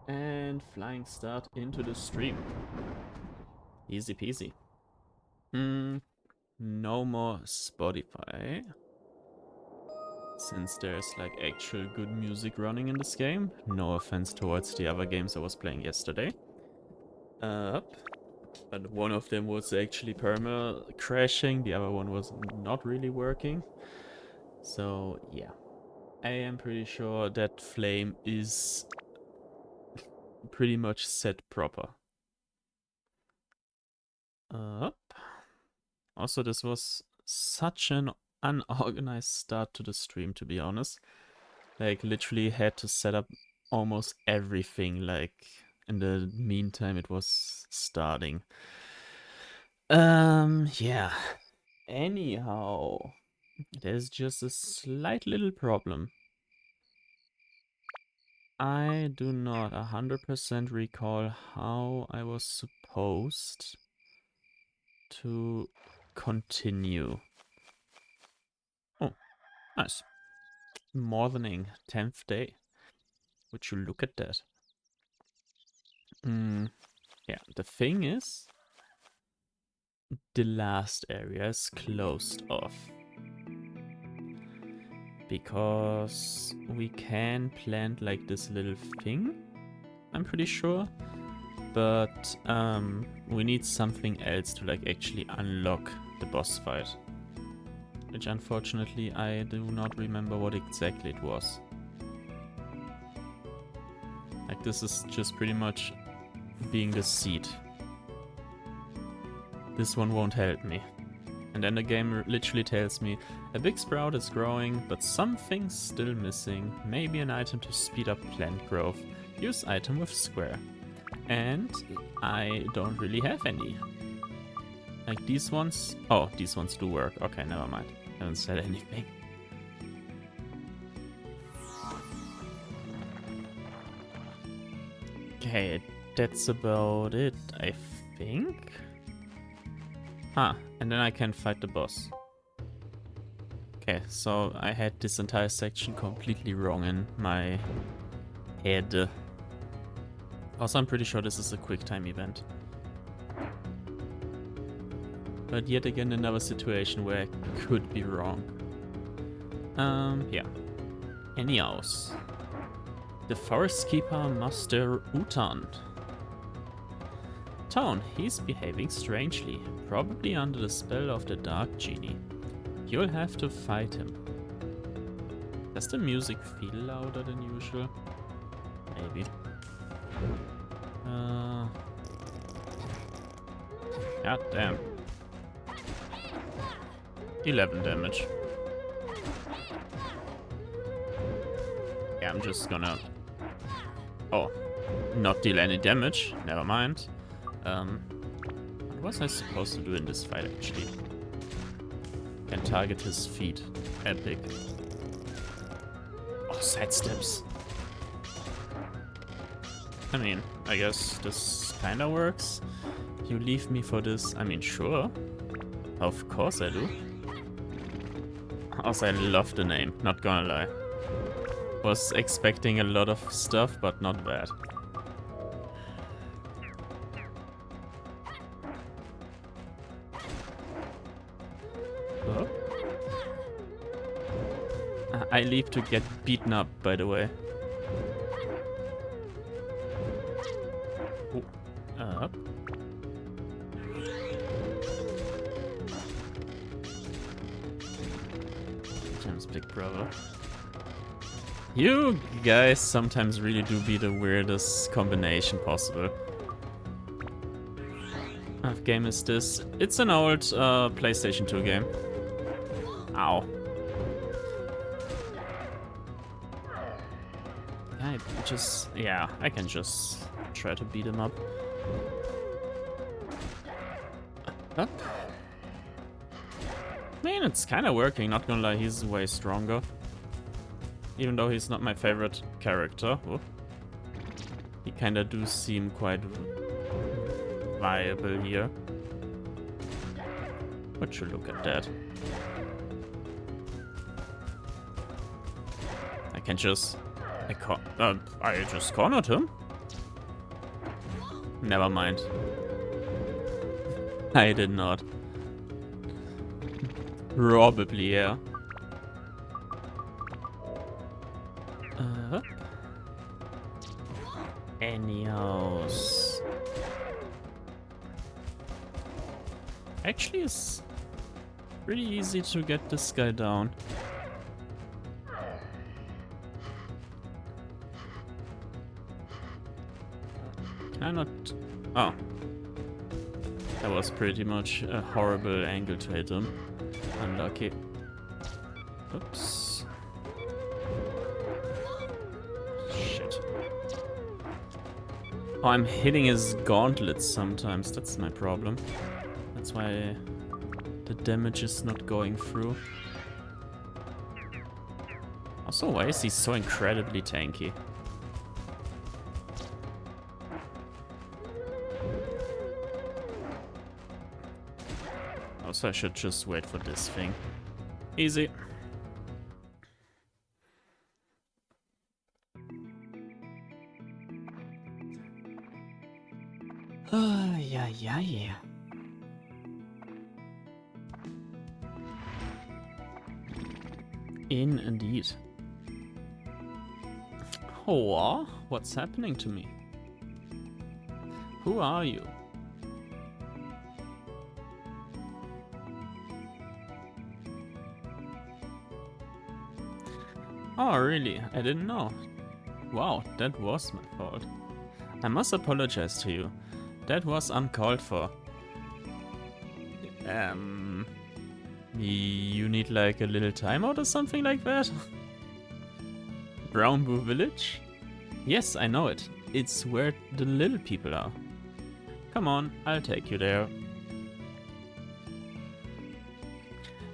And flying start into the stream. Easy peasy. No more Spotify. Since there's like actual good music running in this game. No offense towards the other games I was playing yesterday. But one of them was actually perma crashing, the other one was not really working. So yeah, I am pretty sure that flame is pretty much set proper. Also, this was such an unorganized start to the stream, to be honest. Like, literally had to set up almost everything, like, in the meantime it was starting. Yeah. Anyhow, there's just a slight little problem. I do not 100% recall how I was supposed to continue. Oh, nice. Morning, 10th day. Would you look at that? Yeah, the thing is, the last area is closed off. Because we can plant like this little thing, I'm pretty sure. But we need something else to like actually unlock the boss fight. Which unfortunately I do not remember what exactly it was. Like this is just pretty much being the seed. This one won't help me. And then the game literally tells me, a big sprout is growing, but something's still missing. Maybe an item to speed up plant growth. Use item with square. And I don't really have any. Like these ones. Oh, these ones do work. Okay, never mind. Haven't said anything. Okay, that's about it, I think. And then I can fight the boss. Okay, so I had this entire section completely wrong in my head. Also, I'm pretty sure this is a quick time event. But yet again, another situation where I could be wrong. Yeah. Anyhows. The Forest Keeper Master Utan. Town, he's behaving strangely, probably under the spell of the Dark Genie. You'll have to fight him. Does the music feel louder than usual? Maybe. God damn. 11 damage. Yeah, I'm just gonna... Oh, not deal any damage. Never mind. What was I supposed to do in this fight, actually? Can target his feet. Epic. Oh, sidesteps. I mean, I guess this kinda works. You leave me for this? I mean, sure. Of course I do. Also, I love the name, not gonna lie. Was expecting a lot of stuff, but not bad. Oh. I leave to get beaten up, by the way. Oh. Up. James Big Brother. You guys sometimes really do be the weirdest combination possible. What game is this? It's an old PlayStation 2 game. Ow. I can just try to beat him up. Up. Man, it's kind of working, not gonna lie, he's way stronger. Even though he's not my favorite character. Oh. He kinda do seem quite viable here. Would you look at that? I can just... I just cornered him? Never mind. I did not. Probably, yeah. Up. Anyhows. Actually, it's pretty easy to get this guy down. Can I not... Oh. That was pretty much a horrible angle to hit him. Unlucky. Oops. Shit. Oh, I'm hitting his gauntlets sometimes. That's my problem. That's why the damage is not going through. Also, why is he so incredibly tanky? Also, I should just wait for this thing. Easy. Yeah. Indeed. Oh, what's happening to me? Who are you? Oh, really? I didn't know. Wow, that was my fault. I must apologize to you. That was uncalled for. You need like a little timeout or something like that? Brown Boo Village? Yes, I know it. It's where the little people are. Come on, I'll take you there.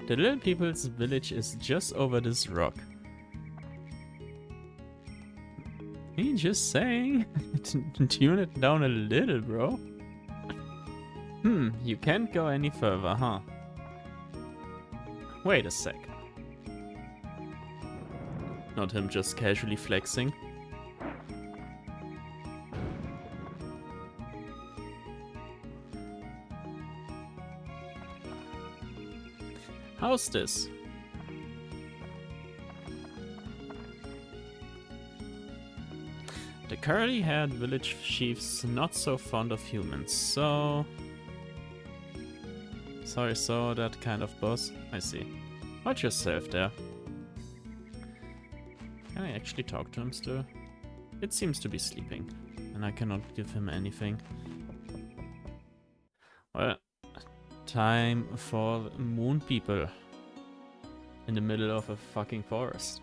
The little people's village is just over this rock. Me just saying. Tune it down a little, bro. You can't go any further, huh? Wait a sec. Not him just casually flexing. How's this? The curly-haired village chief's not so fond of humans, so... Sorry, so that kind of boss? I see. Watch yourself there. Can I actually talk to him still? It seems to be sleeping, and I cannot give him anything. Well, time for moon people. In the middle of a fucking forest.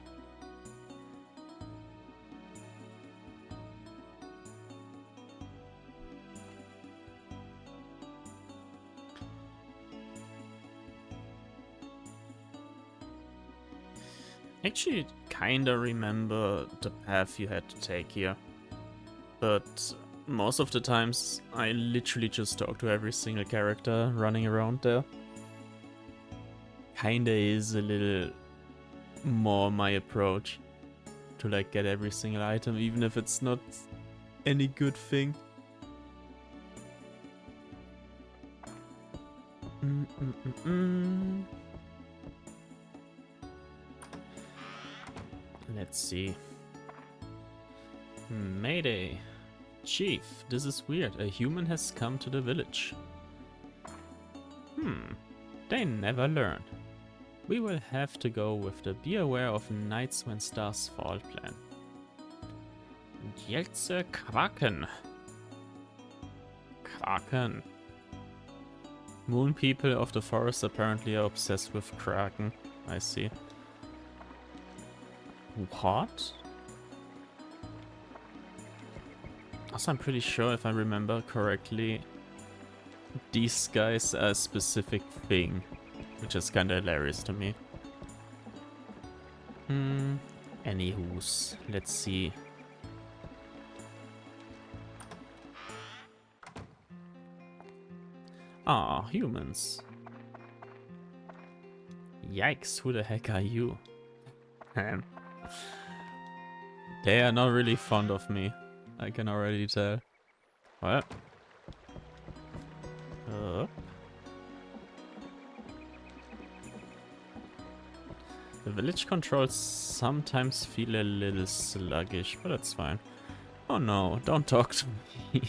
Actually, kinda remember the path you had to take here. But most of the times, I literally just talk to every single character running around there. Kinda is a little more my approach. To like get every single item, even if it's not any good thing. Let's see. Mayday. Chief, this is weird. A human has come to the village. They never learn. We will have to go with the Be Aware of Nights When Stars Fall plan. Jelze Kraken. Kraken. Moon people of the forest apparently are obsessed with Kraken. I see. What? Also, I'm pretty sure if I remember correctly, these guys are a specific thing, which is kinda hilarious to me. Anywho's, let's see. Ah, humans. Yikes, who the heck are you? They are not really fond of me. I can already tell. Well, Up. The village controls sometimes feel a little sluggish, but that's fine. Oh no, don't talk to me.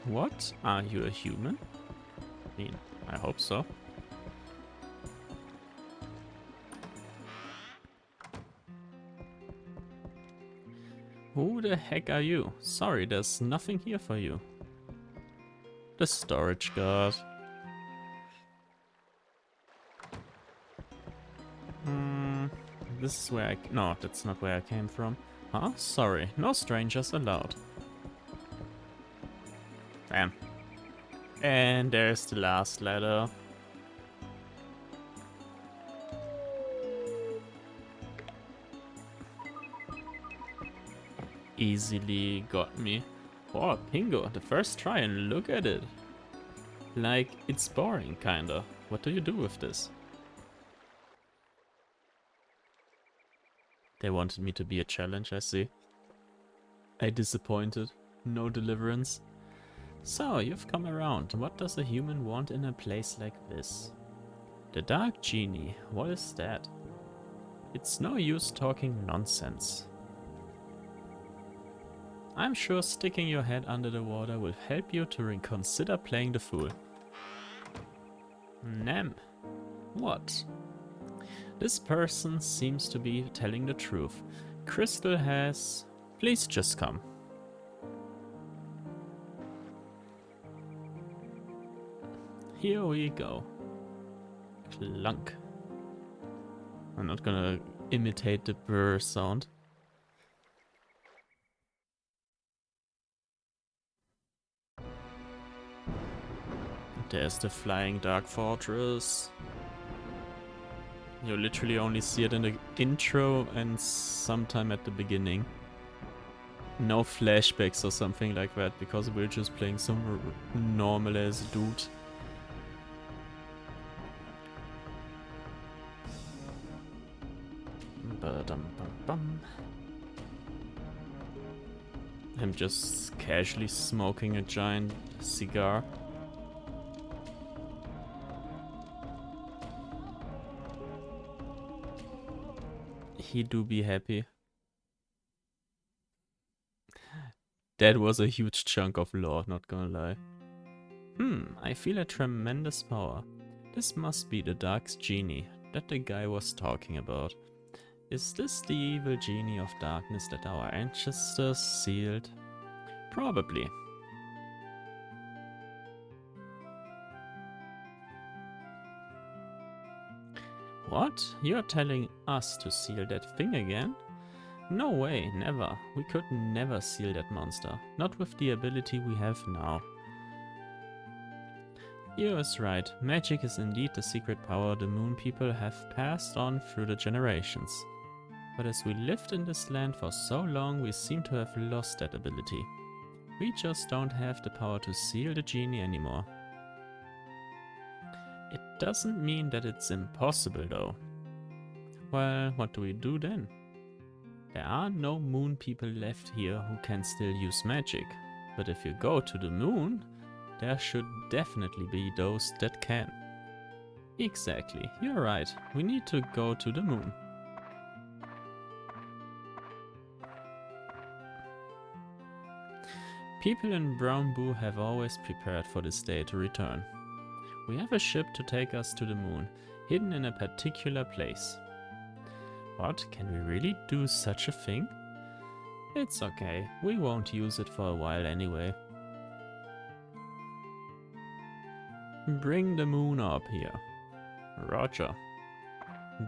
What? Are you a human? I mean, I hope so. Who the heck are you? Sorry, there's nothing here for you. The storage guard. This is where no, that's not where I came from. Huh? Sorry, no strangers allowed. Damn. And there's the last ladder. Easily got me. Oh, Pingo, the first try, and look at it. Like, it's boring, kinda. What do you do with this? They wanted me to be a challenge, I see. I disappointed. No deliverance. So, you've come around. What does a human want in a place like this? The Dark Genie. What is that? It's no use talking nonsense. I'm sure sticking your head under the water will help you to reconsider playing the fool. Nem. What? This person seems to be telling the truth. Crystal has... Please just come. Here we go. Clunk. I'm not gonna imitate the brr sound. There's the flying dark fortress. You literally only see it in the intro and sometime at the beginning. No flashbacks or something like that, because we're just playing some normal as dude. Ba-dum-bum-bum. I'm just casually smoking a giant cigar. He do be happy. That was a huge chunk of lore, not gonna lie. I feel a tremendous power. This must be the Dark Genie that the guy was talking about. Is this the evil genie of darkness that our ancestors sealed? Probably. What? You're telling us to seal that thing again? No way, never. We could never seal that monster. Not with the ability we have now. You is right. Magic is indeed the secret power the moon people have passed on through the generations. But as we lived in this land for so long, we seem to have lost that ability. We just don't have the power to seal the genie anymore. It doesn't mean that it's impossible though. Well, what do we do then? There are no moon people left here who can still use magic. But if you go to the moon, there should definitely be those that can. Exactly, you're right. We need to go to the moon. People in Brown Boo have always prepared for this day to return. We have a ship to take us to the moon, hidden in a particular place. What? Can we really do such a thing? It's okay, we won't use it for a while anyway. Bring the moon orb here. Roger.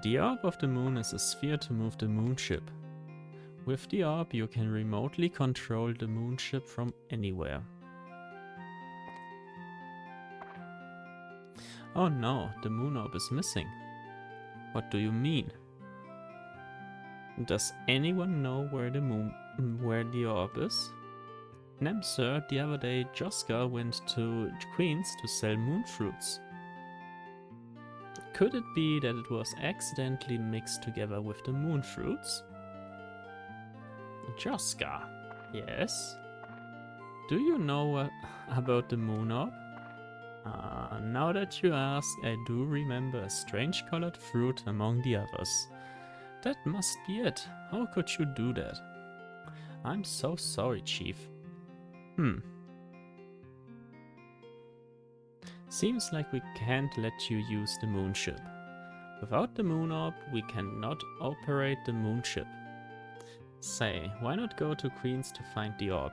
The orb of the moon is a sphere to move the moon ship. With the orb you can remotely control the moon ship from anywhere. Oh no, the moon orb is missing. What do you mean? Does anyone know where the orb is? Nem sir, the other day Joska went to Queen's to sell moon fruits. Could it be that it was accidentally mixed together with the moon fruits? Joska, yes? Do you know about the moon orb? Now that you ask, I do remember a strange colored fruit among the others. That must be it. How could you do that? I'm so sorry, Chief. Seems like we can't let you use the moonship. Without the moon orb, we cannot operate the moonship. Say, why not go to Queen's to find the orb?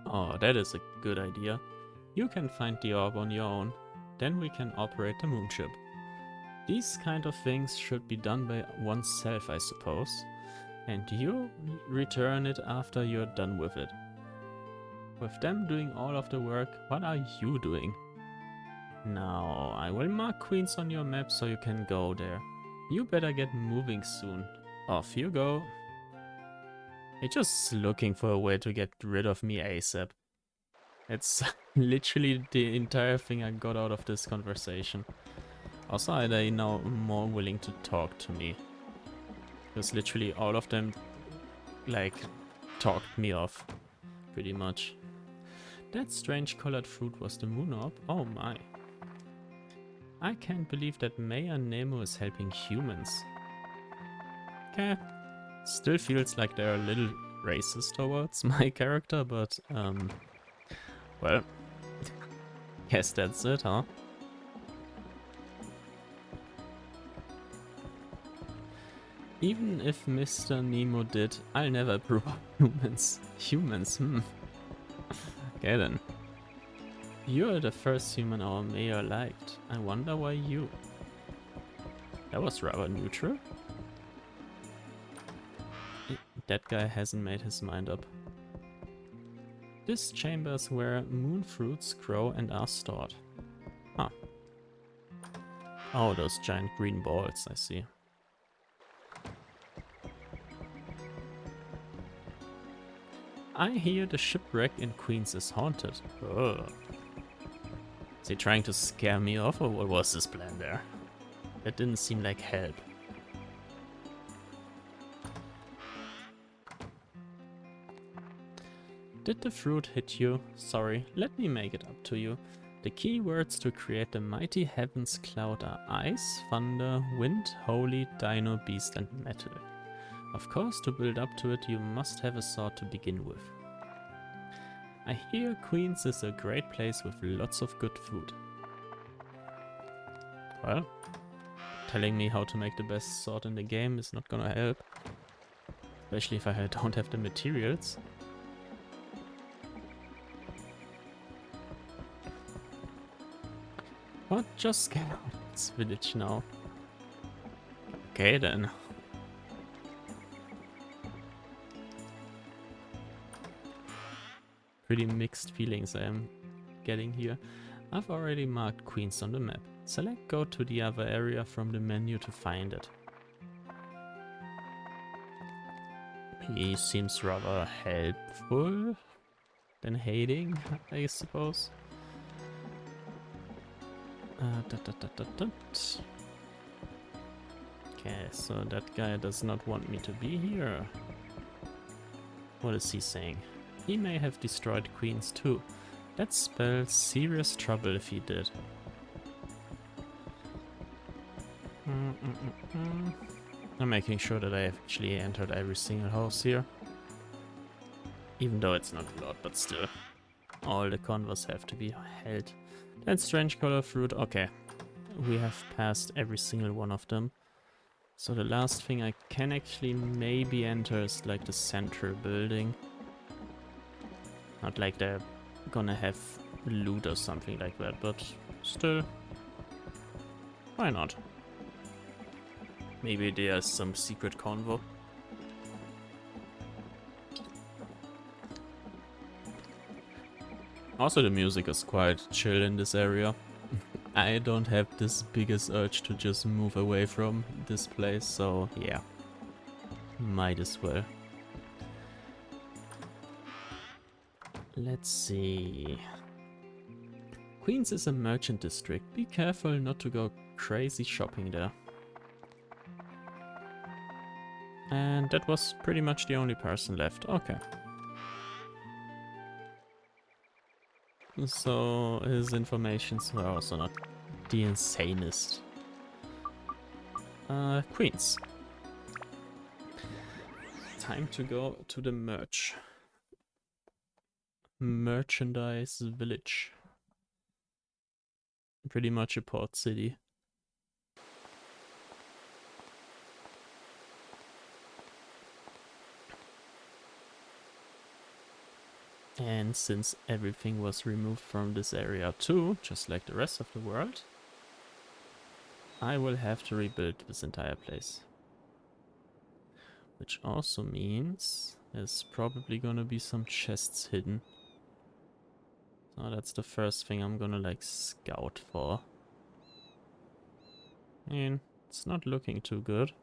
Oh, that is a good idea. You can find the orb on your own, then we can operate the moonship. These kind of things should be done by oneself, I suppose. And you return it after you're done with it. With them doing all of the work, what are you doing? Now, I will mark Queens on your map so you can go there. You better get moving soon. Off you go. You're just looking for a way to get rid of me ASAP. It's literally the entire thing I got out of this conversation. Also, are they now more willing to talk to me? Because literally all of them, like, talked me off. Pretty much. That strange colored fruit was the moon orb? Oh my. I can't believe that Mayor Nemo is helping humans. Okay. Still feels like they're a little racist towards my character, but, well, guess that's it, huh? Even if Mr. Nemo did, I'll never approve of humans. Humans, Okay then. You're the first human our mayor liked. I wonder why you. That was rather neutral. That guy hasn't made his mind up. This chamber is where moon fruits grow and are stored. Huh. Oh, those giant green balls, I see. I hear the shipwreck in Queens is haunted. Oh. Is he trying to scare me off, or what was his plan there? That didn't seem like help. Did the fruit hit you? Sorry, let me make it up to you. The key words to create the mighty heavens cloud are ice, thunder, wind, holy, dino, beast and metal. Of course, to build up to it you must have a sword to begin with. I hear Queens is a great place with lots of good food. Well, telling me how to make the best sword in the game is not gonna help. Especially if I don't have the materials. What? Just get out of this village now. Okay then. Pretty mixed feelings I am getting here. I've already marked Queens on the map. Select go to the other area from the menu to find it. He seems rather helpful than hating, I suppose. Okay, so that guy does not want me to be here. What is he saying? He may have destroyed Queens too. That spells serious trouble if he did. I'm making sure that I have actually entered every single house here. Even though it's not a lot, but still. All the convos have to be held. That strange color fruit, okay. We have passed every single one of them. So the last thing I can actually maybe enter is like the central building. Not like they're gonna have loot or something like that, but still. Why not? Maybe there's some secret convo. Also, the music is quite chill in this area. I don't have this biggest urge to just move away from this place, so yeah. Might as well. Let's see. Queens is a merchant district. Be careful not to go crazy shopping there. And that was pretty much the only person left. Okay. So his informations were also not the insanest. Queens. Time to go to the merchandise village. Pretty much a port city. And since everything was removed from this area too, just like the rest of the world, I will have to rebuild this entire place. Which also means there's probably gonna be some chests hidden. So that's the first thing I'm gonna like scout for. I mean, it's not looking too good.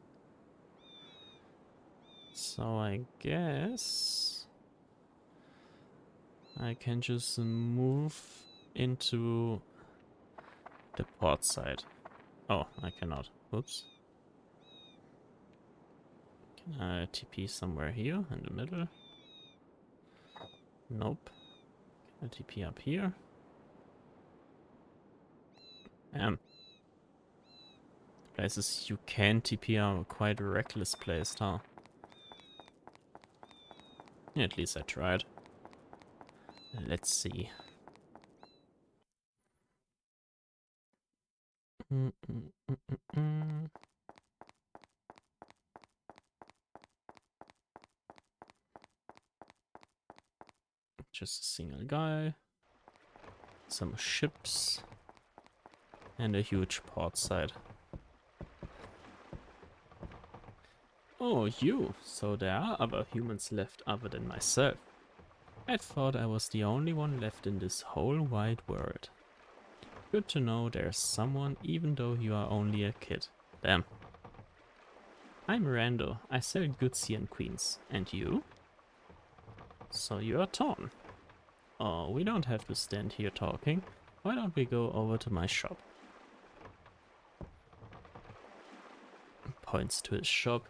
So I guess I can just move into the port side. Oh, I cannot. Oops. Can I TP somewhere here in the middle? Nope. Can I TP up here? Places you can TP are quite reckless placed, huh? Yeah, at least I tried. Let's see. Just a single guy. Some ships. And a huge port side. Oh, you! So there are other humans left other than myself. I thought I was the only one left in this whole wide world. Good to know there's someone even though you are only a kid. Damn. I'm Rando. I sell goods here in Queens. And you? So you are Torn. Oh, we don't have to stand here talking. Why don't we go over to my shop? Points to his shop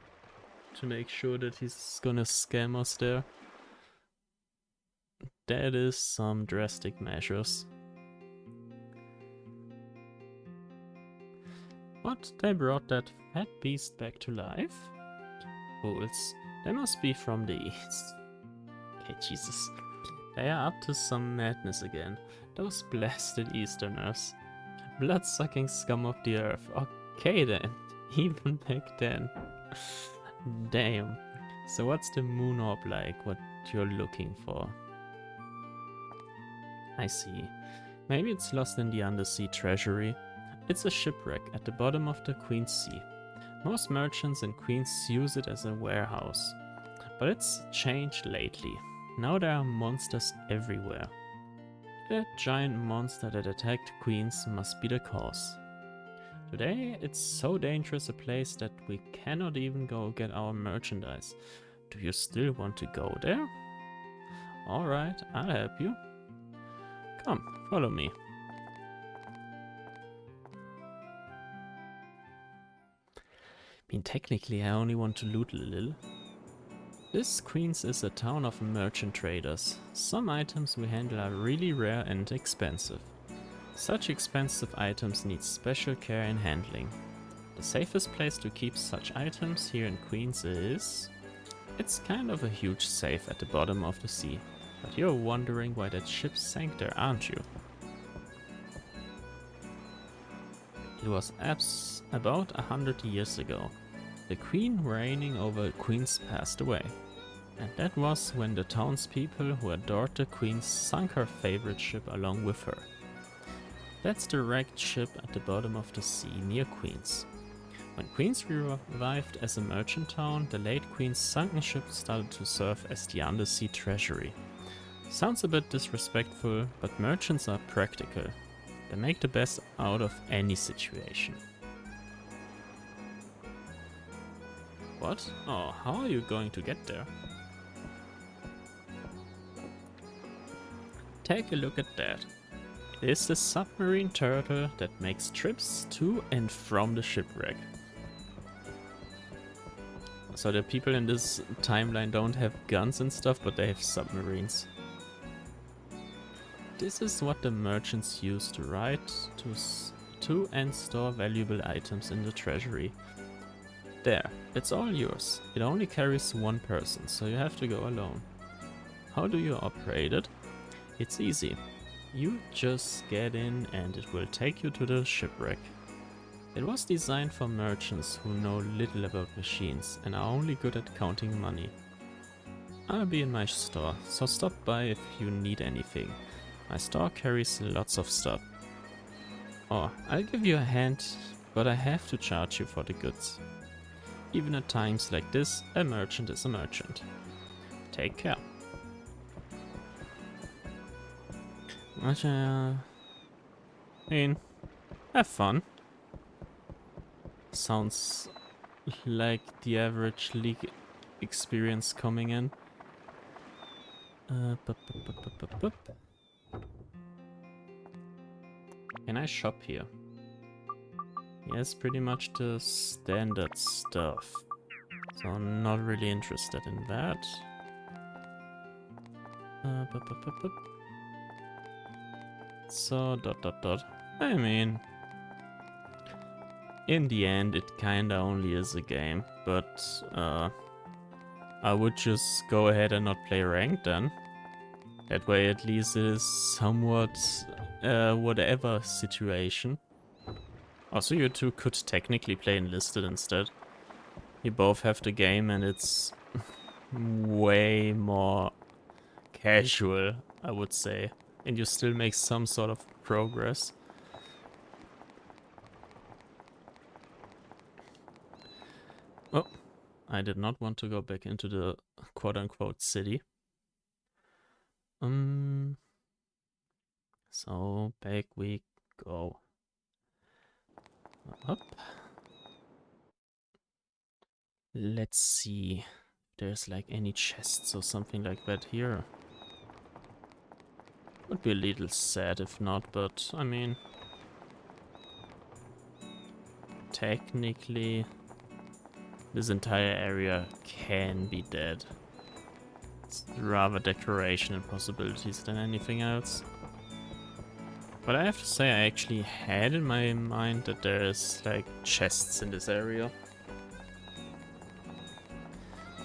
to make sure that he's gonna scam us there. That is some drastic measures. What? They brought that fat beast back to life? Fools. They must be from the east. Okay, Jesus. They are up to some madness again. Those blasted Easterners. Blood-sucking scum of the earth. Okay then. Even back then. Damn. So what's the moon orb like? What you're looking for? I see. Maybe it's lost in the undersea treasury. It's a shipwreck at the bottom of the Queen's Sea. Most merchants in Queens use it as a warehouse. But it's changed lately. Now there are monsters everywhere. That giant monster that attacked Queens must be the cause. Today it's so dangerous a place that we cannot even go get our merchandise. Do you still want to go there? Alright, I'll help you. Come, follow me. I mean, technically I only want to loot a little. This Queens is a town of merchant traders. Some items we handle are really rare and expensive. Such expensive items need special care in handling. The safest place to keep such items here in Queens is... It's kind of a huge safe at the bottom of the sea. But you're wondering why that ship sank there, aren't you? It was about 100 years ago. The queen reigning over Queens passed away. And that was when the townspeople who adored the queen sunk her favorite ship along with her. That's the wrecked ship at the bottom of the sea near Queens. When Queens revived as a merchant town, the late queen's sunken ship started to serve as the undersea treasury. Sounds a bit disrespectful, but merchants are practical. They make the best out of any situation. What? Oh, how are you going to get there? Take a look at that. It is the submarine turtle that makes trips to and from the shipwreck. So the people in this timeline don't have guns and stuff, but they have submarines. This is what the merchants use to write to and store valuable items in the treasury. There, it's all yours. It only carries one person, so you have to go alone. How do you operate it? It's easy. You just get in and it will take you to the shipwreck. It was designed for merchants who know little about machines and are only good at counting money. I'll be in my store, so stop by if you need anything. My store carries lots of stuff. Oh, I'll give you a hand, but I have to charge you for the goods. Even at times like this, a merchant is a merchant. Take care. I mean, have fun. Sounds like the average League experience coming in. Can I shop here? Yes, pretty much the standard stuff. So I'm not really interested in that. So, ... I mean, in the end, it kinda only is a game, but I would just go ahead and not play ranked then. That way at least it is somewhat whatever situation. Also, you two could technically play enlisted instead. You both have the game and it's way more casual, I would say. And you still make some sort of progress. Oh, I did not want to go back into the quote-unquote city. So back we go. Up. Let's see if there's like any chests or something like that here. Would be a little sad if not, but I mean, technically this entire area can be dead. It's rather decoration and possibilities than anything else. But I have to say, I actually had in my mind that there's like chests in this area.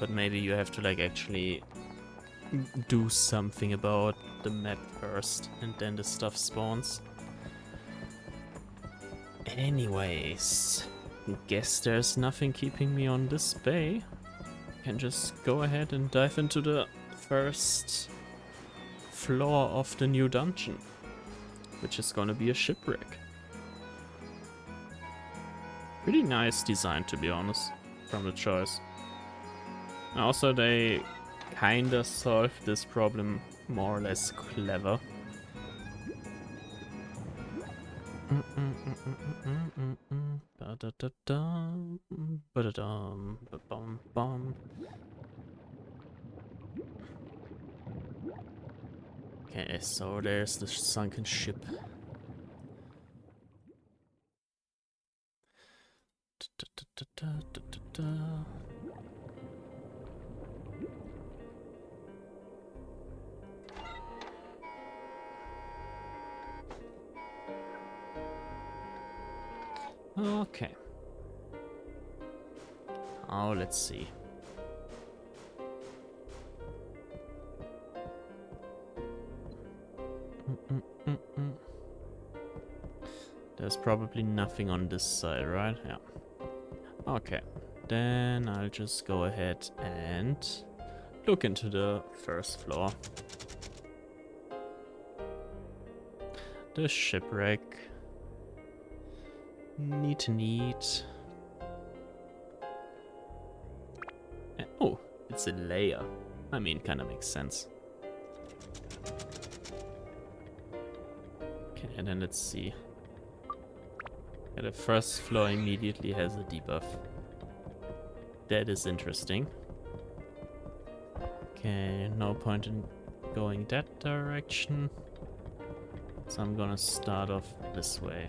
But maybe you have to like actually do something about the map first and then the stuff spawns. Anyways, guess there's nothing keeping me on this bay. Can just go ahead and dive into the first floor of the new dungeon, which is gonna be a shipwreck. Pretty nice design, to be honest, from the choice. Also, they kinda solved this problem more or less clever. Okay, so there's the sunken ship. Okay. Oh, let's see. There's probably nothing on this side, right? Yeah. Okay. Then I'll just go ahead and look into the first floor. The shipwreck. Neat. Oh, it's a layer. I mean, kinda makes sense. Okay, and then let's see. Yeah, the first floor immediately has a debuff. That is interesting. Okay, no point in going that direction. So I'm gonna start off this way.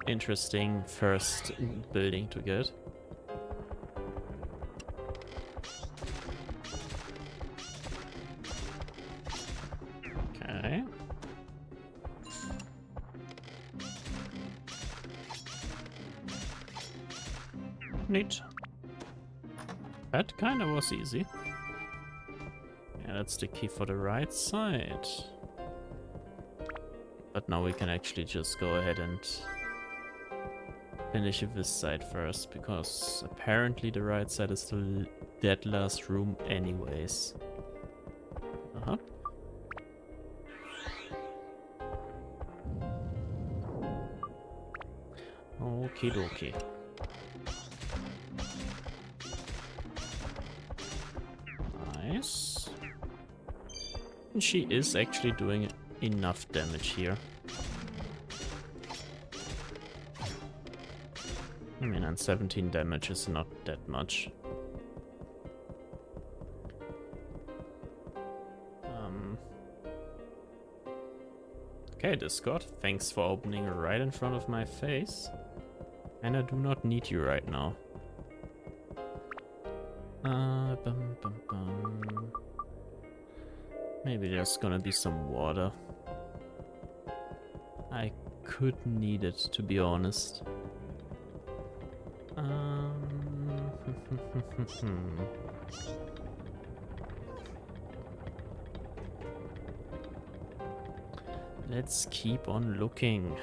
interesting first building to get. Okay. Neat. That kind of was easy. Yeah, that's the key for the right side. But now we can actually just go ahead and finish this side first, because apparently the right side is the dead last room anyways. Uh-huh. Okie dokie. Nice. And she is actually doing enough damage here. I mean, and 17 damage is not that much. Okay, Discord, thanks for opening right in front of my face. And I do not need you right now. Bum, bum, bum. Maybe there's gonna be some water. I could need it, to be honest. Let's keep on looking.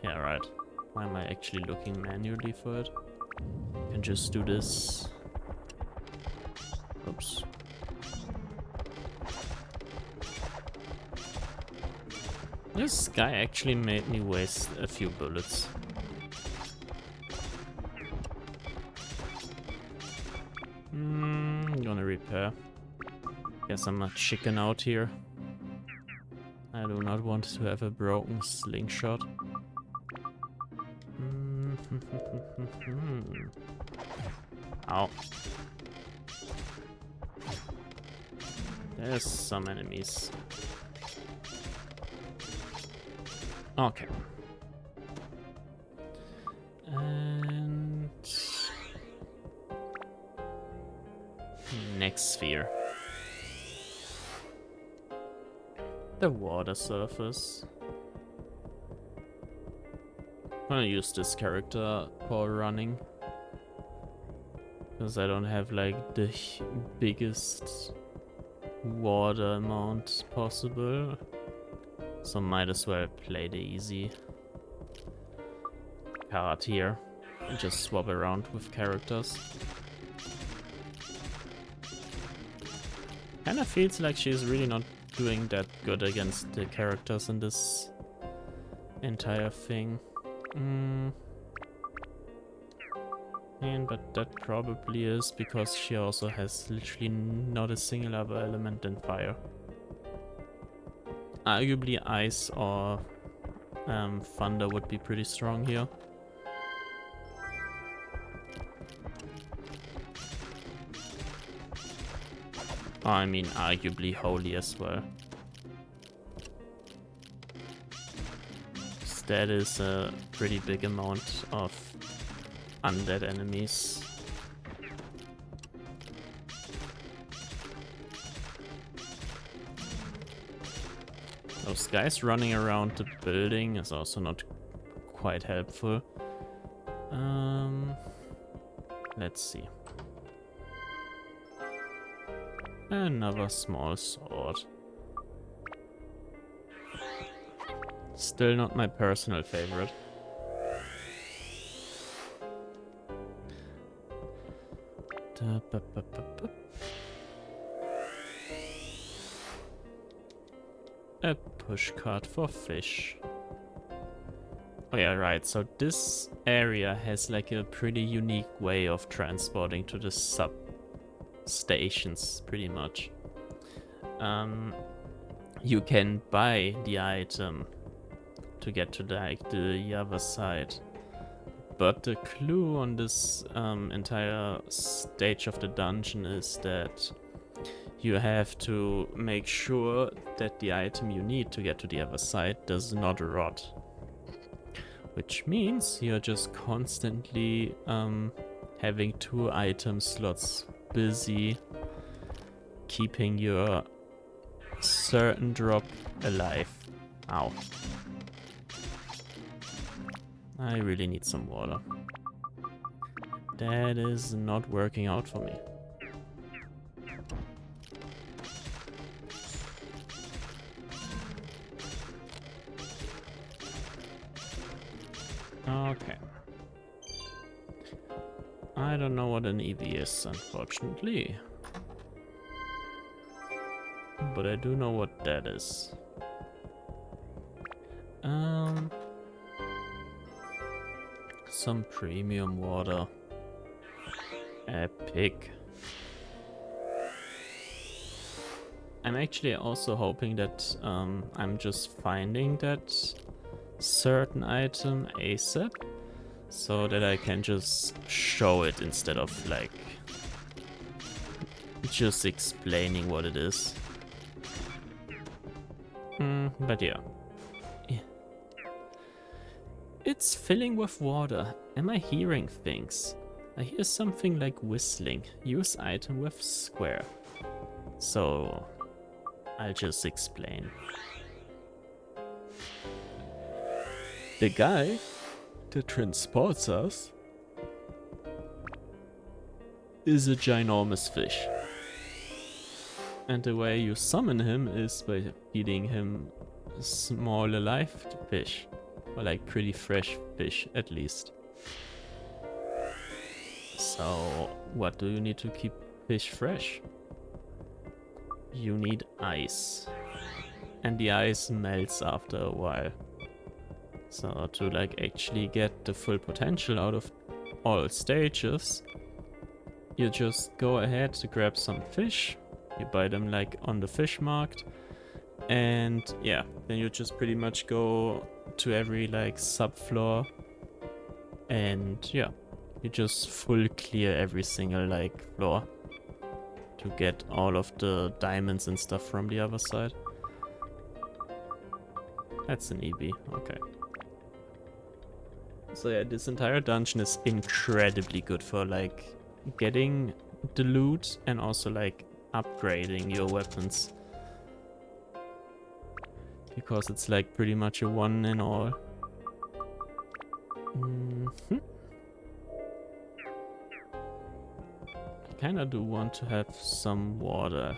Yeah, right. Why am I actually looking manually for it? I can just do this. Oops. This guy actually made me waste a few bullets. Gonna repair. Guess I'm not chicken out here. I do not want to have a broken slingshot. Ow. There's some enemies. Okay. And next sphere. The water surface. I'm gonna use this character for running, because I don't have like the biggest water amount possible. So might as well play the easy card here and just swap around with characters. Kinda feels like she's really not doing that good against the characters in this entire thing. But that probably is because she also has literally not a single other element than fire. Arguably ice or thunder would be pretty strong here. I mean, arguably holy as well. That is a pretty big amount of undead enemies. Those guys running around the building is also not quite helpful. Let's see. Another small sword. Still not my personal favorite. A pushcart for fish. Oh yeah, right, so this area has like a pretty unique way of transporting to the sub-stations, pretty much. You can buy the item to get to the other side. But the clue on this entire stage of the dungeon is that you have to make sure that the item you need to get to the other side does not rot. Which means you're just constantly having 2 item slots busy, keeping your certain drop alive. Ow. I really need some water. That is not working out for me. Okay. I don't know what an EV is, unfortunately. But I do know what that is. Some premium water. Epic. I'm actually also hoping that I'm just finding that certain item ASAP, so that I can just show it instead of like just explaining what it is. But yeah. It's filling with water. Am I hearing things? I hear something like whistling. Use item with square. So I'll just explain. The guy that transports us is a ginormous fish. And the way you summon him is by feeding him small alive fish. Or like pretty fresh fish at least. So what do you need to keep fish fresh? You need ice. And the ice melts after a while. So to like actually get the full potential out of all stages, you just go ahead to grab some fish. You buy them like on the fish market. And yeah, then you just pretty much go to every like subfloor. And yeah, you just full clear every single like floor to get all of the diamonds and stuff from the other side. That's an EV, okay. So yeah, this entire dungeon is incredibly good for like getting the loot and also like upgrading your weapons. Because it's like pretty much a one in all. I kinda do want to have some water.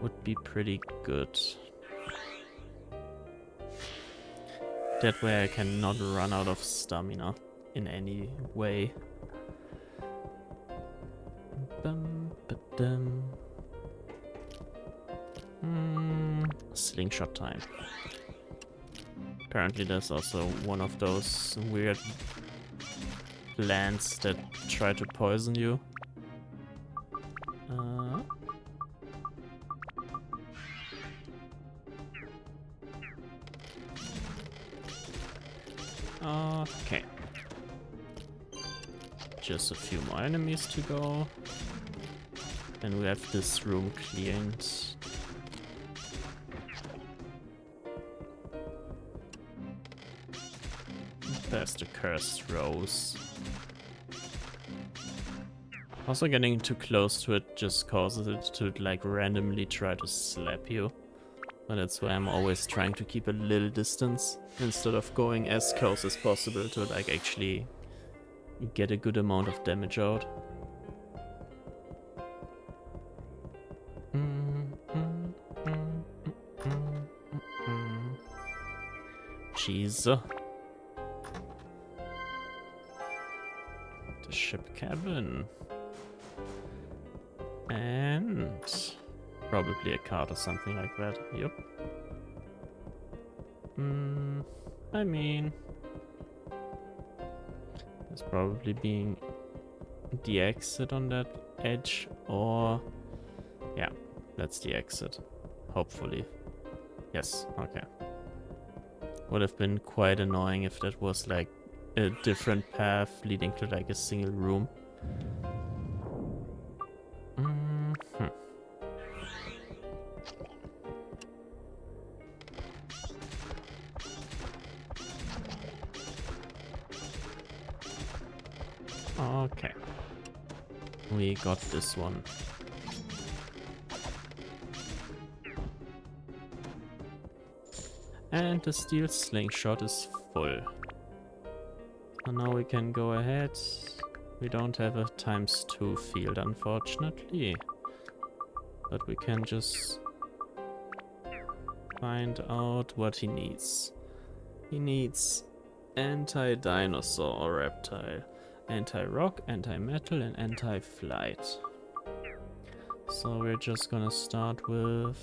Would be pretty good. That way I cannot run out of stamina in any way. Slingshot time. Apparently there's also one of those weird plants that try to poison you. Okay. Just a few more enemies to go. And we have this room cleared. There's the cursed rose. Also getting too close to it just causes it to like randomly try to slap you. But that's why I'm always trying to keep a little distance instead of going as close as possible to like actually get a good amount of damage out. Jeez. The ship cabin. And probably a card or something like that. Yep. I mean, there's probably being the exit on that edge, or yeah, that's the exit. Hopefully. Yes, okay. Would have been quite annoying if that was like a different path leading to like a single room. Okay. We got this one. And the steel slingshot is full. So now we can go ahead. We don't have a ×2 field, unfortunately. But we can just find out what he needs. He needs anti-dinosaur or reptile, anti-rock, anti-metal, and anti-flight. So we're just gonna start with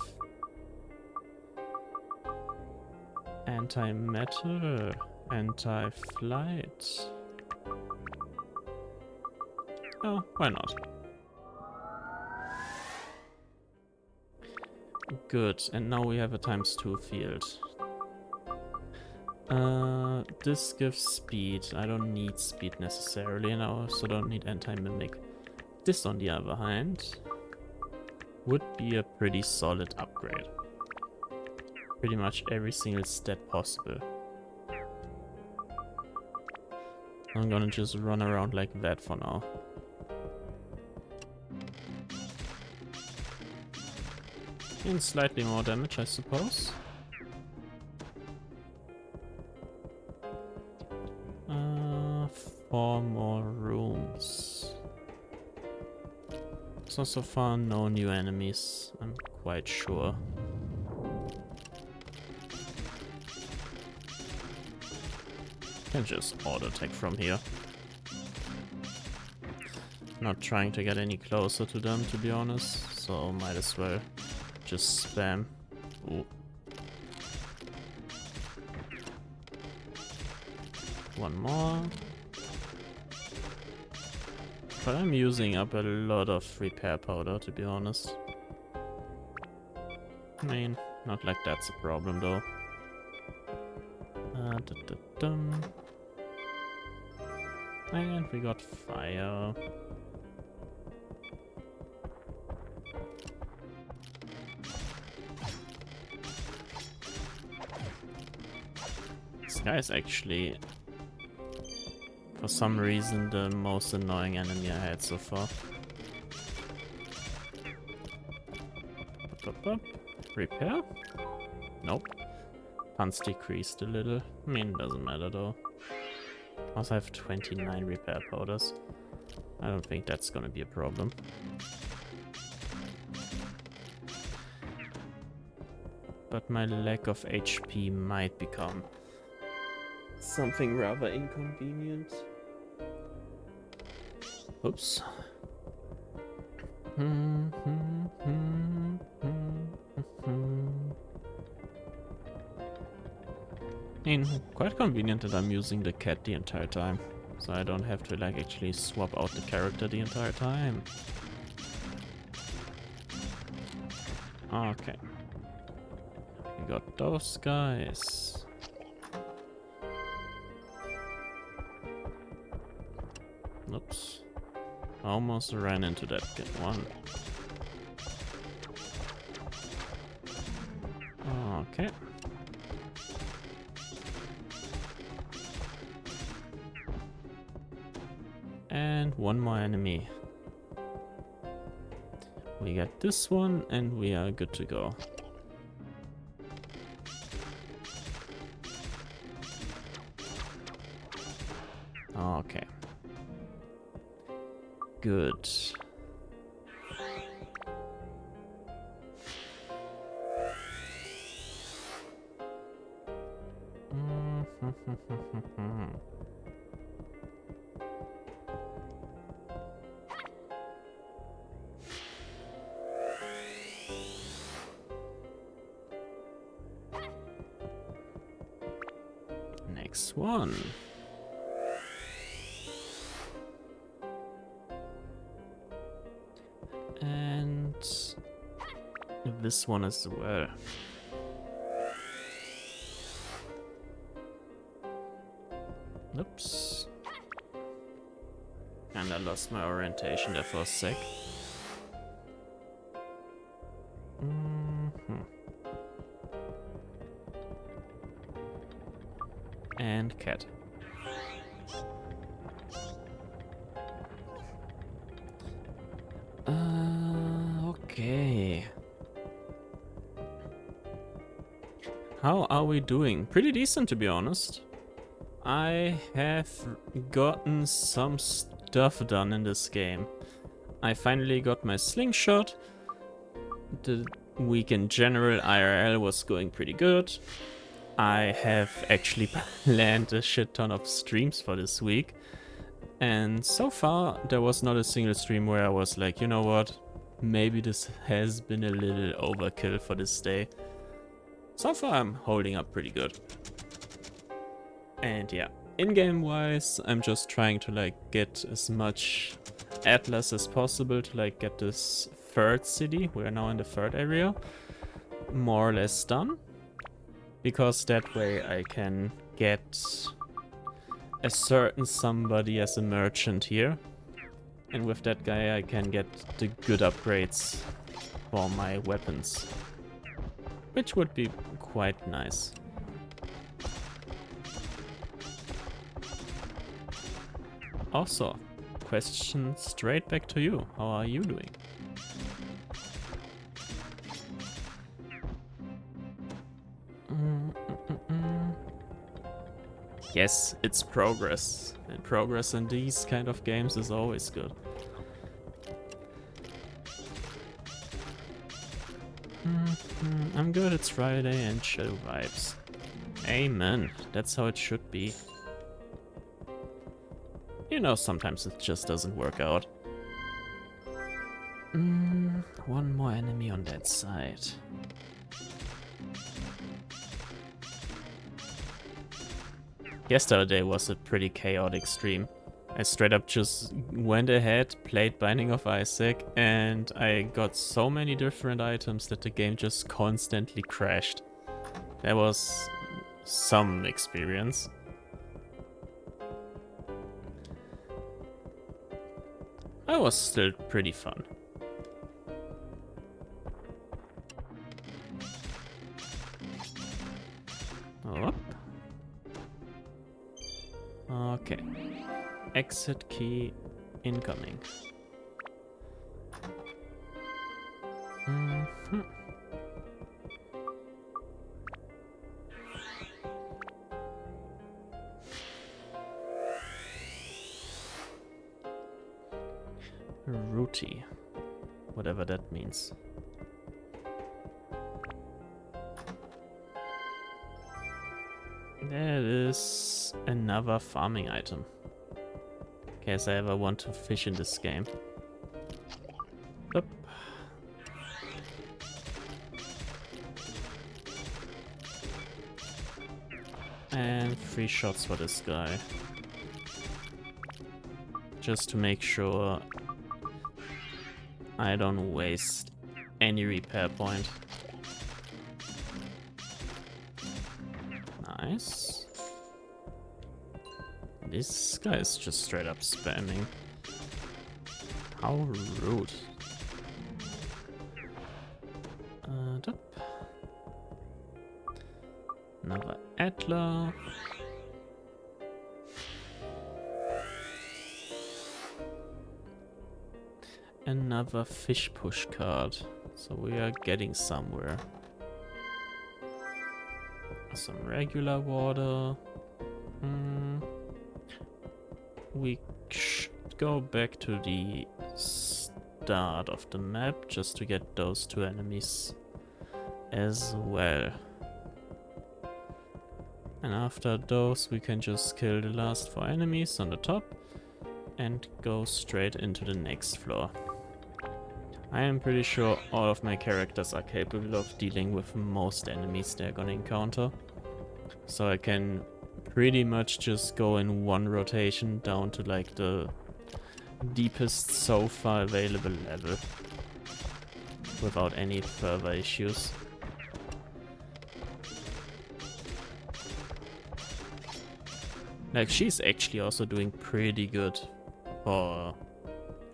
anti-metal, anti-flight. Oh, why not? Good, and now we have a ×2 field. This gives speed. I don't need speed necessarily, and I also don't need anti-mimic. This, on the other hand, would be a pretty solid upgrade. Pretty much every single stat possible. I'm gonna just run around like that for now. And slightly more damage, I suppose. 4 more rooms. So far no new enemies, I'm quite sure. Can just auto attack from here. Not trying to get any closer to them, to be honest, so might as well just spam. Ooh. One more. But I'm using up a lot of repair powder, to be honest. I mean, not like that's a problem though. And we got fire. This guy is actually, for some reason, the most annoying enemy I had so far. Repair? Nope. Punch decreased a little. I mean, doesn't matter though. Also, I have 29 repair powders. I don't think that's gonna be a problem. But my lack of HP might become something rather inconvenient. Oops. I mean, quite convenient that I'm using the cat the entire time, so I don't have to like actually swap out the character the entire time. Okay. We got those guys. Oops. Almost ran into that one. Okay. And one more enemy. We got this one and we are good to go. Okay. Good. Next one. And this one as well. Oops. And I lost my orientation there for a sec. And cat. Okay. How are we doing? Pretty decent, to be honest. I have gotten some stuff done in this game. I finally got my slingshot. The week in general, IRL, was going pretty good. I have actually planned a shit ton of streams for this week. And so far, there was not a single stream where I was like, you know what? Maybe this has been a little overkill for this day. So far, I'm holding up pretty good. And yeah, in-game wise, I'm just trying to like get as much Atlas as possible to like get this third city. We're now in the third area. More or less done. Because that way I can get a certain somebody as a merchant here. And with that guy I can get the good upgrades for my weapons. Which would be quite nice. Also, question straight back to you. How are you doing? Yes, it's progress. And progress in these kind of games is always good. I'm good, it's Friday and chill vibes. Amen. That's how it should be. You know, sometimes it just doesn't work out. One more enemy on that side. Yesterday was a pretty chaotic stream. I straight up just went ahead, played Binding of Isaac, and I got so many different items that the game just constantly crashed. That was some experience. That was still pretty fun. Oh. Okay. Exit key incoming. Rooty. Whatever that means. There is another farming item. In case I ever want to fish in this game. Up. And 3 shots for this guy. Just to make sure I don't waste any repair point. Nice. This guy is just straight up spamming. How rude. Another Atla. Another fish push card. So we are getting somewhere. Some regular water. We should go back to the start of the map just to get those 2 enemies as well. And after those we can just kill the last 4 enemies on the top and go straight into the next floor. I am pretty sure all of my characters are capable of dealing with most enemies they're gonna encounter. So I can pretty much just go in one rotation down to like the deepest so far available level without any further issues. Like, she's actually also doing pretty good for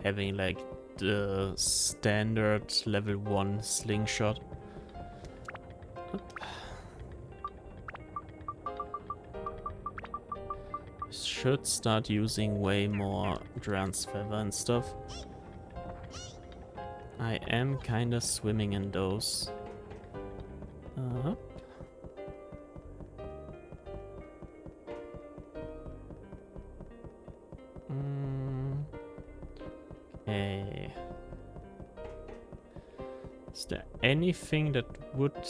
having like the standard level 1 slingshot. Should start using way more Dran's Feather and stuff. I am kinda swimming in those. Up. Okay. Is there anything that would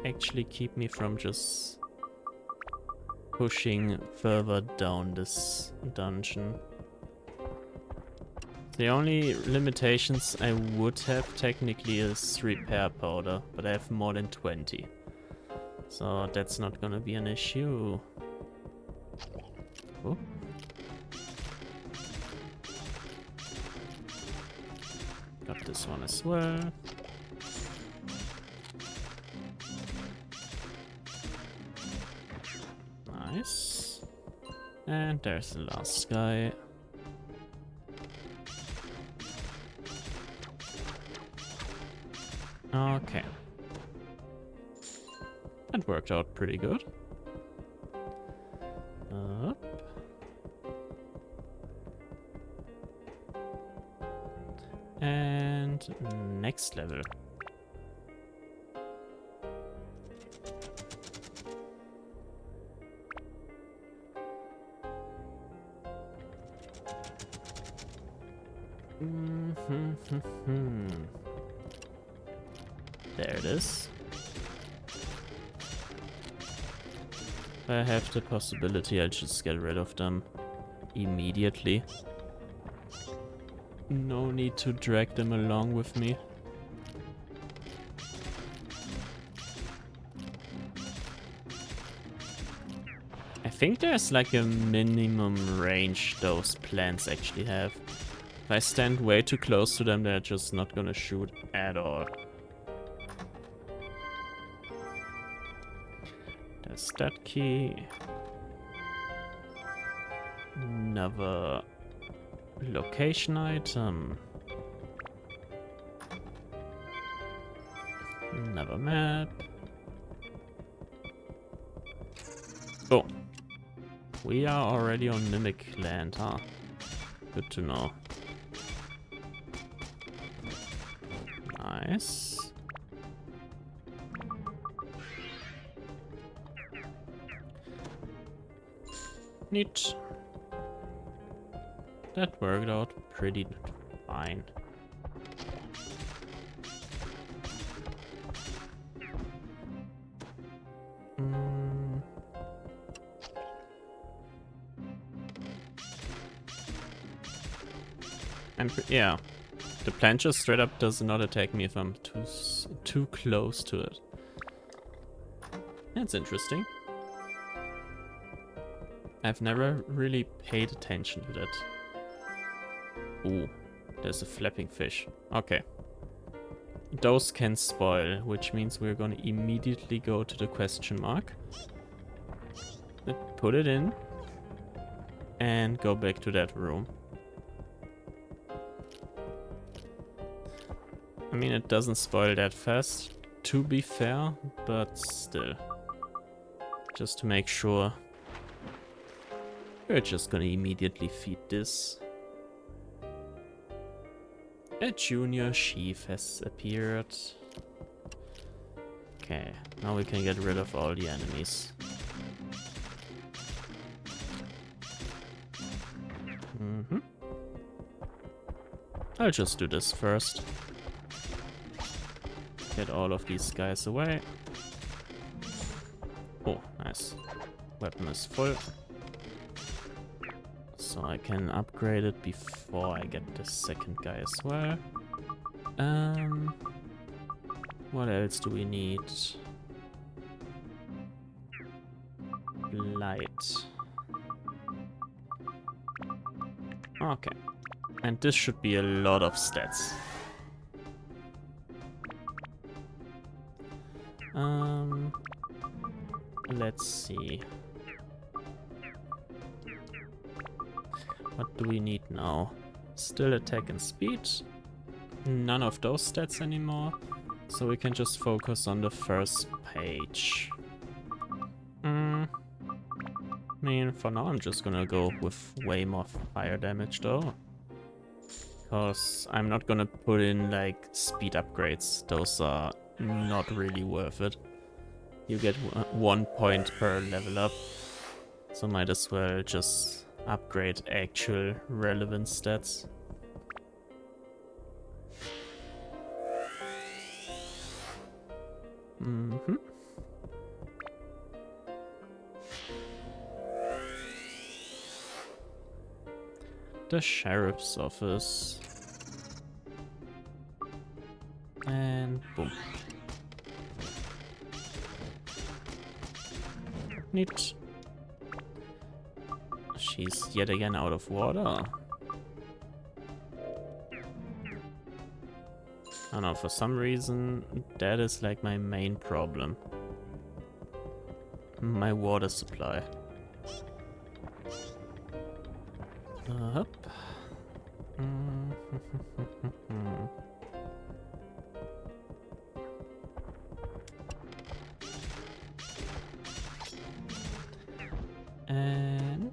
actually keep me from just pushing further down this dungeon? The only limitations I would have technically is repair powder, but I have more than 20. So that's not gonna be an issue. Oh. Got this one as well. Nice. And there's the last guy. Okay. That worked out pretty good. Up. And next level. There it is. If I have the possibility, I'll just get rid of them immediately. No need to drag them along with me. I think there's like a minimum range those plants actually have. If I stand way too close to them, they're just not gonna shoot at all. There's that key. Another location item. Another map. Oh. We are already on Mimic Land, huh? Good to know. Nice. Neat. That worked out pretty fine. And yeah, the plant just straight up does not attack me if I'm too close to it. That's interesting. I've never really paid attention to that. Ooh, there's a flapping fish. Okay. Those can spoil, which means we're gonna immediately go to the question mark. Put it in. And go back to that room. I mean, it doesn't spoil that fast, to be fair, but still. Just to make sure. We're just gonna immediately feed this. A junior sheaf has appeared. Okay, now we can get rid of all the enemies. I'll just do this first. Get all of these guys away. Oh, nice. Weapon is full. So I can upgrade it before I get the second guy as well. What else do we need? Light. Okay. And this should be a lot of stats. Let's see. What do we need now? Still attack and speed. None of those stats anymore. So we can just focus on the first page. I mean, for now I'm just gonna go with way more fire damage though. Because I'm not gonna put in like speed upgrades. Those are not really worth it. You get 1 point per level up. So might as well just upgrade actual relevant stats. Mm-hmm. The sheriff's office. And boom. Neat. She's yet again out of water. I don't know, for some reason that is like my main problem. My water supply. Up. And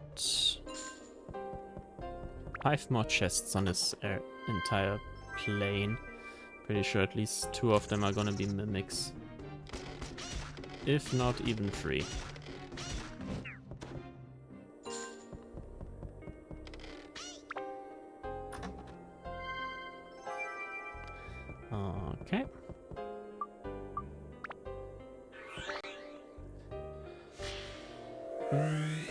5 more chests on this entire plane. Pretty sure at least 2 of them are gonna be mimics. If not even 3. Okay.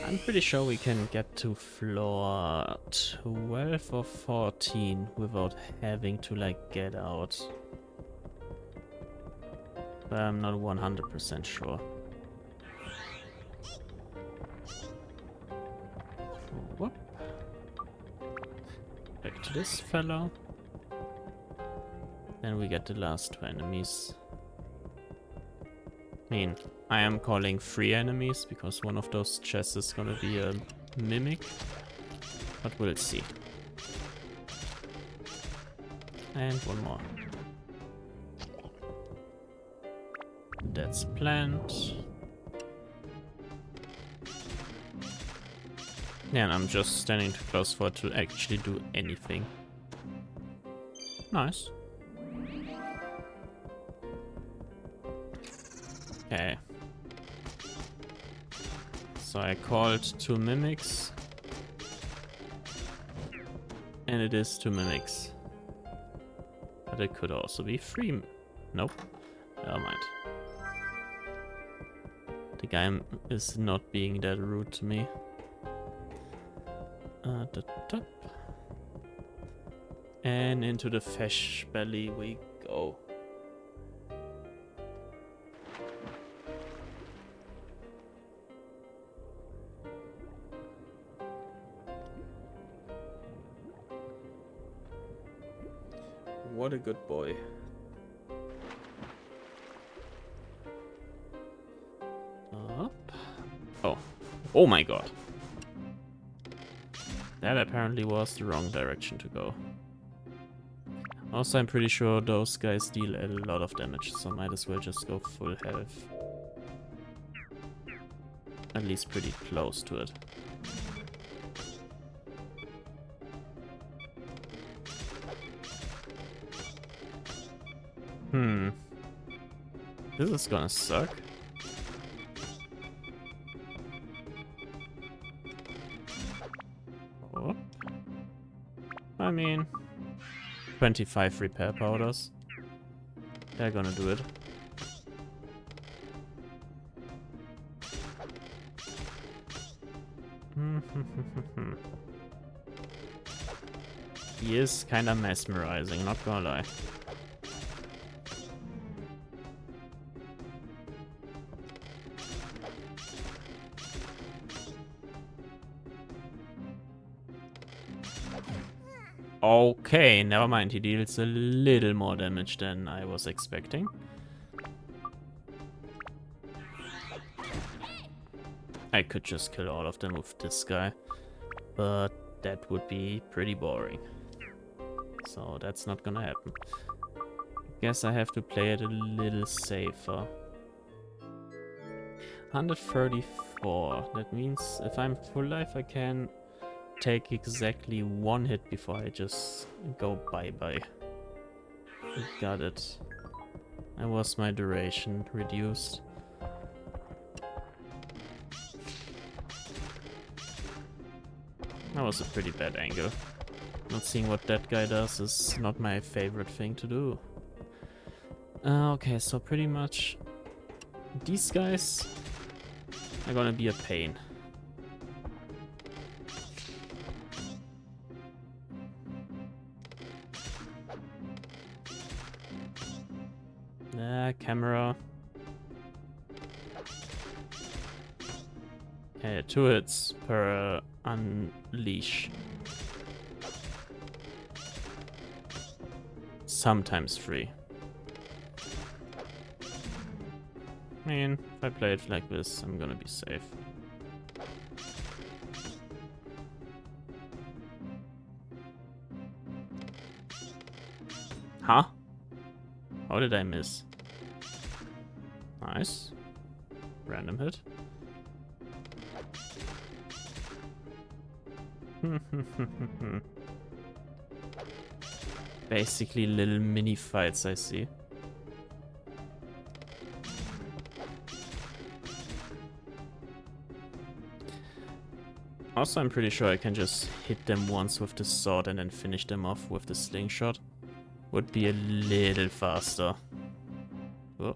I'm pretty sure we can get to floor 12 or 14 without having to like get out. But I'm not 100% sure. Whoop. Back to this fella. Then we get the last 2 enemies. I mean, I am calling 3 enemies because one of those chests is gonna be a mimic. But we'll see. And 1 more. That's planned. Yeah, and I'm just standing too close for it to actually do anything. Nice. Okay. So I called 2 mimics. And it is 2 mimics. But it could also be 3. Nope. Never mind. The guy is not being that rude to me. And into the fish belly we go. What a good boy. Up. Oh. Oh my god. That apparently was the wrong direction to go. Also, I'm pretty sure those guys deal a lot of damage, so might as well just go full health. At least pretty close to it. This is gonna suck. Oh. I mean, 25 repair powders. They're gonna do it. He is kinda mesmerizing, not gonna lie. Okay, never mind. He deals a little more damage than I was expecting. I could just kill all of them with this guy, but that would be pretty boring. So that's not gonna happen. Guess I have to play it a little safer. 134. That means if I'm full life, I can take exactly one hit before I just go bye-bye. Got it. That was my duration reduced. That was a pretty bad angle. Not seeing what that guy does is not my favorite thing to do. Okay, so pretty much these guys are gonna be a pain. Camera. Okay, 2 hits per unleash. Sometimes 3. I mean, if I play it like this, I'm gonna be safe. Huh? How did I miss? Nice. Random hit. Basically little mini fights, I see. Also, I'm pretty sure I can just hit them once with the sword and then finish them off with the slingshot. Would be a little faster. Oh.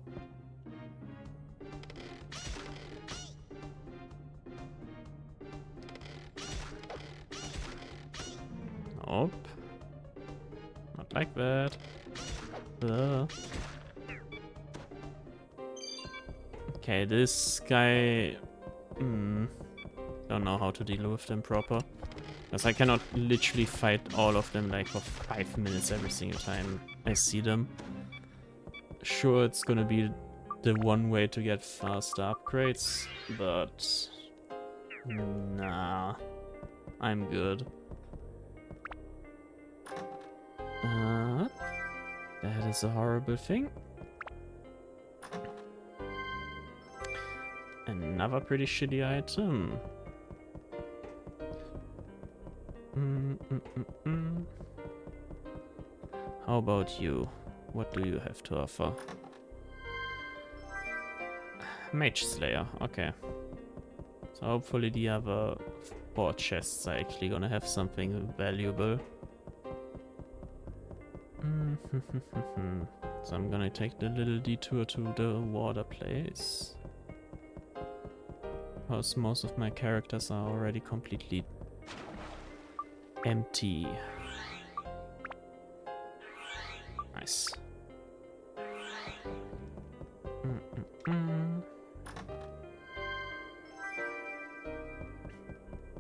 Nope. Not like that. Okay, this guy... don't know how to deal with them proper. Because I cannot literally fight all of them like for 5 minutes every single time I see them. Sure, it's gonna be the one way to get faster upgrades, but... nah. I'm good. That is a horrible thing. Another pretty shitty item. How about you? What do you have to offer? Mage Slayer, okay. So hopefully the other 4 chests are actually gonna have something valuable. So I'm gonna take the little detour to the water place. Because most of my characters are already completely empty. Nice.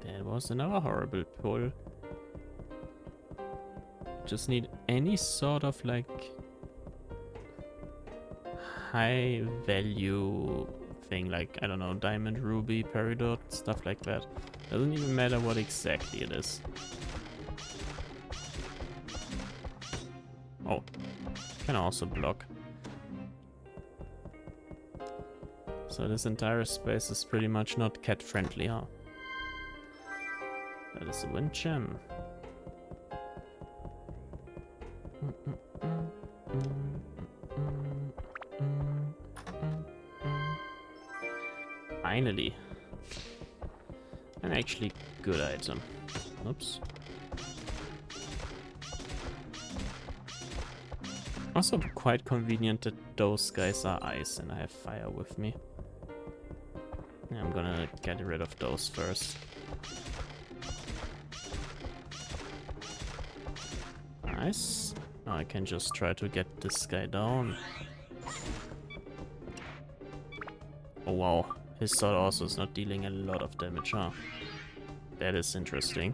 That was another horrible pull. Just need any sort of like high value thing, like I don't know, diamond, ruby, peridot, stuff like that. Doesn't even matter what exactly it is. Oh, can also block. So this entire space is pretty much not cat friendly, huh? That is a wind gem. Finally. An actually good item. Oops. Also quite convenient that those guys are ice and I have fire with me. Yeah, I'm gonna get rid of those first. Nice. Now I can just try to get this guy down. Oh wow. His sword also is not dealing a lot of damage, huh? That is interesting.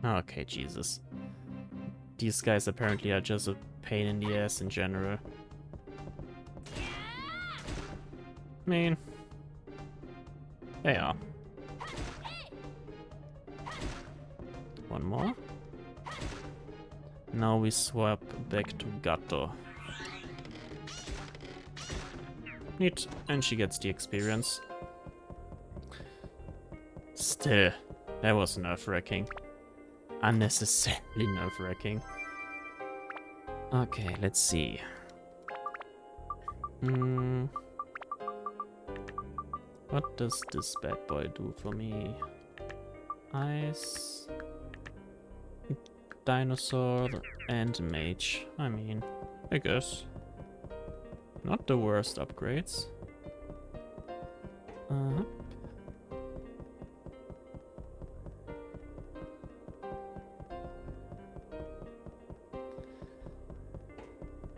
Okay, Jesus. These guys apparently are just a pain in the ass in general. I mean... they are. One more. Now we swap back to Gato. Neat. And she gets the experience. Still, that was nerve-wracking. Unnecessarily nerve-wracking. Okay, let's see. What does this bad boy do for me? Ice, dinosaur, and mage. I mean, I guess. Not the worst upgrades.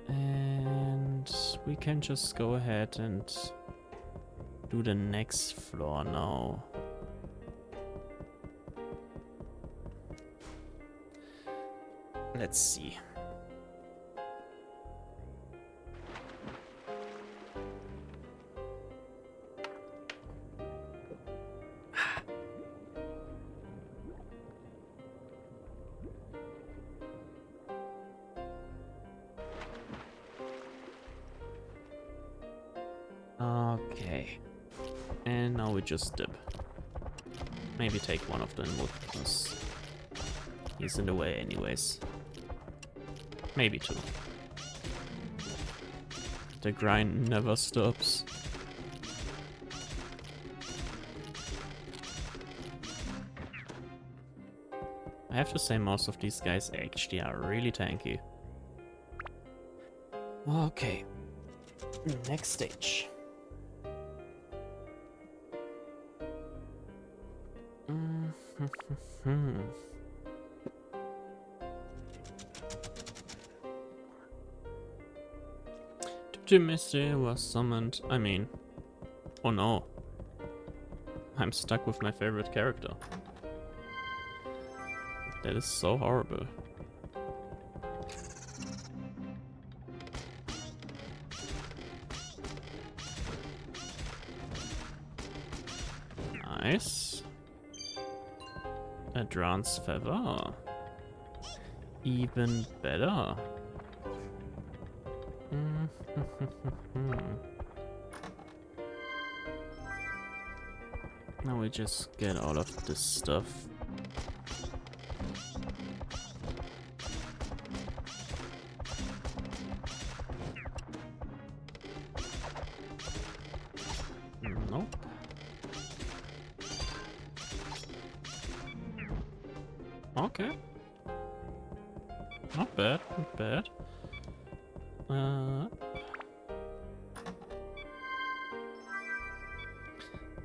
And we can just go ahead and do the next floor now. Let's see. Okay. And now we just dip. Maybe take one of them because he's in the way anyways. Maybe two. The grind never stops. I have to say most of these guys actually are really tanky. Okay. Next stage. Mystery was summoned. I mean, oh no. I'm stuck with my favorite character. That is so horrible. Nice. Advanced feather. Even better. Now we just get all of this stuff. Nope. Okay. Not bad, not bad.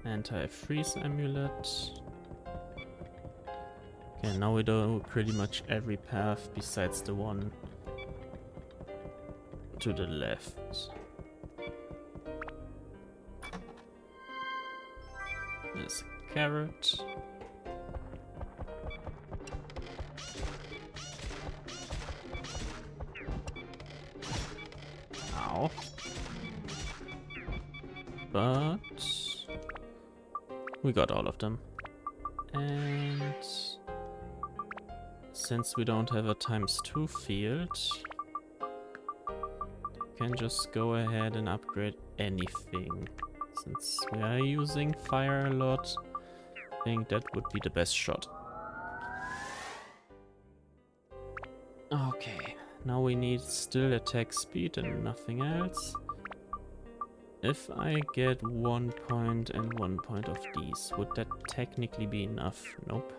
Anti-freeze amulet. Okay, now we do pretty much every path besides the one to the left. There's a carrot. Ow. But we got all of them. And since we don't have a ×2 field, we can just go ahead and upgrade anything. Since we are using fire a lot, I think that would be the best shot. Okay, now we need still attack speed and nothing else. If I get 1 point and 1 point of these, would that technically be enough? Nope.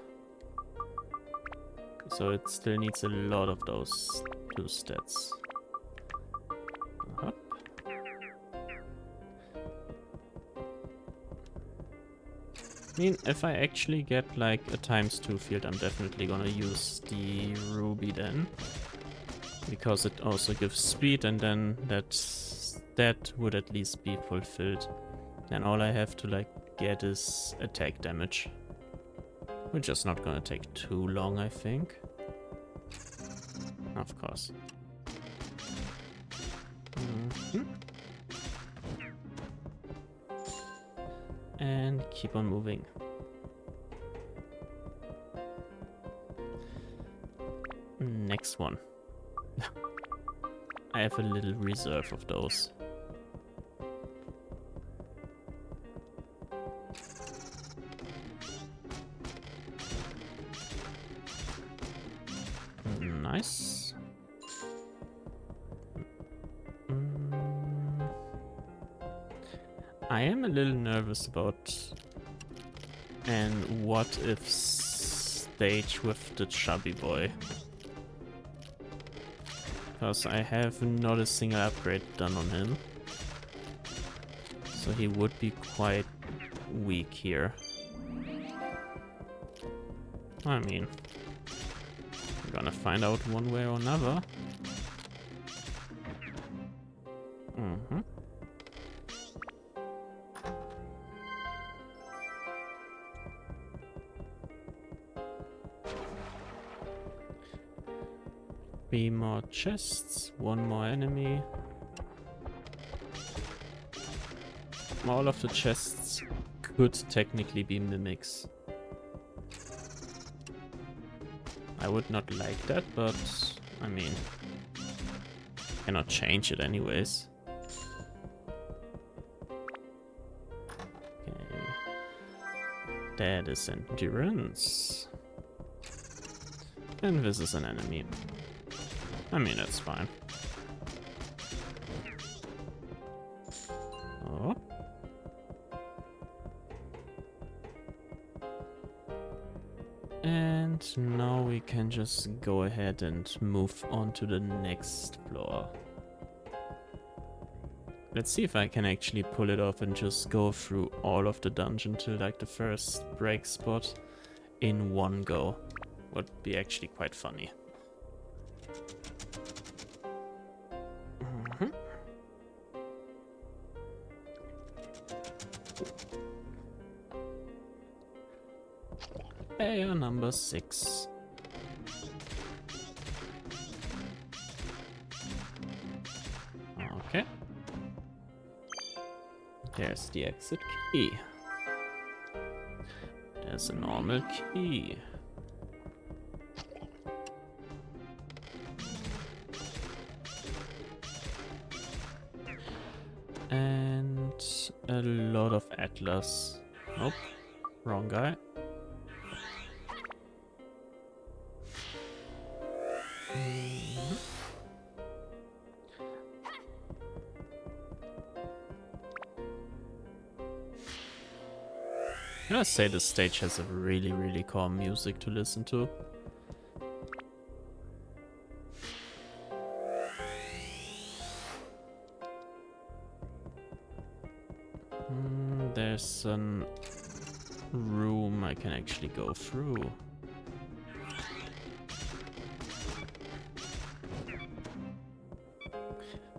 So it still needs a lot of those two stats. Up. I mean, if I actually get like a ×2 field, I'm definitely gonna use the ruby then. Because it also gives speed, and then that would at least be fulfilled. Then all I have to like get is attack damage. Which is not gonna take too long, I think. Of course. And keep on moving. Next one. I have a little reserve of those. Nice. Mm. I am a little nervous about and what if stage with the chubby boy. Because I have not a single upgrade done on him. So he would be quite weak here. I mean, we're gonna find out one way or another. Mm-hmm. Three more chests, one more enemy. All of the chests could technically be mimics. I would not like that, but I mean, cannot change it anyways. Okay. That is endurance. And this is an enemy. I mean, that's fine. Oh. And now we can just go ahead and move on to the next floor. Let's see if I can actually pull it off and just go through all of the dungeon to like the first break spot in one go. Would be actually quite funny. Layer number 6. Okay. There's the exit key. There's a normal key. And a lot of Atlas. Nope, wrong guy. I gotta say this stage has a really calm music to listen to. There's a room I can actually go through.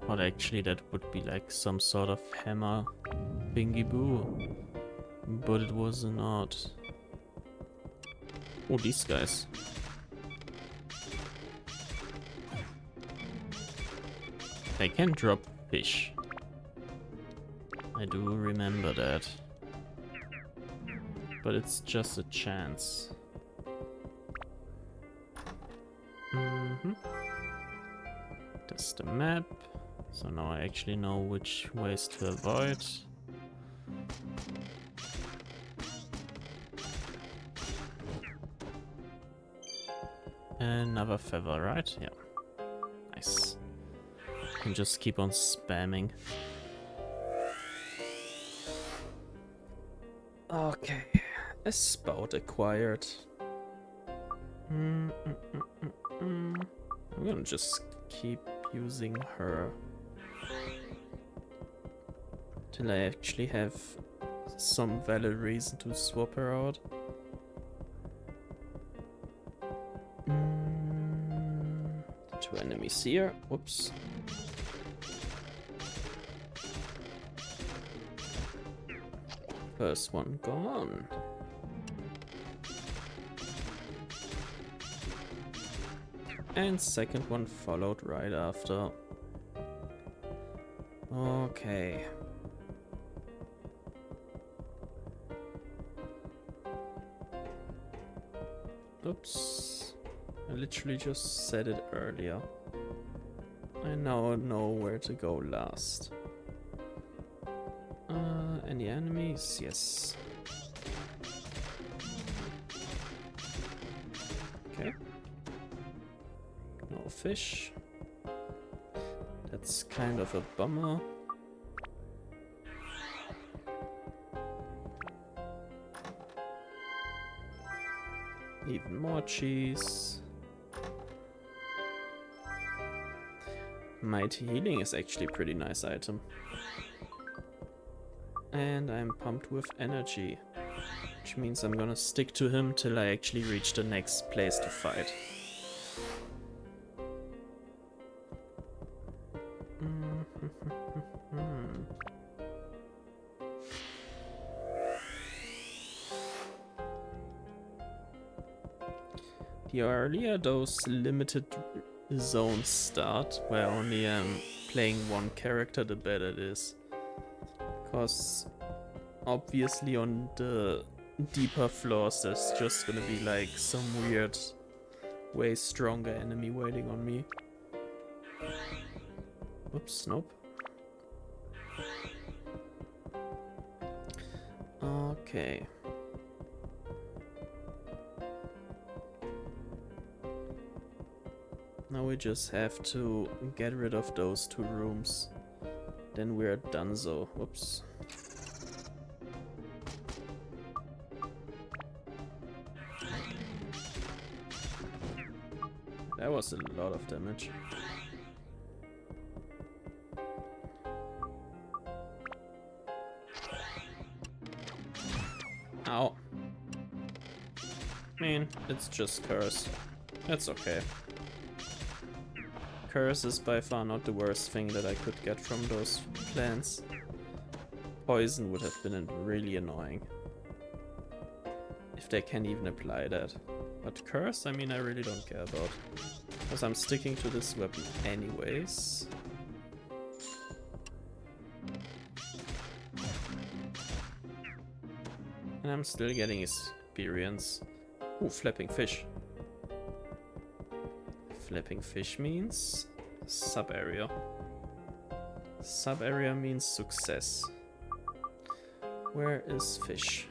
But actually that would be like some sort of hammer thingy boo. But it was not. Oh, these guys. They can drop fish. I do remember that. But it's just a chance. That's the map. So now I actually know which ways to avoid. Another feather, right? Yeah. Nice. Can just keep on spamming. Okay. A spout acquired. I'm gonna just keep using her till I actually have some valid reason to swap her out. Two enemies here. Whoops. First one gone. And second one followed right after. Okay. Oops. I literally just said it earlier. I now know where to go last. Any enemies? Yes. Okay. fish. That's kind of a bummer. Even more cheese. Mighty Healing is actually a pretty nice item. And I'm pumped with energy, which means I'm gonna stick to him till I actually reach the next place to fight. The earlier those limited zones start, where only playing one character, the better it is. Because obviously on the deeper floors there's just gonna be like some weird, way stronger enemy waiting on me. Oops, nope. Okay. Now we just have to get rid of those two rooms. Then we're donezo. Whoops. That was a lot of damage. Ow. I mean, it's just curse. That's okay. Curse is by far not the worst thing that I could get from those plants. Poison would have been really annoying. If they can even apply that. But curse, I mean, I really don't care about. Because I'm sticking to this weapon anyways. And I'm still getting experience. Ooh, flapping fish. Flapping fish means sub-area. Sub-area means success. Where is fish?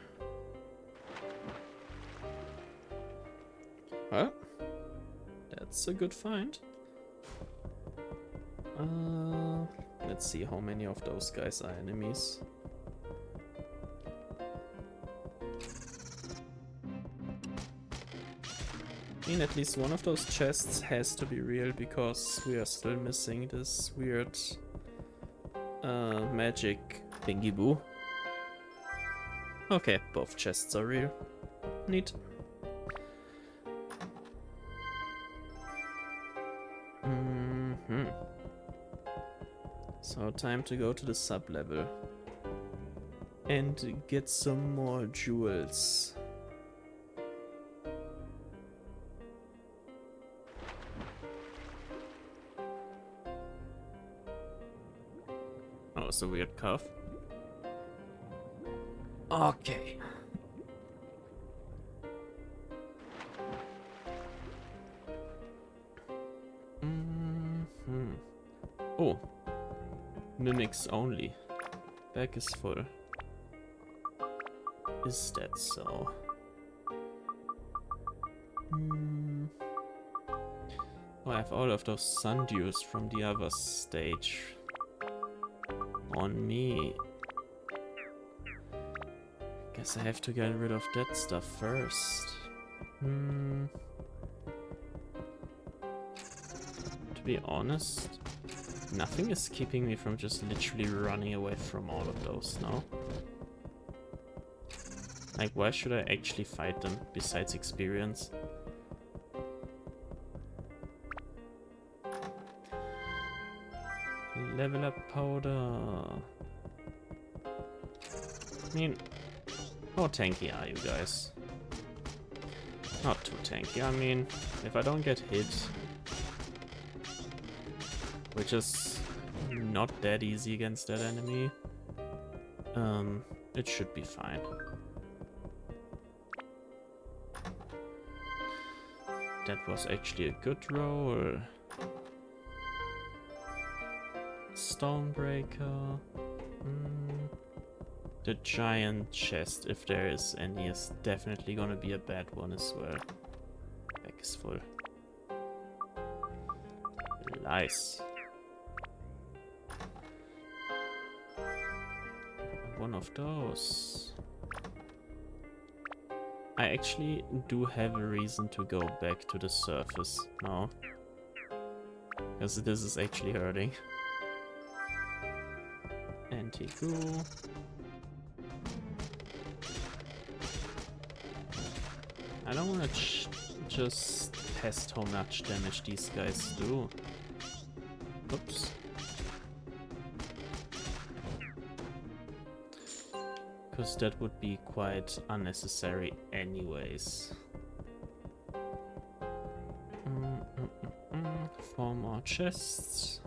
Huh? That's a good find. Let's see how many of those guys are enemies. I mean, at least one of those chests has to be real, because we are still missing this weird magic thingy boo. Okay, both chests are real. Neat. So time to go to the sub-level and get some more jewels. Oh, it's a weird cough. Okay. Oh. Mimics only. Bag is full. Is that so? Oh, I have all of those sundews from the other stage on me. Guess I have to get rid of that stuff first. To be honest, nothing is keeping me from just literally running away from all of those now. Like, why should I actually fight them besides experience? Level up powder. I mean, how tanky are you guys? Not too tanky. I mean, if I don't get hit, which is not that easy against that enemy, it should be fine. That was actually a good roll. Stonebreaker. The giant chest, if there is any, is definitely gonna be a bad one as well. Back is full. Nice. One of those. I actually do have a reason to go back to the surface now. Because this is actually hurting. Anti-goo. I don't want to just test how much damage these guys do. Oops. Because that would be quite unnecessary anyways. 4 more chests.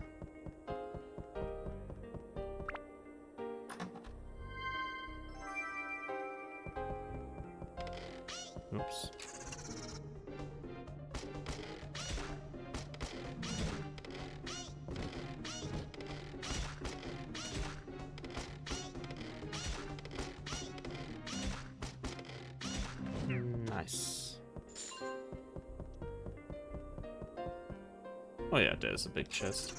Oops. Nice. Oh yeah, there's a big chest.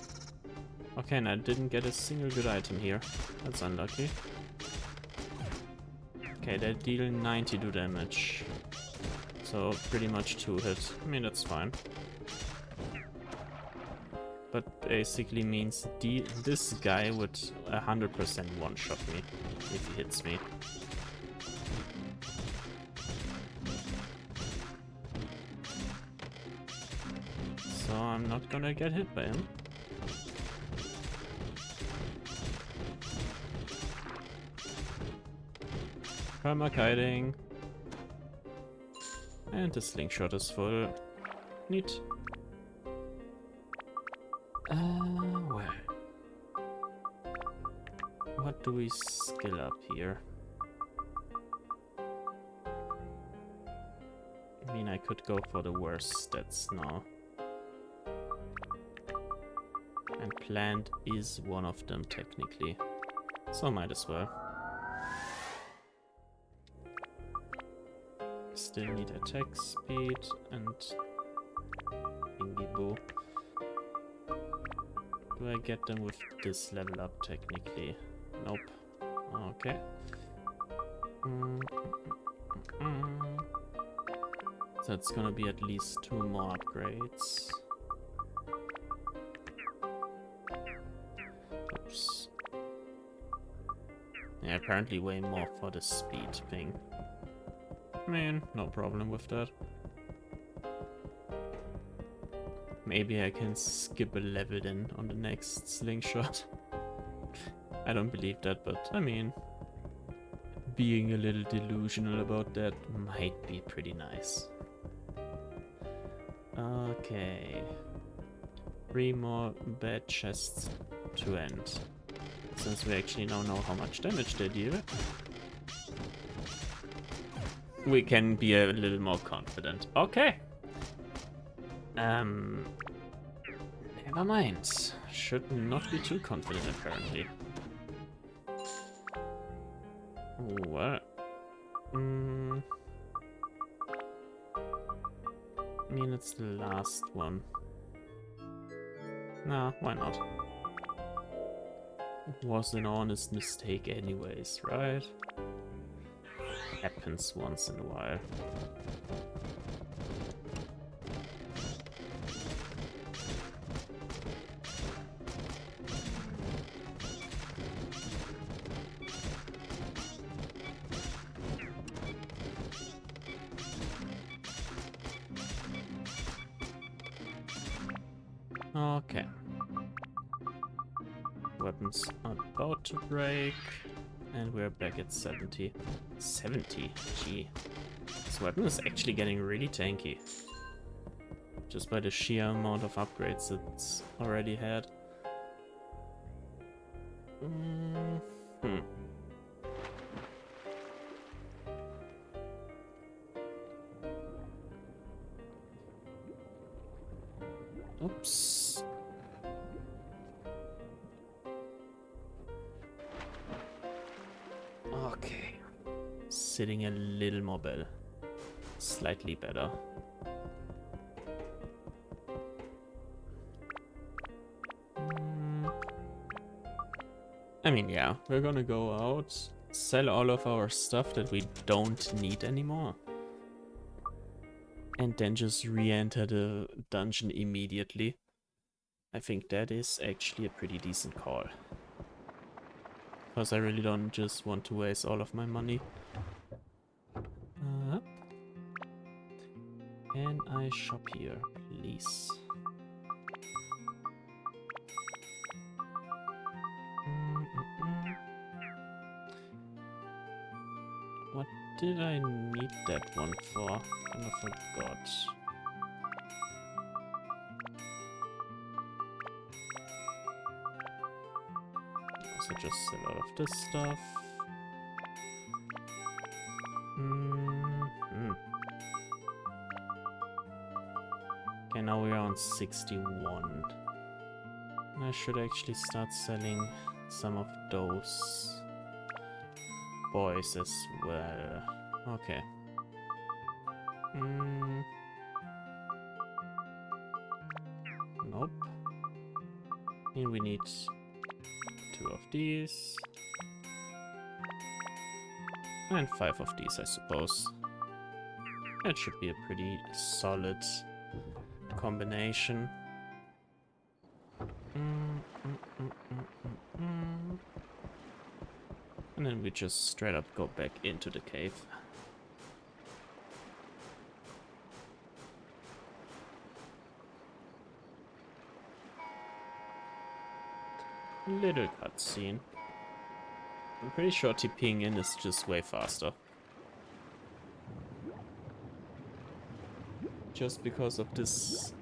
Okay, and I didn't get a single good item here. That's unlucky. Okay, they deal 92 damage. So pretty much 2 hits. I mean, that's fine. But basically means this guy would 100% one-shot me if he hits me. So I'm not gonna get hit by him. Perma-kiting. And the slingshot is full. Neat. Well. What do we skill up here? I mean, I could go for the worst stats now. And plant is one of them technically. So might as well. Still need attack speed and thingy boo. Do I get them with this level up technically? Nope. Okay. So it's gonna be at least 2 more upgrades. Oops. Yeah, apparently way more for the speed thing. I mean, no problem with that. Maybe I can skip a level then on the next slingshot. I don't believe that, but I mean, being a little delusional about that might be pretty nice. Okay. 3 more bad chests to end. Since we actually now know how much damage they deal, we can be a little more confident. Okay. Never mind. Should not be too confident apparently. What? I mean, it's the last one. Nah, why not? It was an honest mistake anyways, right? Happens once in a while. Okay. Weapons are about to break. And we're back at 70. 70? Gee. This weapon is actually getting really tanky. Just by the sheer amount of upgrades it's already had. Oops. Okay. Sitting a little more better. Slightly better. I mean, yeah, we're gonna go out, sell all of our stuff that we don't need anymore. And then just re-enter the dungeon immediately. I think that is actually a pretty decent call. Because I really don't just want to waste all of my money. Can I shop here, please? What did I need that one for? I forgot. So just sell all of this stuff. Okay, now we're on 61. I should actually start selling some of those boys as well. Okay. Nope. And we need 2 of these. And 5 of these, I suppose. That should be a pretty solid combination. And then we just straight up go back into the cave. Little cutscene. I'm pretty sure TPing in is just way faster. Just because of this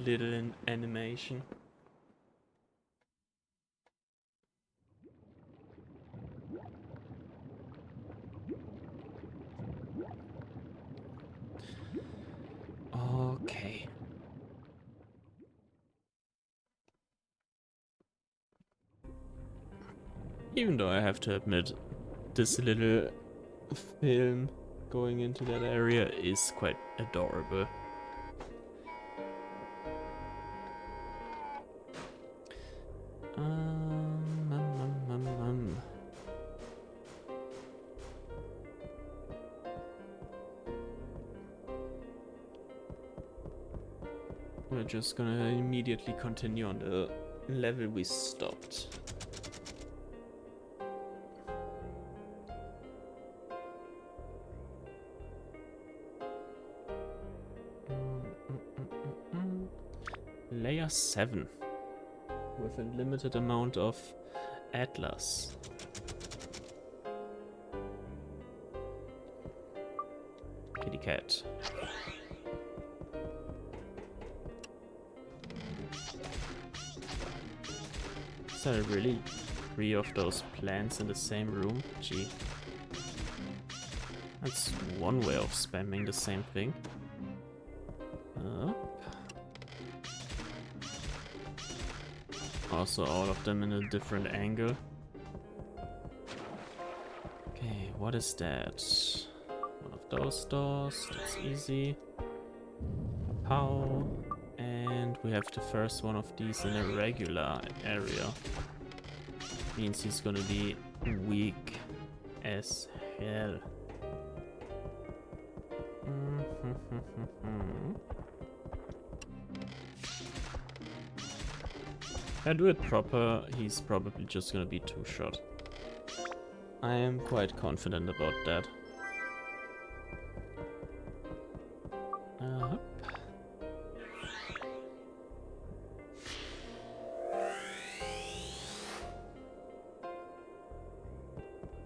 little animation. Okay. Even though I have to admit, this little film going into that area is quite adorable. We're just gonna immediately continue on the level we stopped. Layer 7 with a limited amount of Atlas. Kitty cat. Is there really 3 of those plants in the same room? Gee. That's one way of spamming the same thing. Also all of them in a different angle. Okay, what is that? One of those doors, that's easy. How? And we have the first one of these in a regular area. Means he's gonna be weak as hell. If I do it proper, he's probably just gonna be 2-shot. I am quite confident about that.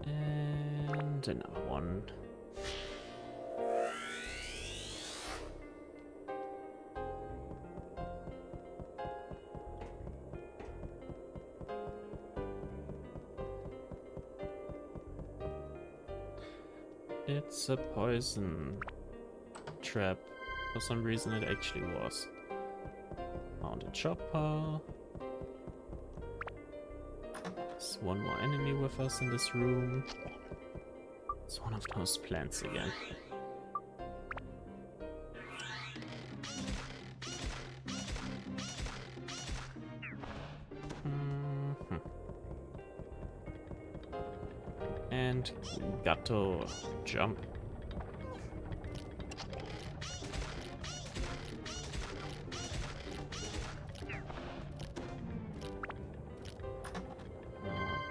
And another one. It's a poison trap. For some reason it actually was. Found a chopper. There's one more enemy with us in this room. It's one of those plants again. And got to jump.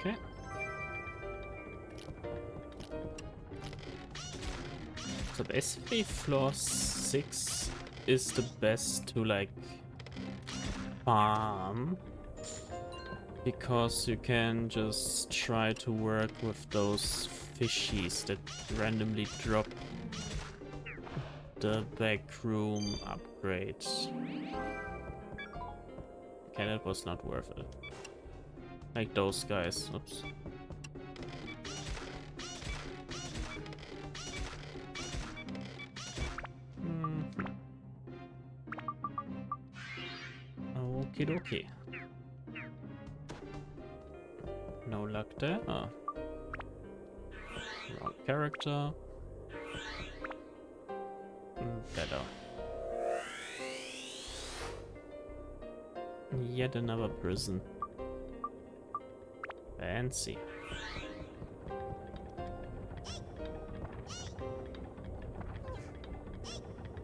Okay. So basically floor 6 is the best to like farm, because you can just try to work with those fishies that randomly drop the back room upgrade. Okay, that was not worth it. Like those guys. Oops. Okie dokie. No luck there. Ah. Wrong character. Better. Yet another prison. Fancy.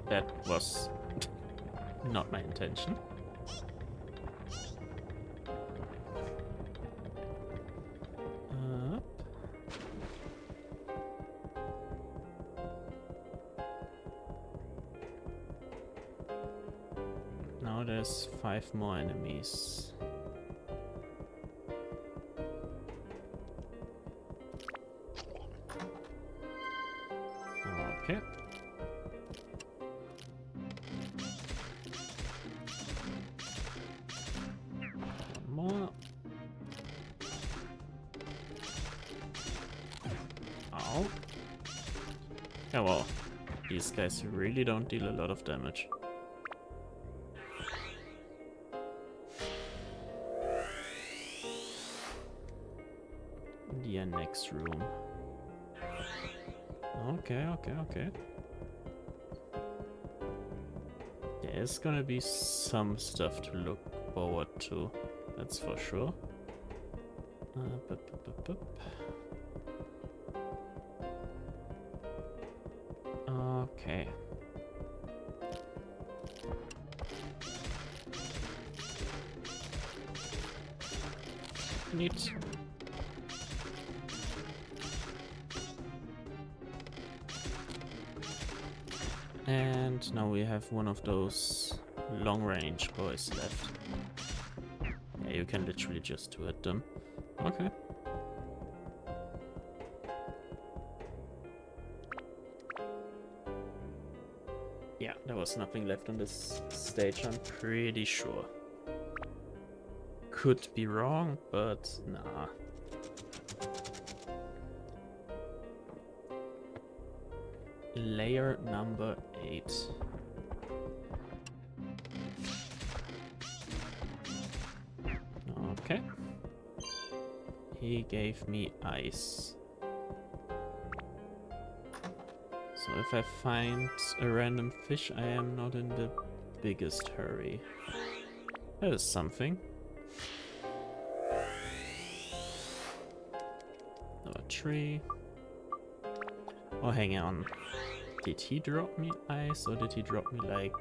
That was not my intention. Up. Now there's 5 more enemies. Okay. One more. Ow. Yeah, well, these guys really don't deal a lot of damage. The next room. Okay. There's gonna be some stuff to look forward to, that's for sure. Okay. Neat. And now we have one of those long-range boys left. Yeah, you can literally just two-hit them. Okay. Yeah, there was nothing left on this stage, I'm pretty sure. Could be wrong, but nah. Layer number 8. Okay. He gave me ice. So if I find a random fish, I am not in the biggest hurry. That is something. Number 3. Oh, hang on. Did he drop me ice, or did he drop me, like,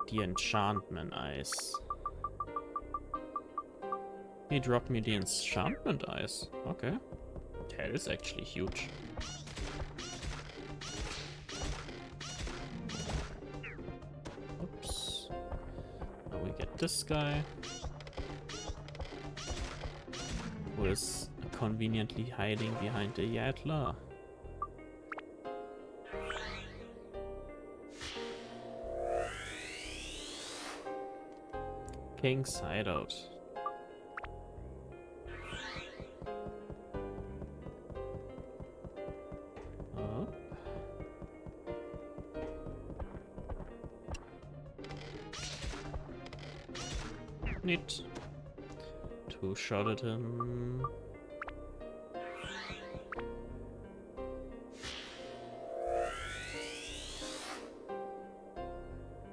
the enchantment ice? He dropped me the enchantment ice. Okay. That is actually huge. Oops. Now we get this guy, who is conveniently hiding behind the Yatla. King's Hideout. Oh. Neat. Two-shotted him.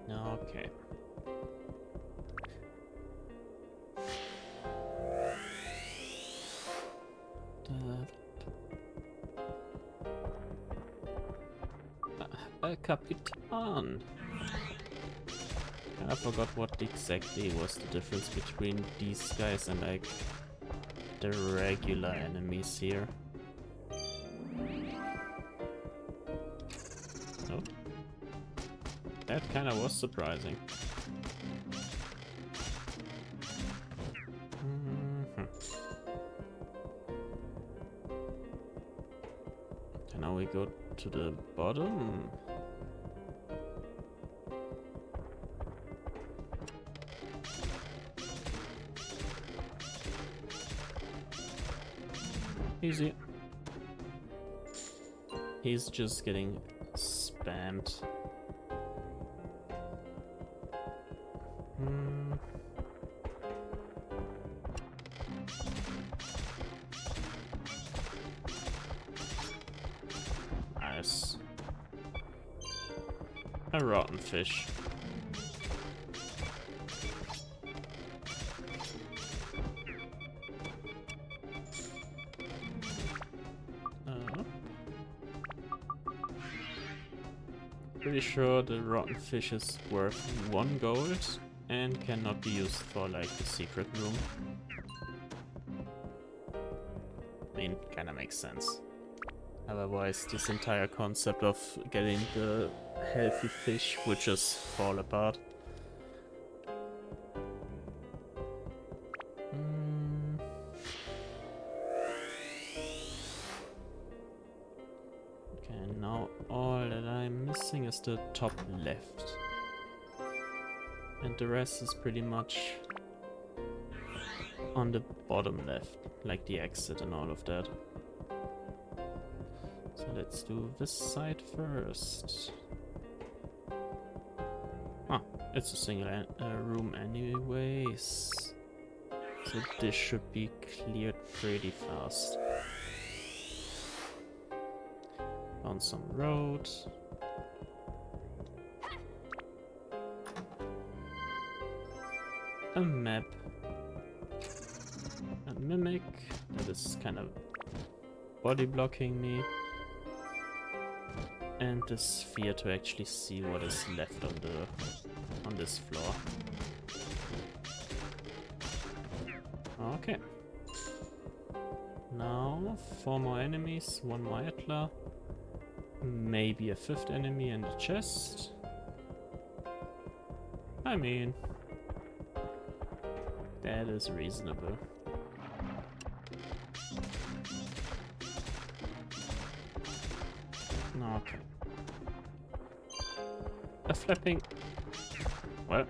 Okay. Capitan. I forgot what exactly was the difference between these guys and like the regular enemies here. Oh. That kinda was surprising. And now we go to the bottom. Easy. He's just getting spammed. Nice. A rotten fish. Pretty sure the rotten fish is worth 1 gold and cannot be used for like the secret room. I mean, kinda makes sense. Otherwise, this entire concept of getting the healthy fish would just fall apart. Okay, now all that I'm missing is the top left. And the rest is pretty much on the bottom left, like the exit and all of that. So let's do this side first. Ah, it's a single room anyways. So this should be cleared pretty fast. On some road. A map. A mimic that is kind of body blocking me. And the sphere to actually see what is left on this floor. Okay. Now 4 more enemies, 1 more Etla. Maybe a 5th enemy in the chest. I mean, that is reasonable. Okay. A flapping. Well,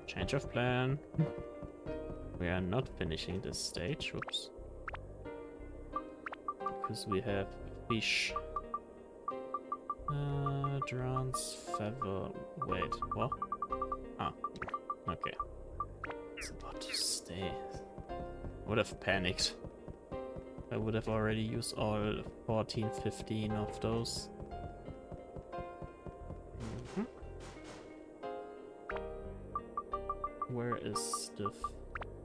change of plan. We are not finishing this stage. Whoops. Because we have fish. Drown's feather. Wait, what? Ah, okay. It's about to stay. Would have panicked. I would have already used all 14, 15 of those. Where is the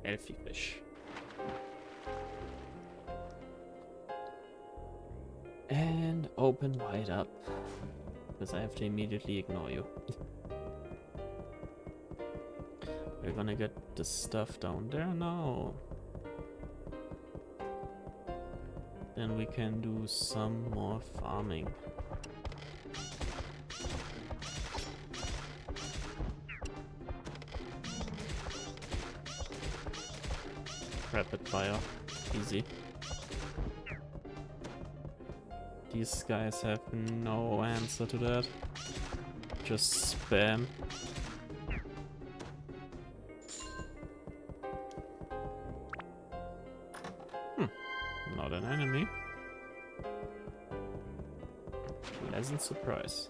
healthy fish? And open wide up. Because I have to immediately ignore you. We're gonna get the stuff down there now. Then we can do some more farming. Rapid fire, easy. These guys have no answer to that. Just spam. Not an enemy. Pleasant surprise.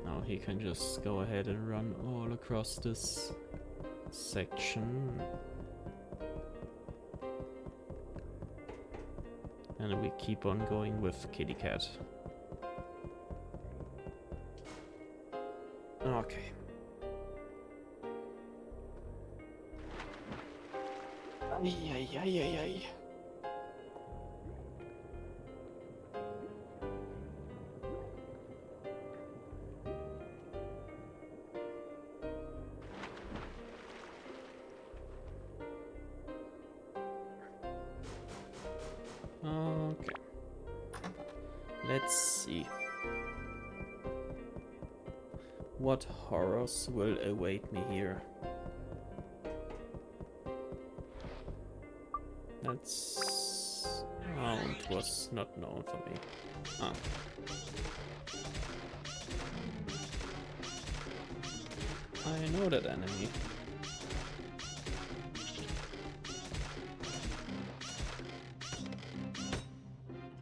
Now he can just go ahead and run all across this section. And we keep on going with Kitty Cat. Ay, ay, ay, ay, ay. Okay. Let's see. What horrors will await me here? That's... round was not known for me. Ah. I know that enemy.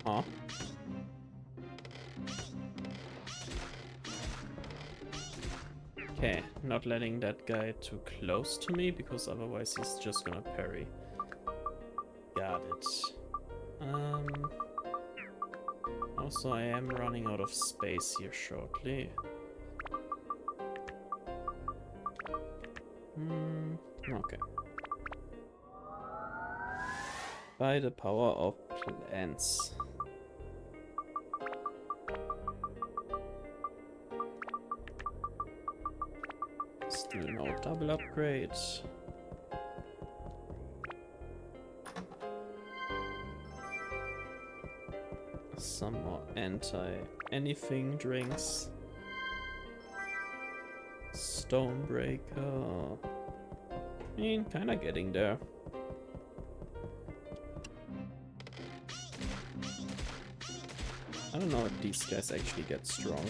Huh? Okay, not letting that guy too close to me, because otherwise he's just gonna parry. Got it. Also, I am running out of space here shortly. Okay. By the power of plants. Still no double upgrade. Some more anti-anything drinks. Stonebreaker. I mean, kinda getting there. I don't know if these guys actually get strong.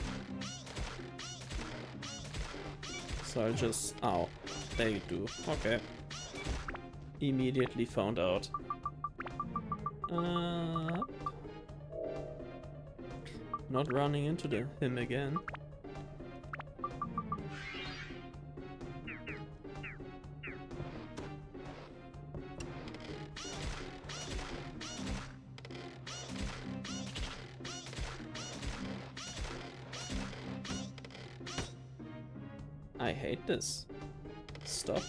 So I'll just... ow. They do. Okay. Immediately found out. Not running into him again. I hate this. Stop.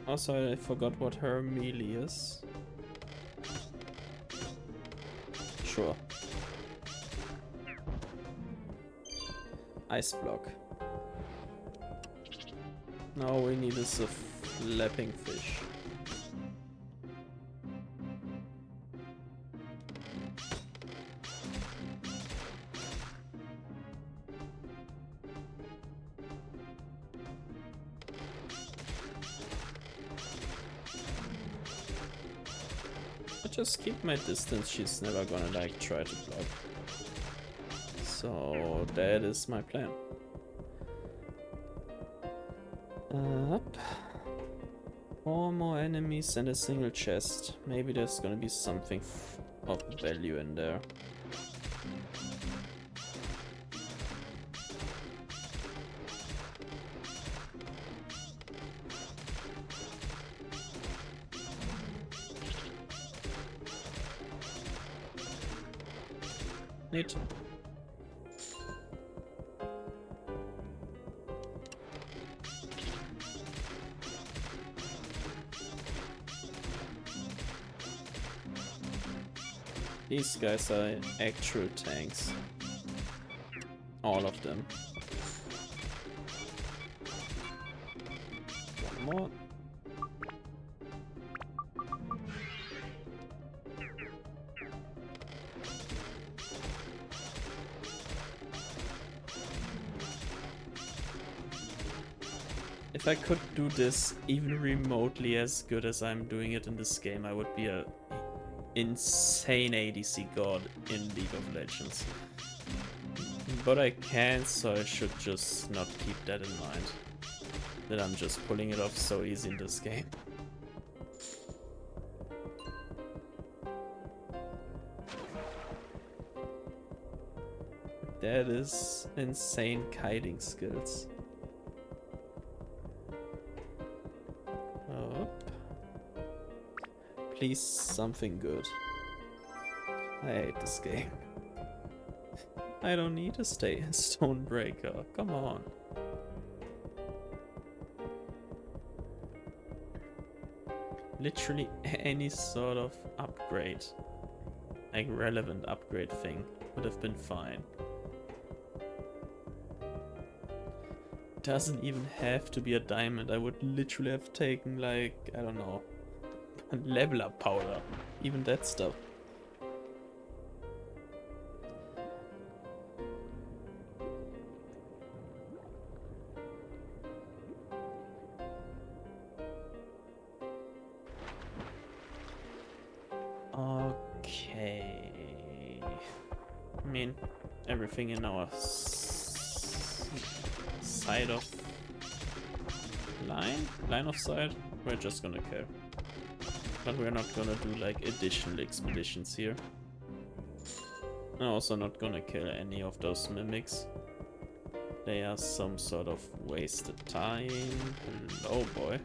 Also, I forgot what her melee is. Sure. Ice block. Now we need is a flapping fish. Just keep my distance, she's never gonna like try to block. So that is my plan. Up. 4 more enemies and a single chest. Maybe there's gonna be something of value in there. Neat. These guys are actual tanks. All of them. One more. If I could do this even remotely as good as I'm doing it in this game, I would be a insane ADC god in League of Legends. But I can't, so I should just not keep that in mind. That I'm just pulling it off so easy in this game. That is insane kiting skills. Please, something good. I hate this game. I don't need to stay in Stonebreaker. Come on. Literally any sort of upgrade, like relevant upgrade thing, would have been fine. Doesn't even have to be a diamond. I would literally have taken, like, I don't know, a level up powder, even that stuff. Okay. I mean, everything in our side of line of sight, we're just gonna kill. But we're not gonna do like additional expeditions here. I'm also not gonna kill any of those mimics. They are some sort of wasted time. Hello, boy.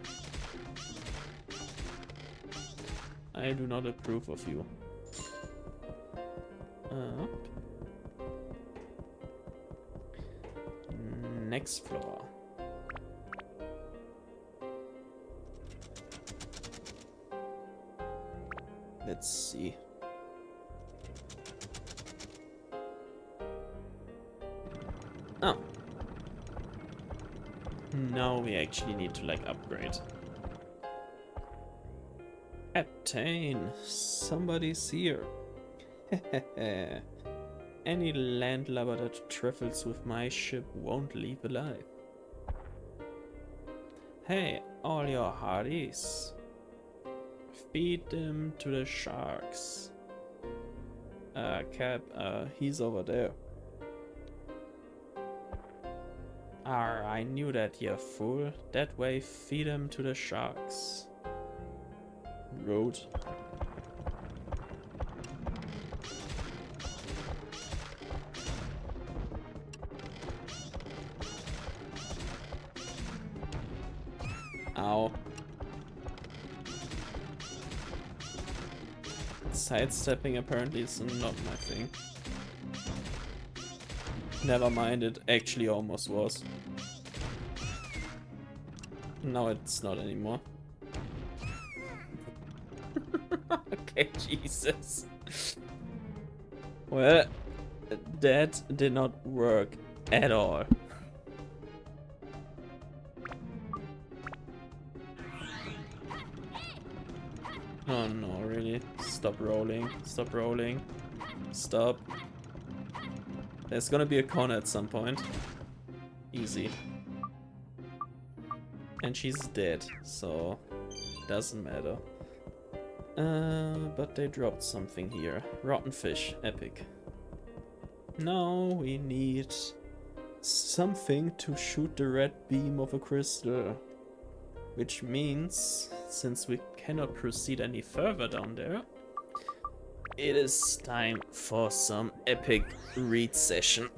I do not approve of you. Up. Next floor. Let's see. Oh. Now we actually need to like upgrade. Attain. Somebody's here. Any landlubber that travels with my ship won't leave alive. Hey, all your hearties. Feed them to the sharks. Cap, he's over there. I knew that, you fool. That way, feed him to the sharks. Road. Ow. Sidestepping apparently is not my thing. Never mind, it actually almost was. Now it's not anymore. Okay, Jesus. Well, that did not work at all. Oh no, really? Stop rolling. Stop rolling. Stop. There's gonna be a corner at some point. Easy. And she's dead, so doesn't matter. But they dropped something here. Rotten fish. Epic. Now we need something to shoot the red beam of a crystal. Which means, since we cannot proceed any further down there, it is time for some epic read session.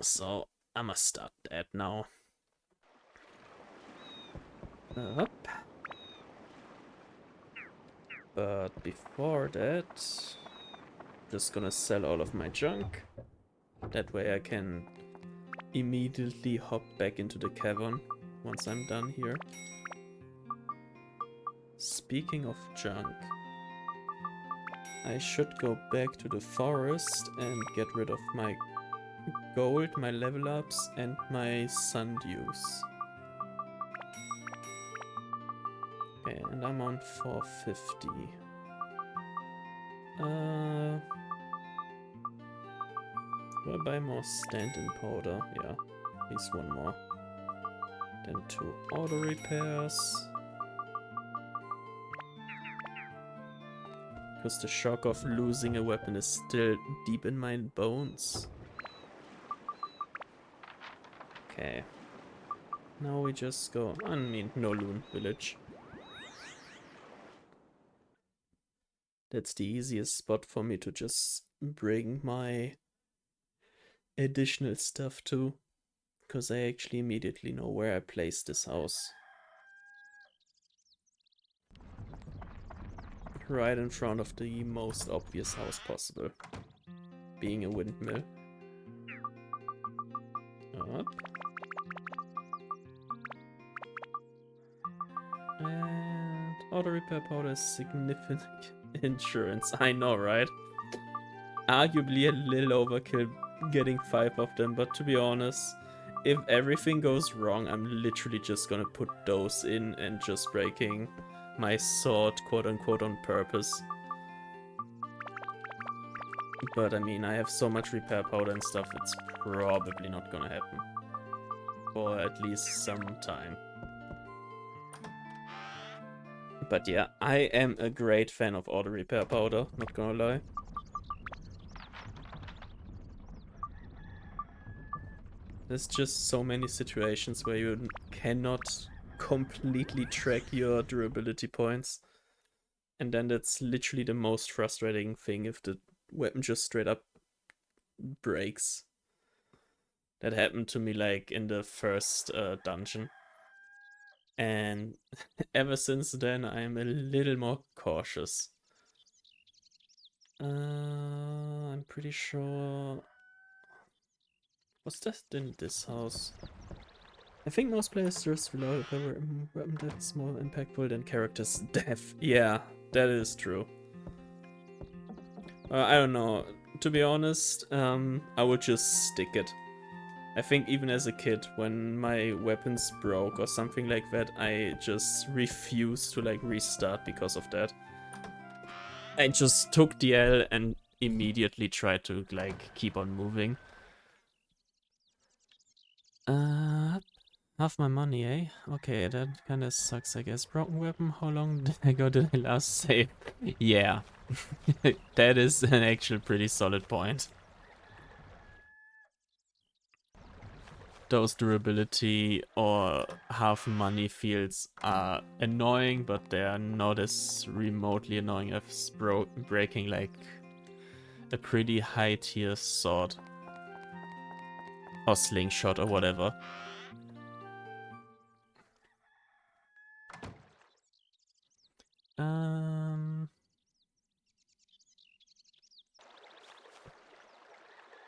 So I must start that now. Up. But before that, just gonna sell all of my junk. That way I can immediately hop back into the cavern once I'm done here. Speaking of junk, I should go back to the forest and get rid of my gold, my level ups, and my sundews. Okay, and I'm on 450. Do I buy more stand-in powder? Yeah, at least one more. Then 2 auto repairs. Because the shock of losing a weapon is still deep in my bones. Okay. Now we just go... I mean, no Loon Village. That's the easiest spot for me to just bring my additional stuff to. Because I actually immediately know where I place this house. Right in front of the most obvious house possible. Being a windmill. Up. And... auto repair powder is significant insurance. I know, right? Arguably a little overkill getting 5 of them, but to be honest, if everything goes wrong, I'm literally just gonna put those in and just breaking my sword, quote unquote, on purpose. But I mean, I have so much repair powder and stuff, it's probably not gonna happen. For at least some time. But yeah, I am a great fan of auto repair powder, not gonna lie. There's just so many situations where you cannot completely track your durability points. And then that's literally the most frustrating thing if the weapon just straight up breaks. That happened to me like in the first dungeon. And ever since then I'm a little more cautious. I'm pretty sure... Was that in this house? I think most players just reload if a weapon that's more impactful than character's death. Yeah, that is true. I don't know. To be honest, I would just stick it. I think even as a kid, when my weapons broke or something like that, I just refused to like restart because of that. I just took the L and immediately tried to like keep on moving. Half my money, eh? Okay, that kinda sucks, I guess. Broken weapon, how long ago did I last save? Yeah, that is an actual pretty solid point. Those durability or half money fields are annoying, but they are not as remotely annoying as breaking like a pretty high tier sword or slingshot or whatever.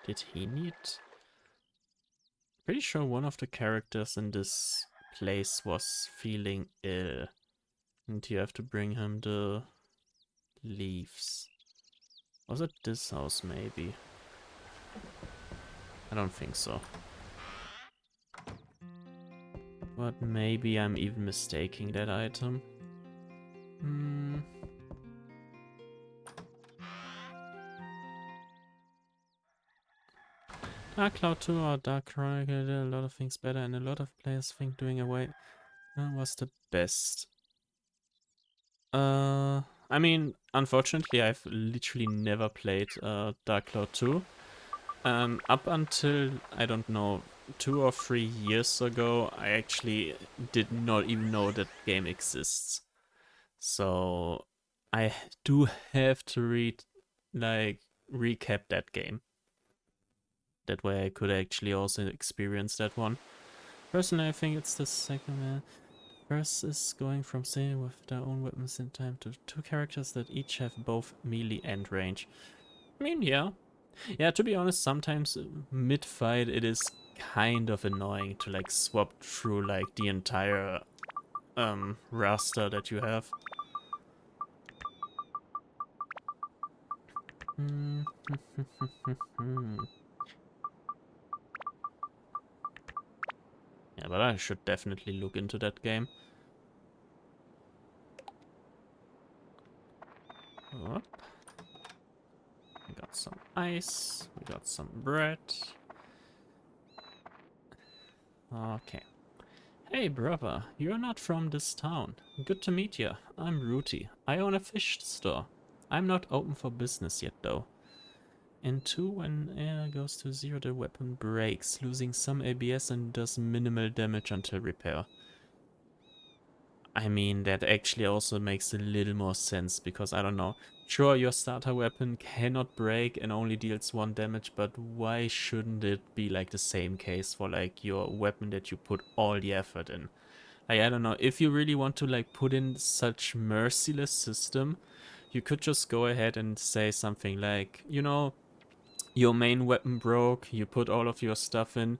Did he need... Pretty sure one of the characters in this place was feeling ill. And you have to bring him the leaves. Was it this house maybe? I don't think so. But maybe I'm even mistaking that item. Dark Cloud 2 or Dark Chronicle did a lot of things better, and a lot of players think doing away was the best. I mean, unfortunately, I've literally never played Dark Cloud 2. Up until, I don't know, 2 or 3 years ago, I actually did not even know that game exists. So I do have to recap that game. That way I could actually also experience that one. Personally, I think it's the second one. First is going from staying with their own weapons in time to 2 characters that each have both melee and range. I mean, yeah. Yeah, to be honest, sometimes mid-fight it is kind of annoying to like swap through like the entire raster that you have. Yeah, but I should definitely look into that game. Up. We got some ice, we got some bread. Okay. Hey brother, you're not from this town. Good to meet you. I'm Ruti. I own a fish store. I'm not open for business yet though. In 2, when air goes to 0, the weapon breaks, losing some ABS and does minimal damage until repair. I mean, that actually also makes a little more sense, because I don't know. Sure, your starter weapon cannot break and only deals 1 damage, but why shouldn't it be like the same case for like your weapon that you put all the effort in? Like, I don't know, if you really want to like put in such merciless system, you could just go ahead and say something like, you know, your main weapon broke, you put all of your stuff in,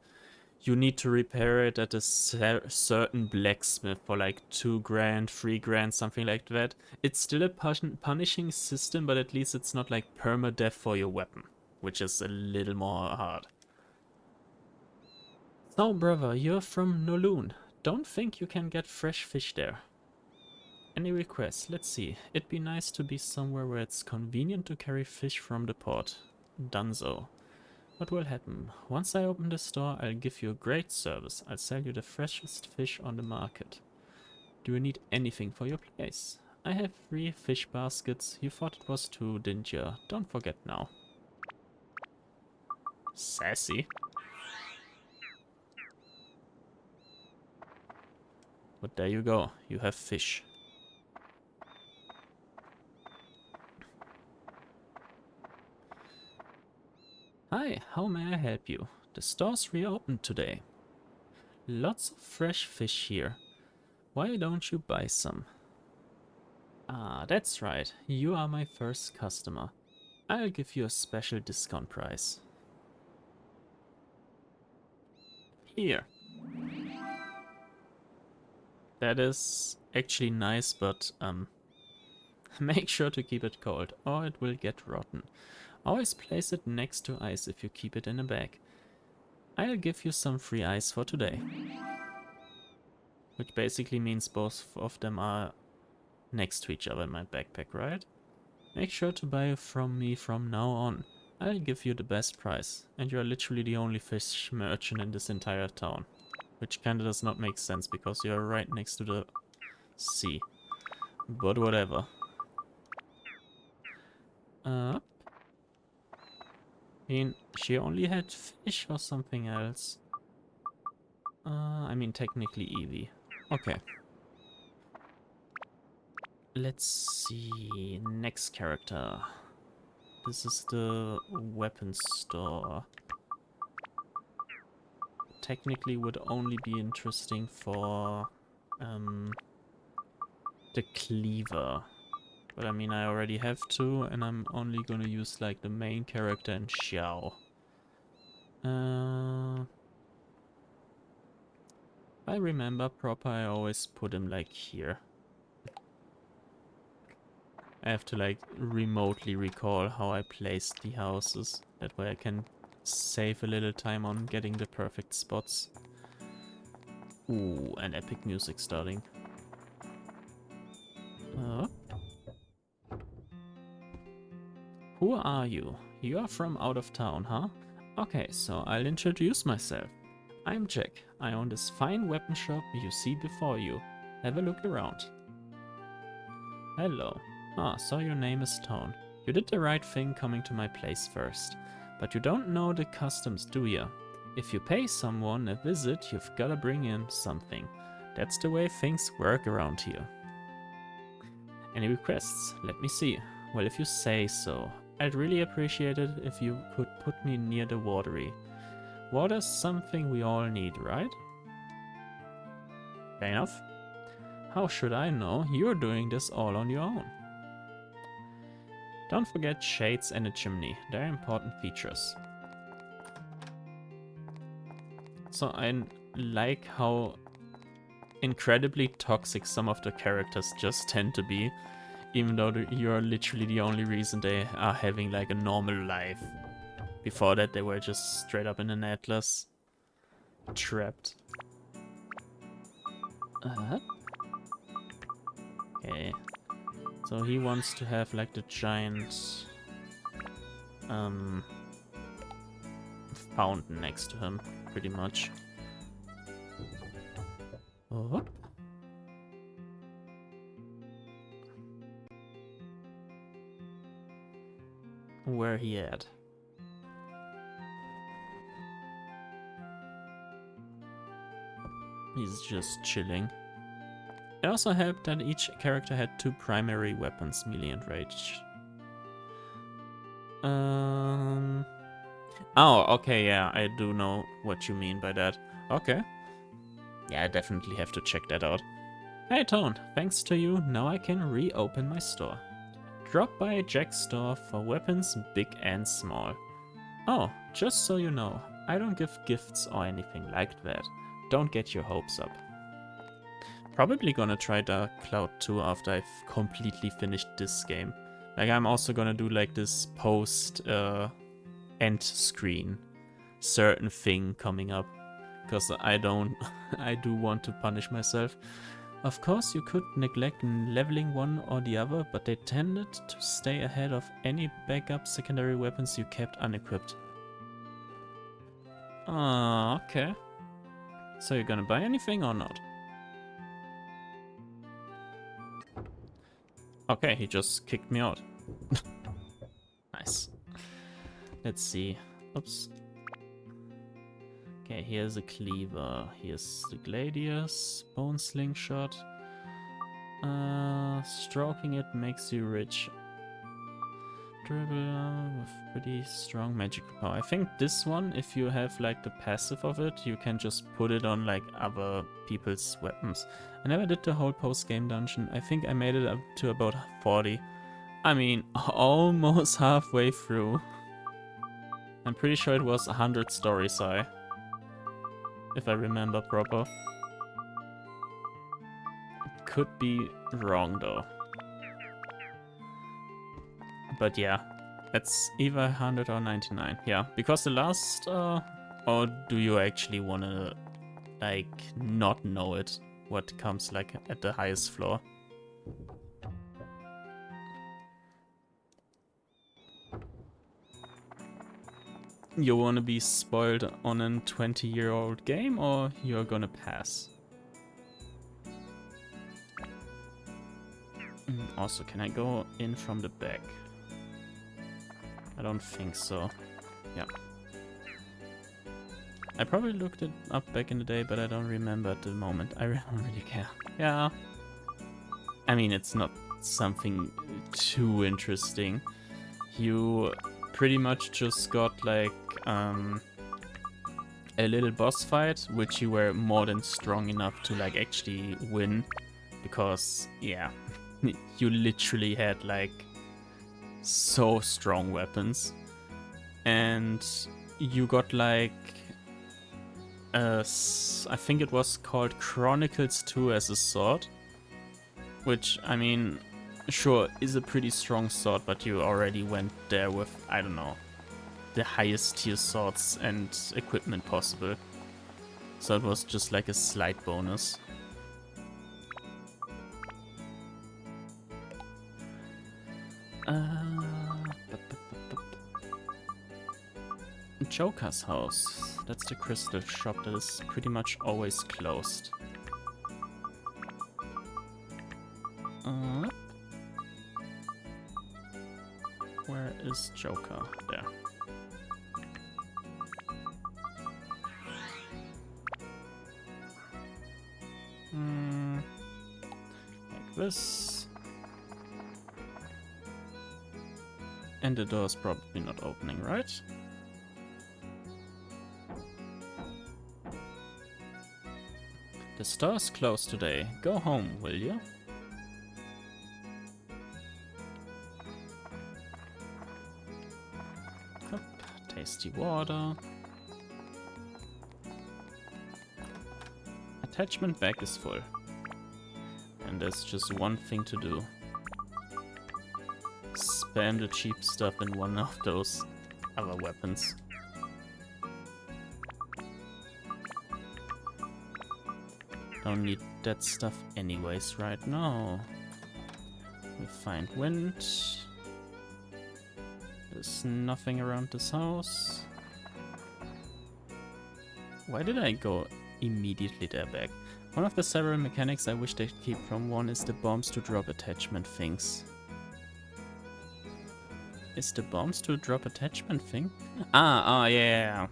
you need to repair it at a certain blacksmith for like 2 grand, 3 grand, something like that. It's still a punishing system, but at least it's not like permadeath for your weapon, which is a little more hard. So, brother, you're from Noloon. Don't think you can get fresh fish there. Any requests? Let's see. It'd be nice to be somewhere where it's convenient to carry fish from the port. Dunzo. What will happen? Once I open the store, I'll give you a great service. I'll sell you the freshest fish on the market. Do you need anything for your place? I have 3 fish baskets. You thought it was 2, didn't you? Don't forget now. Sassy. But there you go. You have fish. Hi, how may I help you? The store's reopened today. Lots of fresh fish here. Why don't you buy some? Ah, that's right. You are my first customer. I'll give you a special discount price. Here. That is actually nice, but make sure to keep it cold or it will get rotten. Always place it next to ice if you keep it in a bag. I'll give you some free ice for today. Which basically means both of them are next to each other in my backpack, right? Make sure to buy from me from now on. I'll give you the best price, and you're literally the only fish merchant in this entire town. Which kinda does not make sense, because you're right next to the sea. But whatever. I mean, she only had fish or something else. I mean, technically Eevee. Okay. Let's see. Next character. This is the weapon store. Technically would only be interesting for the cleaver. But I mean, I already have 2, and I'm only gonna use like the main character and Xiao. If I remember proper, I always put him like here. I have to like remotely recall how I placed the houses. That way I can save a little time on getting the perfect spots. Ooh, and epic music starting. Who are you? You are from out of town, huh? Okay, so I'll introduce myself. I'm Jack. I own this fine weapon shop you see before you. Have a look around. Hello. Ah, so your name is Tone. You did the right thing coming to my place first. But you don't know the customs, do ya? If you pay someone a visit, you've gotta bring him something. That's the way things work around here. Any requests? Let me see. Well, if you say so. I'd really appreciate it if you could put me near the watery. Water's something we all need, right? Fair enough. How should I know? You're doing this all on your own. Don't forget shades and a chimney. They're important features. So I like how incredibly toxic some of the characters just tend to be, even though you're literally the only reason they are having like a normal life. Before that they were just straight up in an atlas. Trapped. Okay. So he wants to have like the giant fountain next to him, pretty much. Oh. Where he at? He's just chilling. It also helped that each character had 2 primary weapons, melee and ranged. Oh, okay, yeah, I do know what you mean by that. Okay. Yeah, I definitely have to check that out. Hey Tone, thanks to you, now I can reopen my store. Drop by Jack's store for weapons big and small. Oh, just so you know, I don't give gifts or anything like that. Don't get your hopes up. Probably gonna try Dark Cloud 2 after I've completely finished this game. Like, I'm also gonna do like this post end screen certain thing coming up, because I do want to punish myself. Of course, you could neglect leveling one or the other, but they tended to stay ahead of any backup secondary weapons you kept unequipped. Ah, okay. So you're gonna buy anything or not? Okay, he just kicked me out. Nice. Let's see. Oops. Okay, here's a cleaver. Here's the gladius, bone slingshot. Stroking it makes you rich. Dribble with pretty strong magic power. I think this one, if you have like the passive of it, you can just put it on like other people's weapons. I never did the whole post-game dungeon. I think I made it up to about 40. I mean, almost halfway through. I'm pretty sure it was 100 stories high, if I remember proper. Could be wrong though. But yeah, it's either 100 or 99. Yeah, because the last... or do you actually want to, like, not know it? What comes, like, at the highest floor? You want to be spoiled on a 20-year-old game, or you're gonna pass? Also, can I go in from the back? I don't think so. Yeah. I probably looked it up back in the day, but I don't remember at the moment. I don't really care. Yeah. I mean, it's not something too interesting. You pretty much just got like a little boss fight, which you were more than strong enough to like actually win. Because, yeah, you literally had like so strong weapons, and you got like I think it was called Chronicles 2 as a sword, which, I mean, sure, is a pretty strong sword, but you already went there with, I don't know, the highest tier swords and equipment possible, so it was just like a slight bonus. Joker's house. That's the crystal shop that is pretty much always closed. Where is Joker? There. Like this. And the door's probably not opening, right? The store's closed today. Go home, will you? Cup, tasty water. Attachment bag is full. And there's just one thing to do. Spam the cheap stuff in one of those other weapons. Don't need that stuff anyways right now. We find wind. There's nothing around this house. Why did I go immediately there back? One of the several mechanics I wish they'd keep from one is the bombs to drop attachment things. Is the bombs to drop attachment thing? Yeah.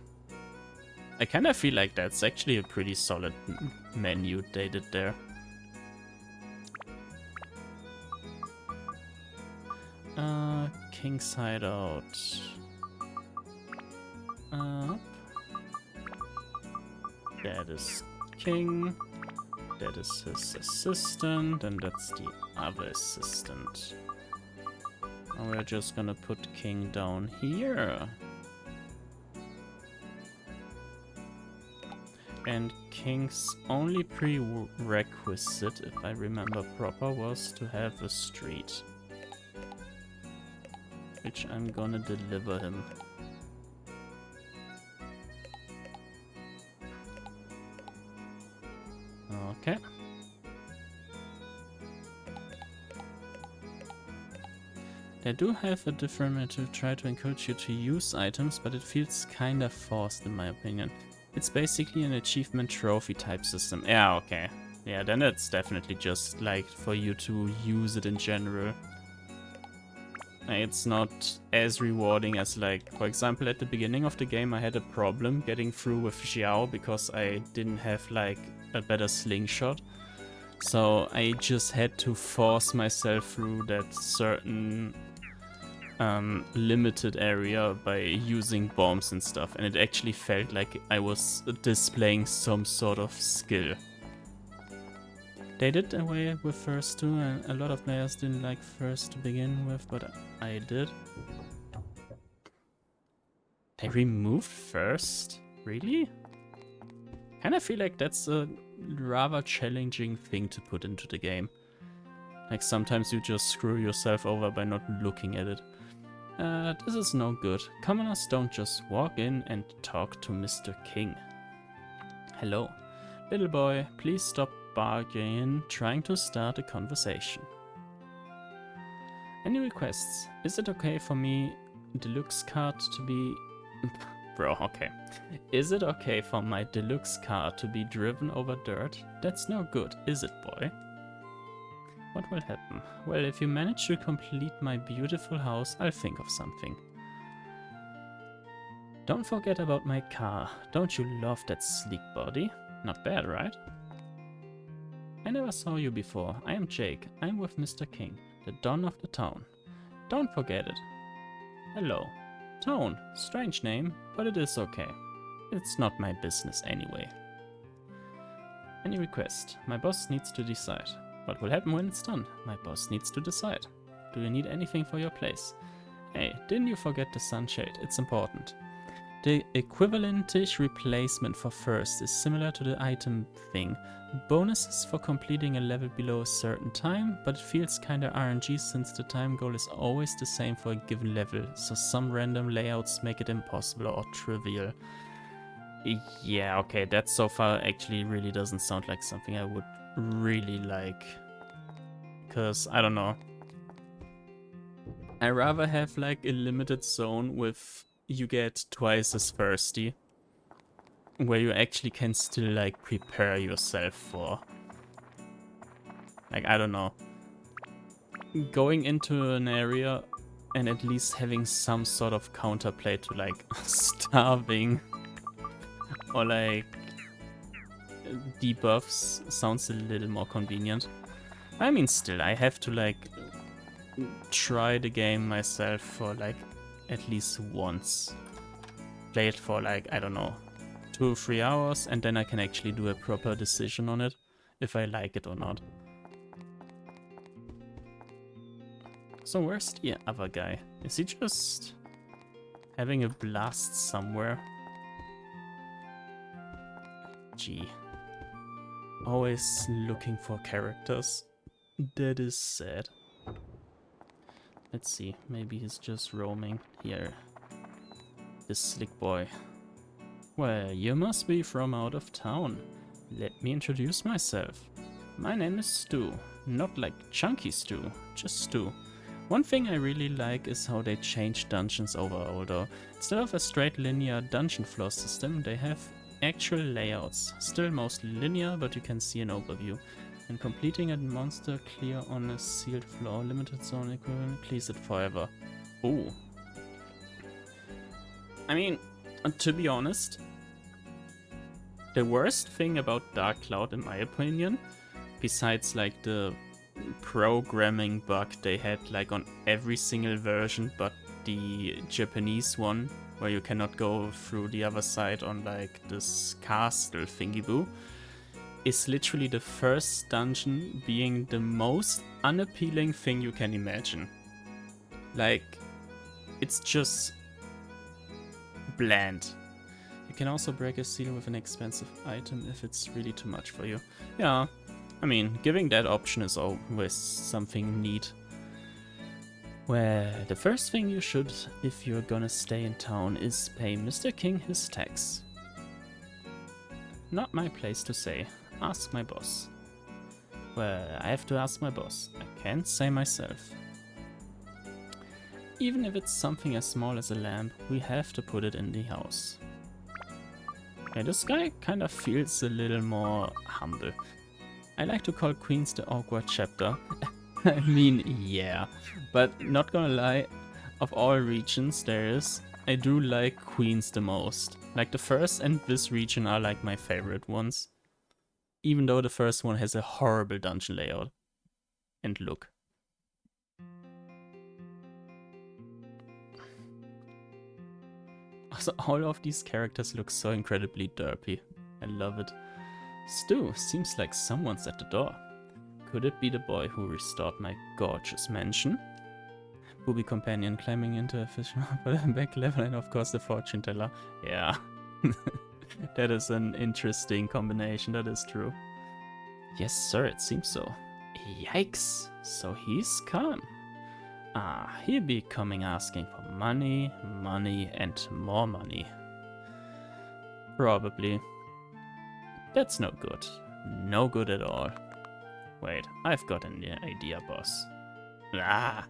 I kind of feel like that's actually a pretty solid menu they did there. King's hideout. That is King. That is his assistant, and that's the other assistant. And we're just gonna put King down here. And King's only prerequisite, if I remember proper, was to have a street. Which I'm gonna deliver him. Okay. They do have a different way to try to encourage you to use items, but it feels kinda forced in my opinion. It's basically an achievement trophy type system. Yeah, okay. Yeah, then it's definitely just like for you to use it in general. It's not as rewarding as, like, for example, at the beginning of the game I had a problem getting through with Xiao because I didn't have like a better slingshot. So I just had to force myself through that certain limited area by using bombs and stuff, and it actually felt like I was displaying some sort of skill. They did away with first too, and a lot of players didn't like first to begin with, but I did. They removed first? Really? Kinda feel like that's a rather challenging thing to put into the game. Like sometimes you just screw yourself over by not looking at it. This is no good. Commoners don't just walk in and talk to Mr. King. Hello. Little boy, please stop bargaining, trying to start a conversation. Any requests? Is it okay for me deluxe card to be... Bro, okay. Is it okay for my deluxe car to be driven over dirt? That's no good, is it, boy? What will happen? Well, if you manage to complete my beautiful house, I'll think of something. Don't forget about my car. Don't you love that sleek body? Not bad, right? I never saw you before. I am Jake. I'm with Mr. King, the Don of the town. Don't forget it. Hello. Tone. Strange name, but it is okay. It's not my business anyway. Any request? My boss needs to decide. What will happen when it's done? My boss needs to decide. Do you need anything for your place? Hey, didn't you forget the sunshade? It's important. The equivalentish replacement for first is similar to the item thing. Bonuses for completing a level below a certain time, but it feels kinda RNG since the time goal is always the same for a given level, so some random layouts make it impossible or trivial. Yeah, okay, that so far actually really doesn't sound like something I would really like. Because, I don't know. I rather have like a limited zone with you get twice as thirsty, where you actually can still like prepare yourself for, like, I don't know, going into an area and at least having some sort of counterplay to like starving or like debuffs sounds a little more convenient. I mean, still, I have to like try the game myself for like at least once. Play it for like, I don't know, 2 or 3 hours, and then I can actually do a proper decision on it, if I like it or not. So where's the other guy? Is he just having a blast somewhere? Gee. Always looking for characters. That is sad. Let's see, maybe he's just roaming here. This slick boy. Well, you must be from out of town. Let me introduce myself. My name is Stu. Not like Chunky Stew, just Stu. One thing I really like is how they change dungeons overall though. Instead of a straight linear dungeon floor system, they have actual layouts. Still mostly linear, but you can see an overview. And completing a monster clear on a sealed floor, limited zone equivalent, clears it forever. Ooh. I mean, to be honest, the worst thing about Dark Cloud, in my opinion, besides like the programming bug they had like on every single version but the Japanese one, where you cannot go through the other side on like this castle thingy boo, is literally the first dungeon being the most unappealing thing you can imagine. Like, it's just bland. You can also break a seal with an expensive item if it's really too much for you. Yeah, I mean, giving that option is always something neat. Well, the first thing you should, if you're gonna stay in town, is pay Mr. King his tax. Not my place to say. Ask my boss. Well, I have to ask my boss. I can't say myself. Even if it's something as small as a lamp, we have to put it in the house. Yeah, this guy kind of feels a little more humble. I like to call Queens the awkward chapter. I mean, yeah. But not gonna lie, of all regions there is, I do like Queens the most. Like the first and this region are like my favorite ones. Even though the first one has a horrible dungeon layout. And look. Also, all of these characters look so incredibly derpy. I love it. Stu, seems like someone's at the door. Could it be the boy who restored my gorgeous mansion? Booby companion climbing into a fish for the back level, and of course the fortune teller. Yeah. That is an interesting combination, that is true. Yes sir, it seems so. Yikes! So he's come. Ah, he'll be coming asking for money, money, and more money. Probably. That's no good. No good at all. Wait, I've got an idea, boss. Ah!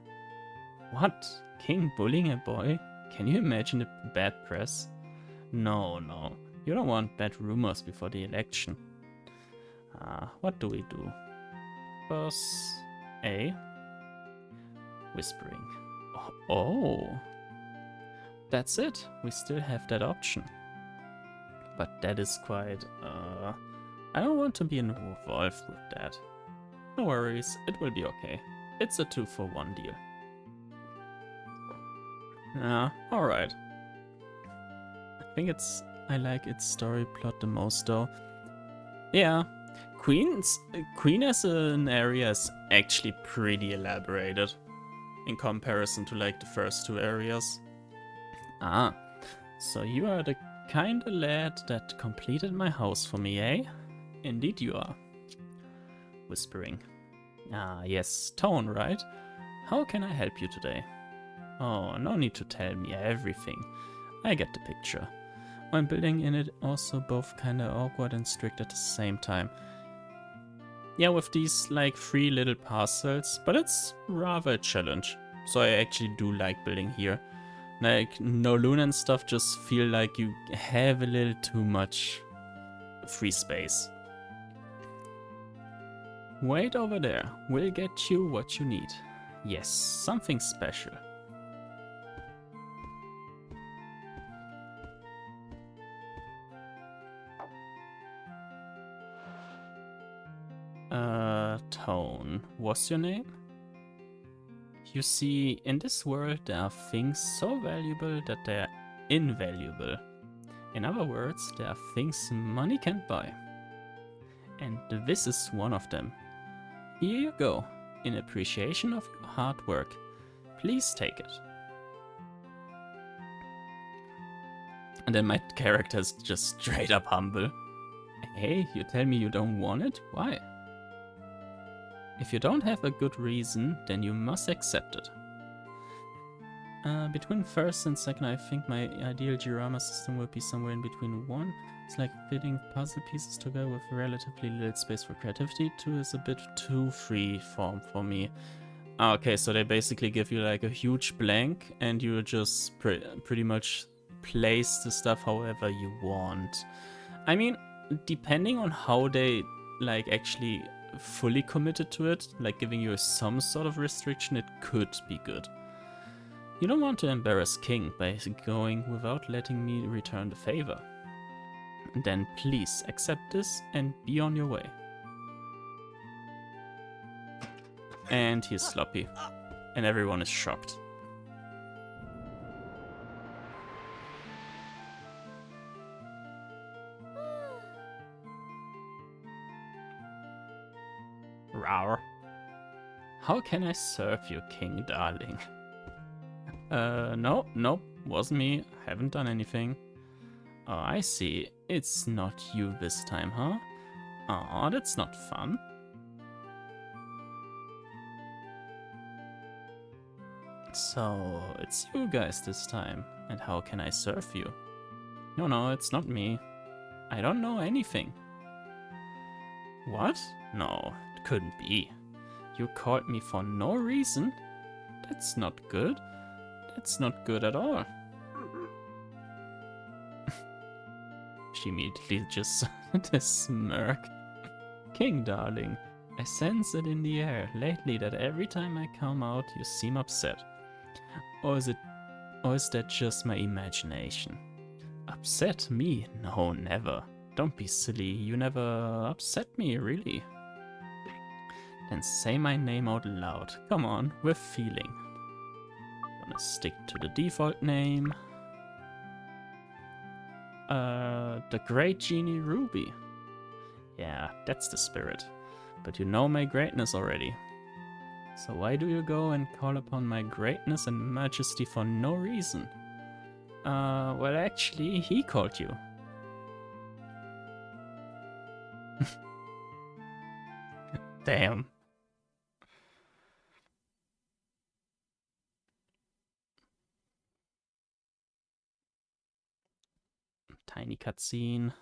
What? King bullying a boy? Can you imagine the bad press? No, no. You don't want bad rumors before the election. What do we do? Boss A? Whispering. Oh, that's it. We still have that option. But that is quite, I don't want to be involved with that. No worries, it will be okay. It's a 2-for-1 deal. Alright. I like its story plot the most though. Yeah, Queen as an area is actually pretty elaborated. In comparison to like the first two areas. Ah, so you are the kinda lad that completed my house for me, eh? Indeed you are. Whispering. Ah, yes, Tone, right? How can I help you today? Oh, no need to tell me everything. I get the picture. When building in it, also both kinda awkward and strict at the same time. Yeah, with these like 3 little parcels, but it's rather a challenge. So I actually do like building here. Like no Luna and stuff just feel like you have a little too much free space. Wait over there, we'll get you what you need. Yes, something special. Tone, what's your name? You see, in this world there are things so valuable that they are invaluable. In other words, there are things money can't buy. And this is one of them. Here you go, in appreciation of your hard work. Please take it. And then my character is just straight up humble. Hey, you tell me you don't want it? Why? If you don't have a good reason, then you must accept it. Between first and second, I think my ideal diorama system would be somewhere in between. 1, it's like fitting puzzle pieces together with relatively little space for creativity. 2 is a bit too free form for me. Okay, so they basically give you like a huge blank and you just pretty much place the stuff however you want. I mean, depending on how they like actually fully committed to it, like giving you some sort of restriction, it could be good. You don't want to embarrass King by going without letting me return the favor. Then please accept this and be on your way. And he's sloppy. And everyone is shocked. Rawr. How can I serve you, King darling? Nope, wasn't me. Haven't done anything. Oh, I see. It's not you this time, huh? Aw, that's not fun. So, it's you guys this time. And how can I serve you? No, it's not me. I don't know anything. What? No, it couldn't be. You called me for no reason? That's not good. That's not good at all. She immediately just this smirk. King, darling, I sense it in the air lately that every time I come out you seem upset. Or is that just my imagination? Upset me? No, never. Don't be silly, you never upset me, really. Then say my name out loud. Come on, with feeling. Gonna stick to the default name. The Great Genie Ruby. Yeah, that's the spirit. But you know my greatness already. So why do you go and call upon my greatness and majesty for no reason? Well actually, he called you. Damn. Tiny cutscene.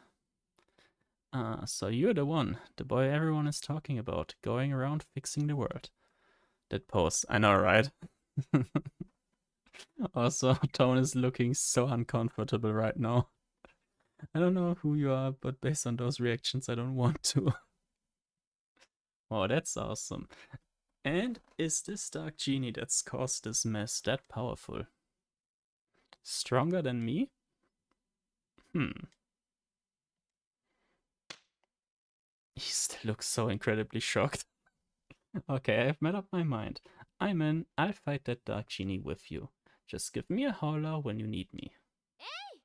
So you're the one, the boy everyone is talking about, going around fixing the world. That pose, I know, right? Also, Tone is looking so uncomfortable right now. I don't know who you are, but based on those reactions, I don't want to. Oh, that's awesome. And is this Dark Genie that's caused this mess that powerful? Stronger than me? He still looks so incredibly shocked. Okay, I've made up my mind. I'm in. I'll fight that Dark Genie with you. Just give me a holler when you need me. Hey!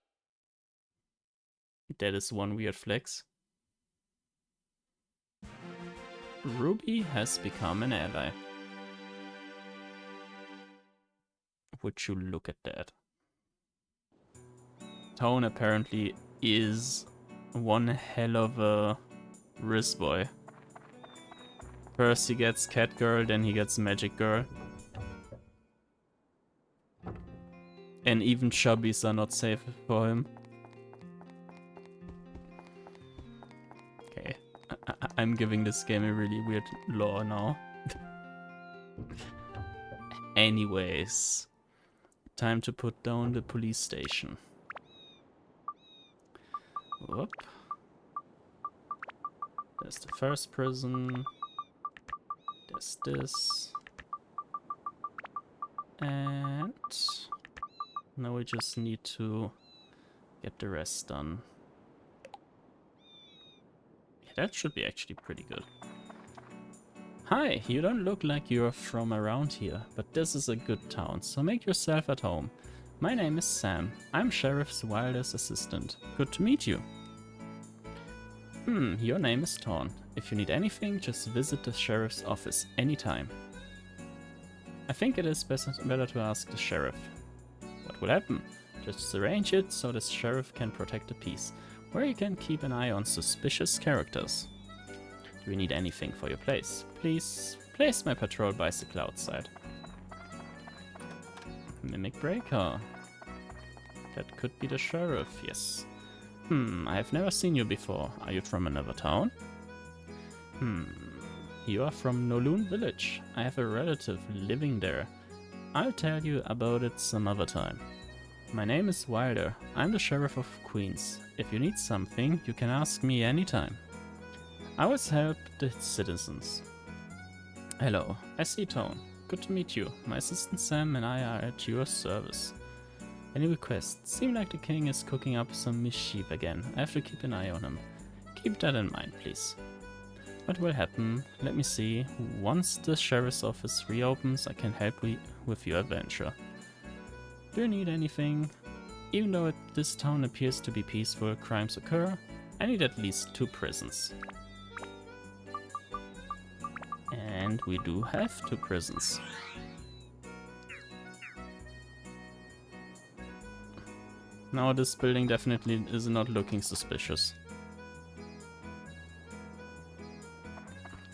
That is one weird flex. Ruby has become an ally. Would you look at that? Tone apparently is one hell of a Riz boy. First he gets Cat Girl, then he gets Magic Girl. And even chubbies are not safe for him. Okay, I'm giving this game a really weird lore now. Anyways, time to put down the police station. Whoop. There's the first prison. There's this. And now we just need to get the rest done. Yeah, that should be actually pretty good. Hi, you don't look like you're from around here, but this is a good town, so make yourself at home. My name is Sam. I'm Sheriff Wilder's assistant. Good to meet you. Your name is Torn. If you need anything, just visit the sheriff's office anytime. I think it is better to ask the sheriff. What will happen? Just arrange it so the sheriff can protect the peace, where you can keep an eye on suspicious characters. Do you need anything for your place? Please place my patrol bicycle outside. Mimic Breaker. That could be the sheriff, yes. I have never seen you before. Are you from another town? You are from Noloon Village. I have a relative living there. I'll tell you about it some other time. My name is Wilder. I'm the Sheriff of Queens. If you need something, you can ask me anytime. I always help the citizens. Hello, I see Tone. Good to meet you. My assistant Sam and I are at your service. Any requests? Seem like the king is cooking up some mischief again. I have to keep an eye on him. Keep that in mind, please. What will happen? Let me see. Once the sheriff's office reopens, I can help you with your adventure. Do you need anything? Even though this town appears to be peaceful, crimes occur. I need at least 2 prisons. And we do have 2 prisons. Now this building definitely is not looking suspicious.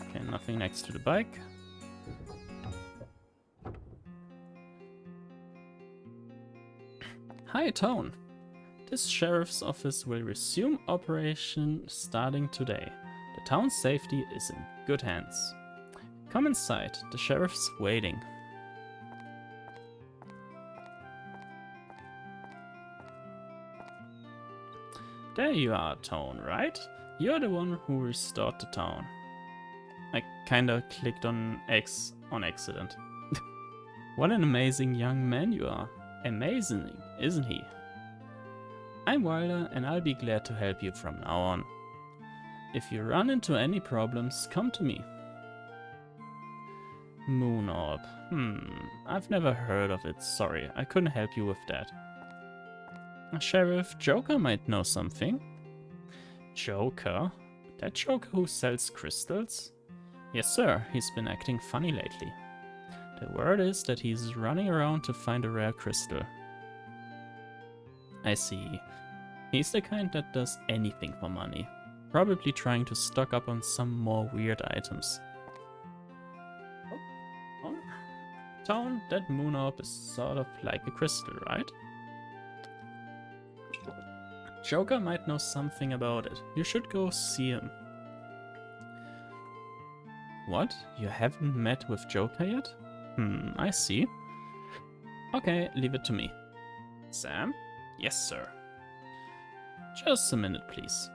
Okay, nothing next to the bike. Hi, Tone. This sheriff's office will resume operation starting today. The town's safety is in good hands. Come inside, the sheriff's waiting. There you are, Tone, right? You're the one who restored the town. I kinda clicked on X on accident. What an amazing young man you are. Amazing, isn't he? I'm Wilder and I'll be glad to help you from now on. If you run into any problems, come to me. Moon Orb. I've never heard of it, sorry, I couldn't help you with that. Sheriff, Joker might know something. Joker? That Joker who sells crystals? Yes sir, he's been acting funny lately. The word is that he's running around to find a rare crystal. I see. He's the kind that does anything for money. Probably trying to stock up on some more weird items. Oh. Tone, that moon orb is sort of like a crystal, right? Joker might know something about it. You should go see him. What? You haven't met with Joker yet? I see. Okay, leave it to me. Sam? Yes, sir. Just a minute, please.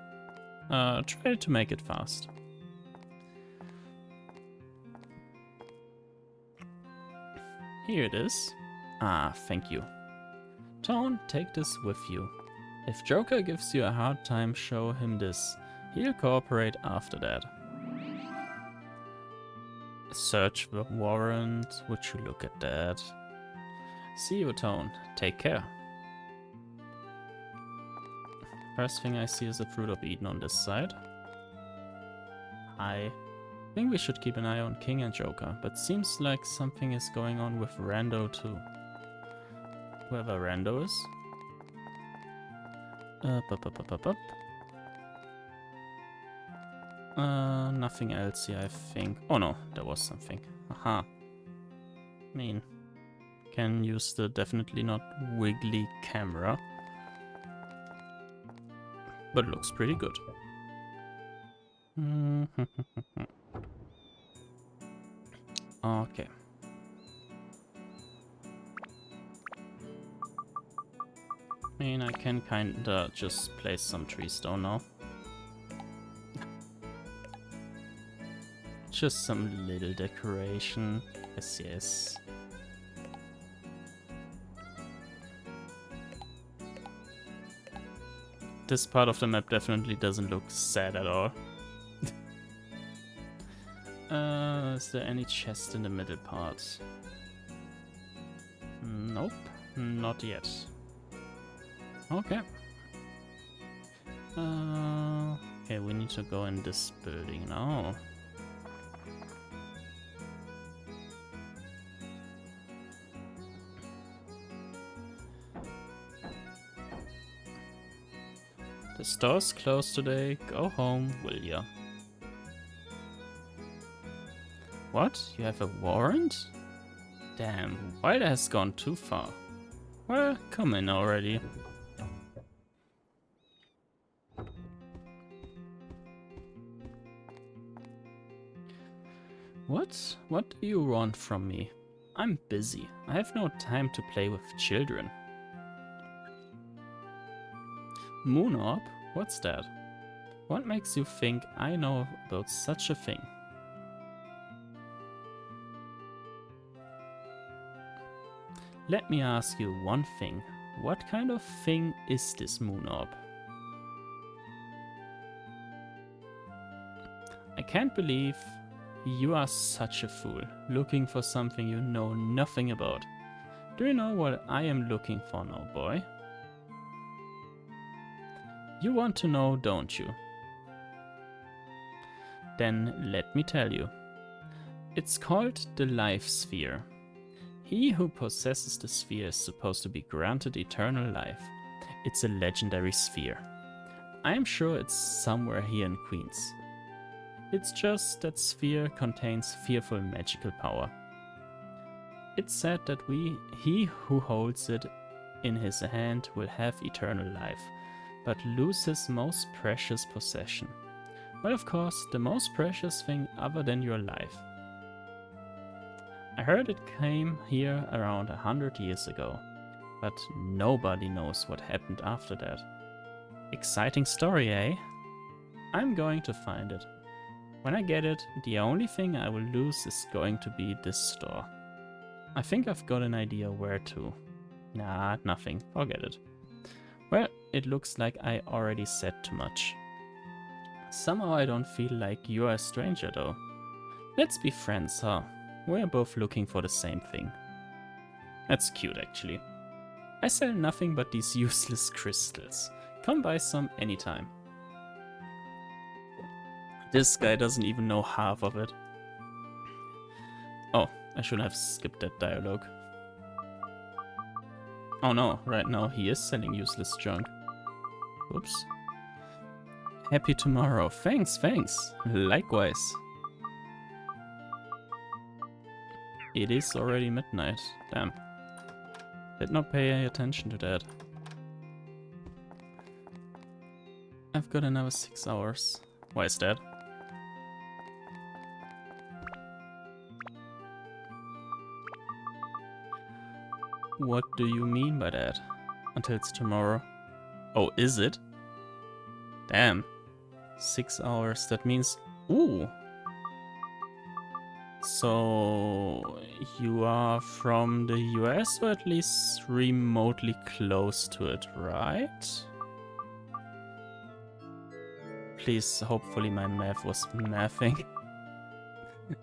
Try to make it fast. Here it is. Ah, thank you. Tone, take this with you. If Joker gives you a hard time, show him this. He'll cooperate after that. Search the warrant. Would you look at that? See you, Tone. Take care. First thing I see is the Fruit of Eden on this side. I think we should keep an eye on King and Joker, but seems like something is going on with Rando too. Whoever Rando is. Nothing else here, I think. Oh no, there was something. Aha. I mean, can use the definitely not wiggly camera. But looks pretty good. Okay. I mean, I can kinda just place some trees down now. Just some little decoration. Yes, yes. This part of the map definitely doesn't look sad at all. Is there any chest in the middle part? Nope, not yet. Okay. Okay, we need to go in this building now. The store's closed today. Go home, will ya? What? You have a warrant? Damn, Wilder has gone too far. Well, come in already. What? What do you want from me? I'm busy. I have no time to play with children. Moon Orb? What's that? What makes you think I know about such a thing? Let me ask you one thing. What kind of thing is this Moon Orb? I can't believe you are such a fool, looking for something you know nothing about. Do you know what I am looking for now, boy? You want to know, don't you? Then let me tell you. It's called the Life Sphere. He who possesses the sphere is supposed to be granted eternal life. it's a legendary sphere. I am sure it's somewhere here in Queens. It's just that sphere contains fearful magical power. It's said that he who holds it in his hand will have eternal life, but lose his most precious possession. Well, of course, the most precious thing other than your life. I heard it came here around 100 years ago, but nobody knows what happened after that. Exciting story, eh? I'm going to find it. When I get it, the only thing I will lose is going to be this store. I think I've got an idea where to. Nah, nothing. Forget it. Well, it looks like I already said too much. Somehow I don't feel like you're a stranger though. Let's be friends, huh? We're both looking for the same thing. That's cute actually. I sell nothing but these useless crystals. Come buy some anytime. This guy doesn't even know half of it. Oh, I should have skipped that dialogue. Oh no, right now he is selling useless junk. Oops. Happy tomorrow. Thanks. Likewise. It is already midnight. Damn. Did not pay attention to that. I've got another 6 hours. Why is that? What do you mean by that? Until it's tomorrow. Oh, is it? Damn. 6 hours. That means... Ooh! So... You are from the US, or at least remotely close to it, right? Please, hopefully my math was mathing.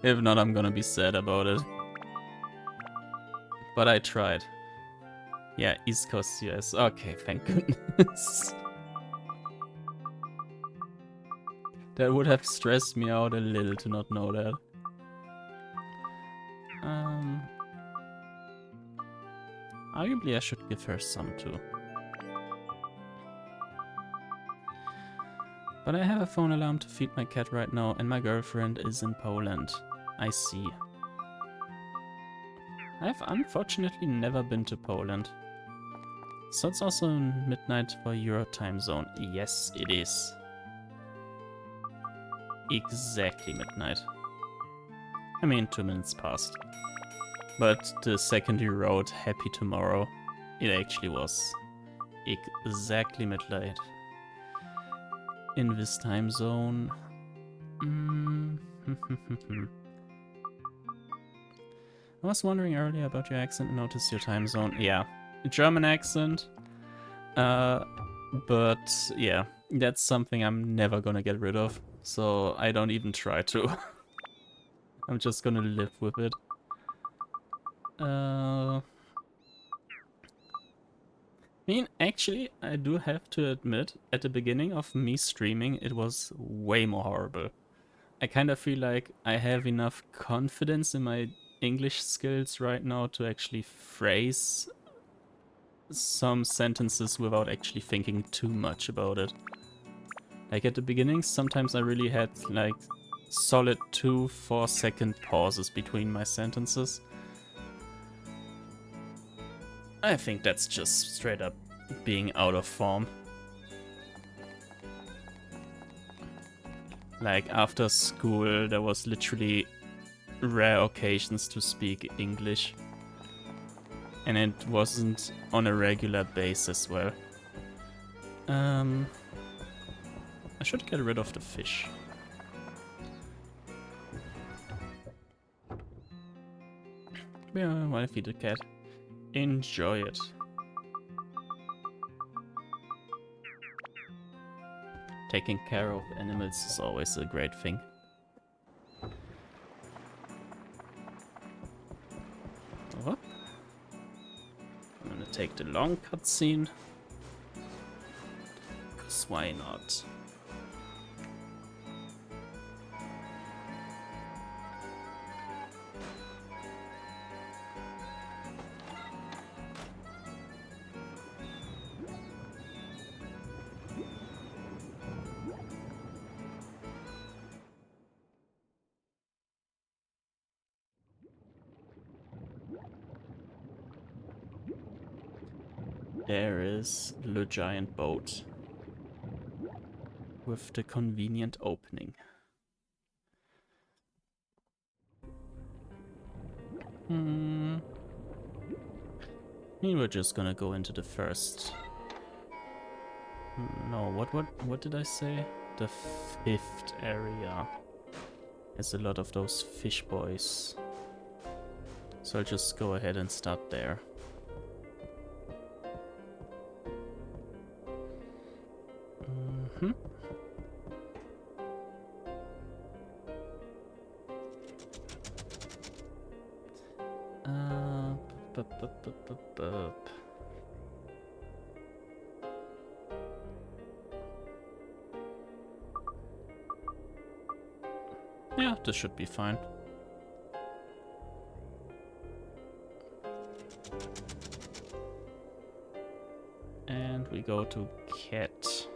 If not, I'm gonna be sad about it. But I tried. Yeah, East Coast US. Okay, thank goodness. That would have stressed me out a little to not know that. Arguably I should give her some too. But I have a phone alarm to feed my cat right now, and my girlfriend is in Poland. I see. I've unfortunately never been to Poland. So it's also midnight for your time zone. Yes, it is. Exactly midnight. I mean, 2 minutes past. But the second you wrote happy tomorrow, it actually was exactly midnight. In this time zone. I was wondering earlier about your accent and noticed your time zone. Yeah, German accent. But yeah, that's something I'm never gonna get rid of. So I don't even try to. I'm just gonna live with it. I mean, actually, I do have to admit, at the beginning of me streaming, it was way more horrible. I kind of feel like I have enough confidence in my English skills right now to actually phrase some sentences without actually thinking too much about it. Like at the beginning, sometimes I really had like solid 2-4 second pauses between my sentences. I think that's just straight up being out of form. Like after school, there was literally rare occasions to speak English. And it wasn't on a regular basis as well. I should get rid of the fish. Yeah, why feed the cat? Enjoy it. Taking care of animals is always a great thing. Oh. I'm gonna take the long cutscene. Cause why not? there is the giant boat with the convenient opening. We were just gonna go into the first. No, what did I say? The 5th area. There's a lot of those fish boys. So I'll just go ahead and start there. Yeah, this should be fine. And we go to cat.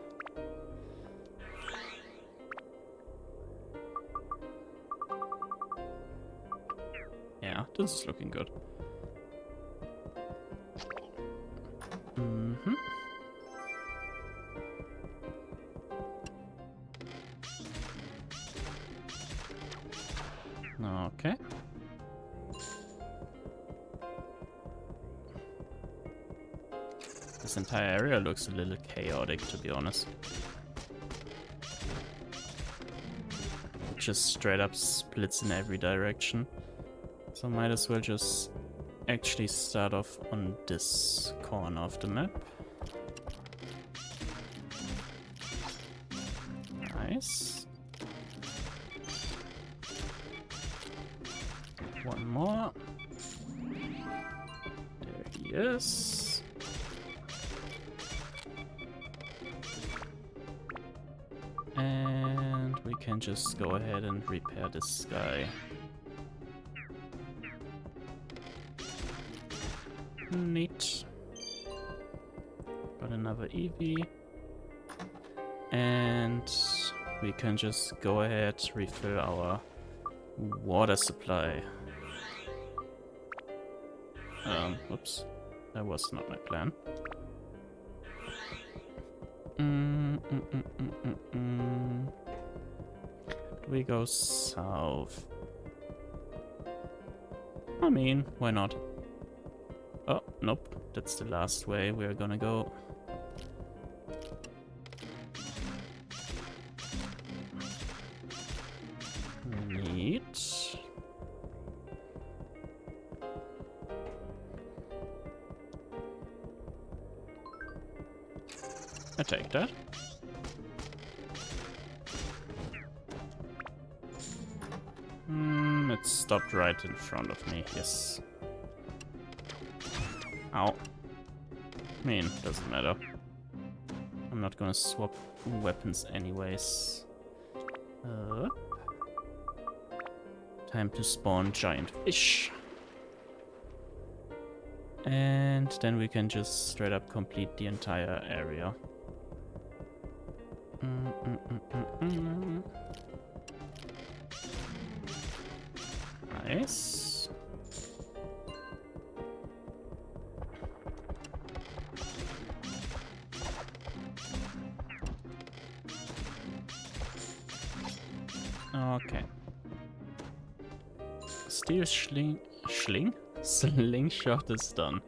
Yeah, this is looking good. Okay. This entire area looks a little chaotic, to be honest. It just straight up splits in every direction. So might as well just actually start off on this corner of the map. Nice. One more. There he is. And we can just go ahead and repair this guy. Neat. Got another EV. And we can just go ahead, refill our water supply. Oops. That was not my plan. We go south. I mean, why not? Oh, nope. That's the last way we're gonna go. Neat. I take that. It stopped right in front of me, yes. Ow. I mean, doesn't matter. I'm not gonna swap weapons anyways. Time to spawn giant fish. And then we can just straight up complete the entire area. Nice. Okay. Steel slingshot is done.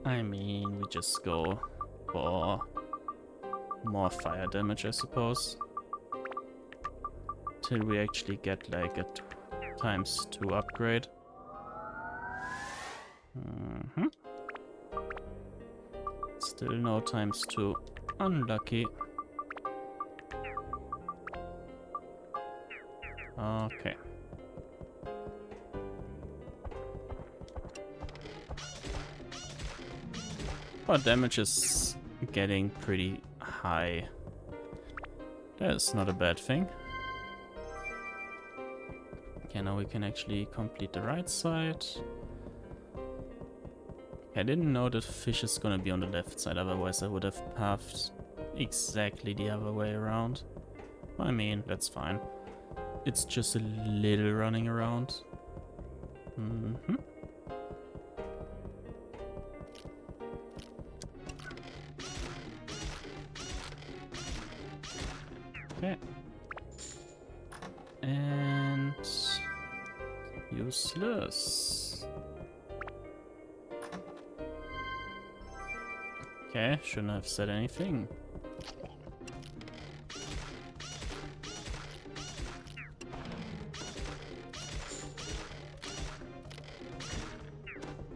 I mean, we just go for more fire damage, I suppose. Till we actually get like a ×2 upgrade. Still no ×2. Unlucky. Okay. But damage is getting pretty high. That's not a bad thing. Okay, now we can actually complete the right side. I didn't know that fish is gonna be on the left side, otherwise I would have pathed exactly the other way around. I mean, that's fine. It's just a little running around. Mm-hmm. Okay. And useless. Okay, shouldn't have said anything.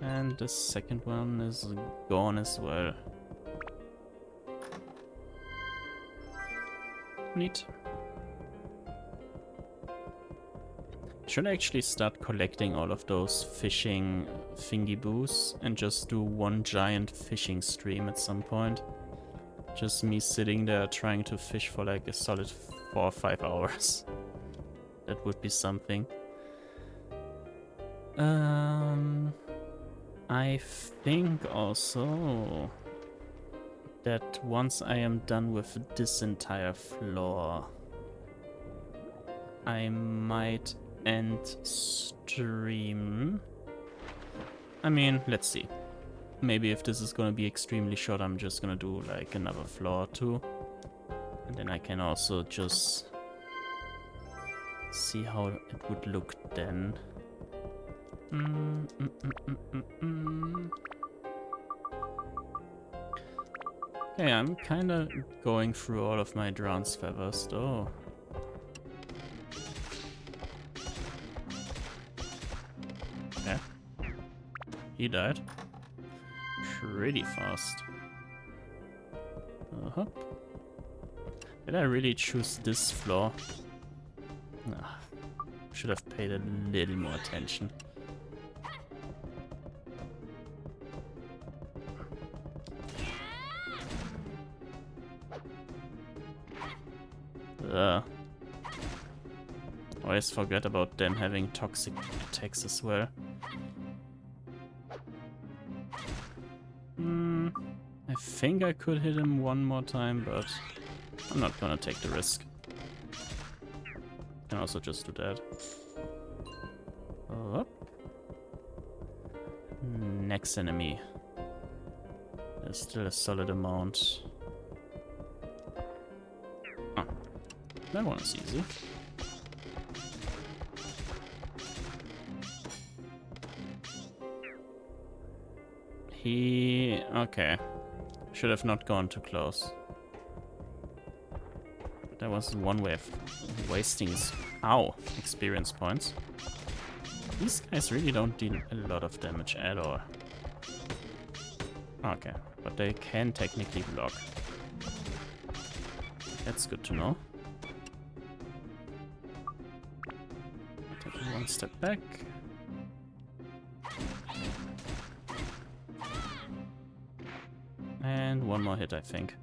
And the second one is gone as well. Neat. Should I actually start collecting all of those fishing thingy-boos and just do one giant fishing stream at some point? Just me sitting there trying to fish for like a solid 4 or 5 hours. That would be something. I think also that once I am done with this entire floor, I might end stream. I mean, let's see. Maybe if this is gonna be extremely short, I'm just gonna do like another floor or two. And then I can also just see how it would look then. Okay, I'm kinda going through all of my drown's feathers though. Okay. He died. Pretty fast. Uh-huh. Did I really choose this floor? Ah, should have paid a little more attention. Always forget about them having toxic attacks as well. I think I could hit him one more time, but I'm not gonna take the risk. Can also just do that. Up. Next enemy. There's still a solid amount. Oh, that one is easy. Okay. Should have not gone too close. That was one way of wasting experience points. These guys really don't deal a lot of damage at all. Okay, but they can technically block. That's good to know. Taking one step back. And one more hit, I think.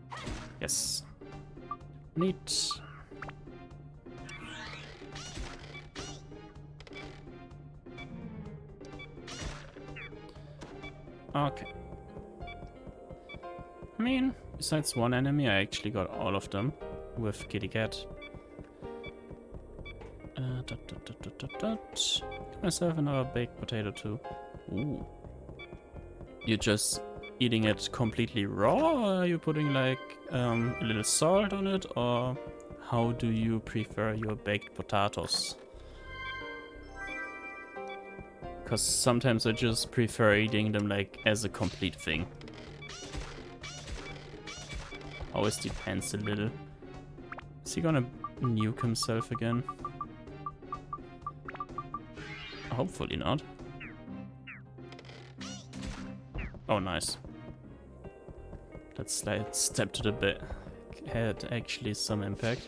Yes. Neat. Okay. I mean, besides one enemy, I actually got all of them with Kitty Cat. Get myself another baked potato too. Ooh. You're just eating it completely raw, or are you putting like a little salt on it, or how do you prefer your baked potatoes? Because sometimes I just prefer eating them like as a complete thing. Always depends a little. Is he gonna nuke himself again? Hopefully not. Oh, nice. That slight step to the bit had actually some impact.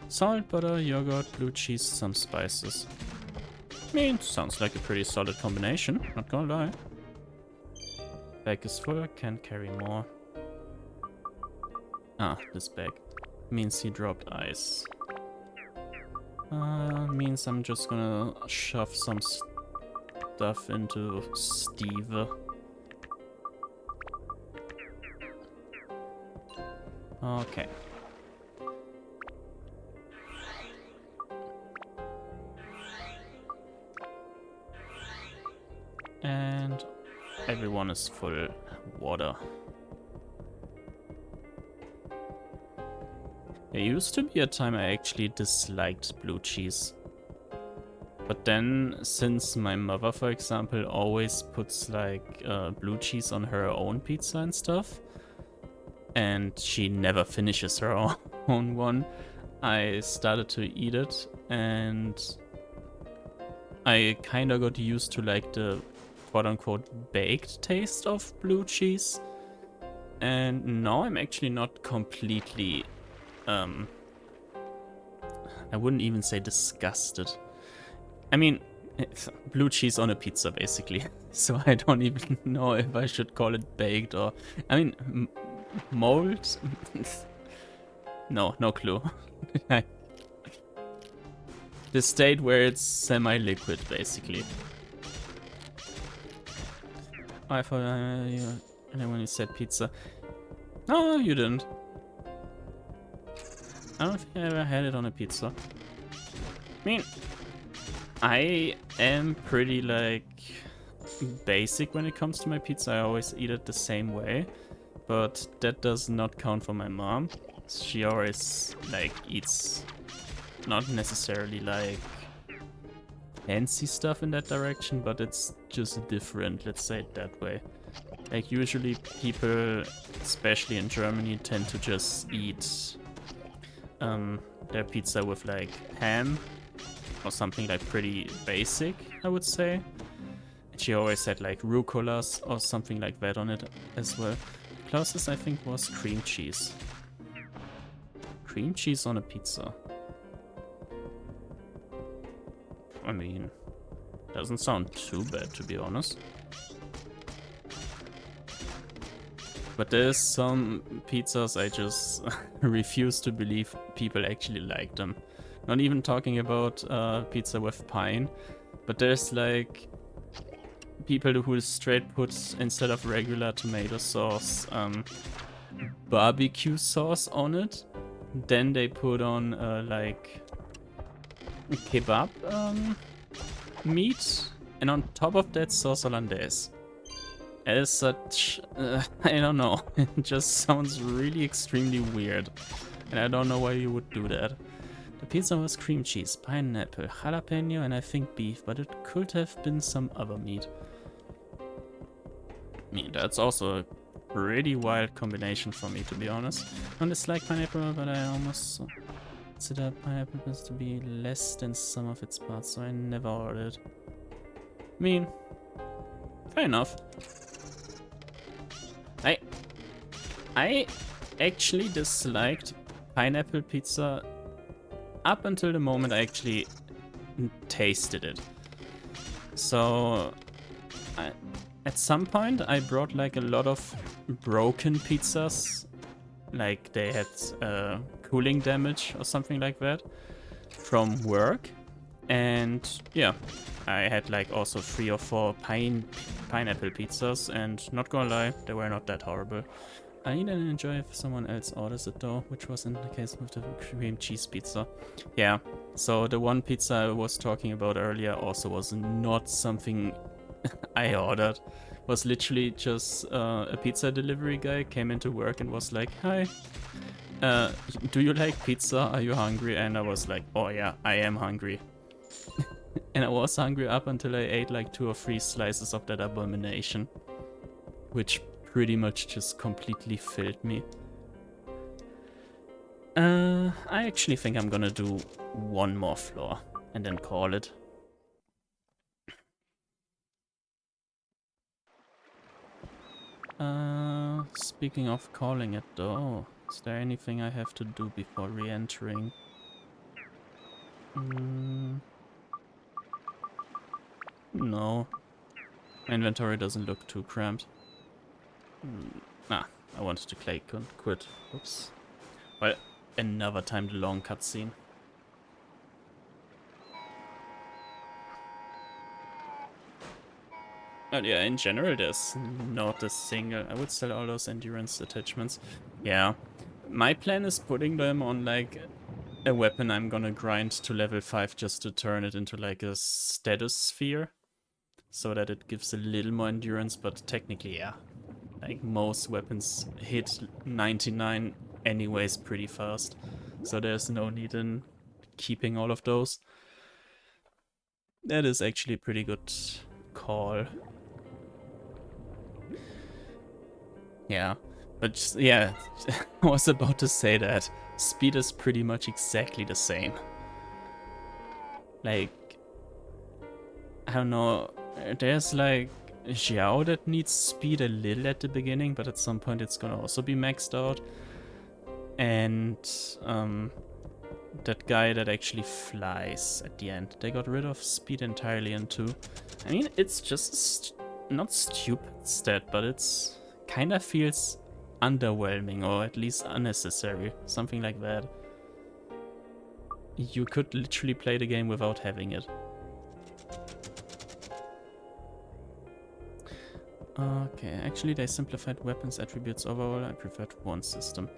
Salt, butter, yogurt, blue cheese, some spices. I mean, sounds like a pretty solid combination, not gonna lie. Bag is full, can carry more. Ah, this bag. Means he dropped ice. Means I'm just gonna shove some stuff into Steve. Okay. And everyone is full water. There used to be a time I actually disliked blue cheese. But then, since my mother, for example, always puts like blue cheese on her own pizza and stuff, and she never finishes her own one, I started to eat it, and I kind of got used to like the quote-unquote baked taste of blue cheese. And now I'm actually not completely, I wouldn't even say disgusted. I mean, it's blue cheese on a pizza, basically. So I don't even know if I should call it baked or... I mean, mold? No clue. The state where it's semi-liquid, basically. I thought and then when you said pizza... No, you didn't. I don't think I ever had it on a pizza. I mean, I am pretty, like, basic when it comes to my pizza. I always eat it the same way. But that does not count for my mom. She always, like, eats not necessarily, like, fancy stuff in that direction, but it's just different, let's say it that way. Like, usually people, especially in Germany, tend to just eat their pizza with, like, ham or something, like, pretty basic, I would say. And she always had, like, rucolas or something like that on it as well. The closest, I think, was cream cheese. Cream cheese on a pizza. I mean, doesn't sound too bad, to be honest. But there's some pizzas I just refuse to believe people actually like them. Not even talking about pizza with pine, but there's like people who straight put, instead of regular tomato sauce, barbecue sauce on it. Then they put on like kebab meat, and on top of that sauce hollandaise. As such, I don't know, it just sounds really extremely weird, and I don't know why you would do that. The pizza was cream cheese, pineapple, jalapeno, and I think beef, but it could have been some other meat. I mean, that's also a pretty wild combination for me, to be honest. I don't dislike pineapple, but I almost consider pineapple to be less than some of its parts, so I never ordered it. I mean, fair enough. I actually disliked pineapple pizza up until the moment I actually tasted it. So at some point I brought like a lot of broken pizzas, like they had cooling damage or something like that from work, and yeah, I had like also 3 or 4 pineapple pizzas, and not gonna lie, they were not that horrible. I eat and enjoy if someone else orders it though, which was in the case with the cream cheese pizza. Yeah, so the one pizza I was talking about earlier also was not something I ordered. It was literally just a pizza delivery guy came into work and was like, "Hi, do you like pizza? Are you hungry?" And I was like, "Oh yeah, I am hungry." And I was hungry up until I ate like 2 or 3 slices of that abomination, which pretty much just completely filled me. I actually think I'm gonna do one more floor and then call it. Speaking of calling it though, is there anything I have to do before re-entering? No. My inventory doesn't look too cramped. I wanted to quit. Oops. Well, another time the long cutscene. But yeah, in general, there's not a single... I would sell all those endurance attachments. Yeah. My plan is putting them on like a weapon I'm gonna grind to level 5 just to turn it into like a status sphere. So that it gives a little more endurance, but technically, yeah. Like most weapons hit 99 anyways pretty fast. So there's no need in keeping all of those. That is actually a pretty good call. Yeah, but yeah, I was about to say that. Speed is pretty much exactly the same. Like, I don't know, there's like Xiao that needs speed a little at the beginning, but at some point it's gonna also be maxed out. And that guy that actually flies at the end, they got rid of speed entirely in 2. I mean, it's just not stupid stat, but it's kind of feels underwhelming, or at least unnecessary, something like that. You could literally play the game without having it. Okay, actually they simplified weapons attributes overall. I preferred one system.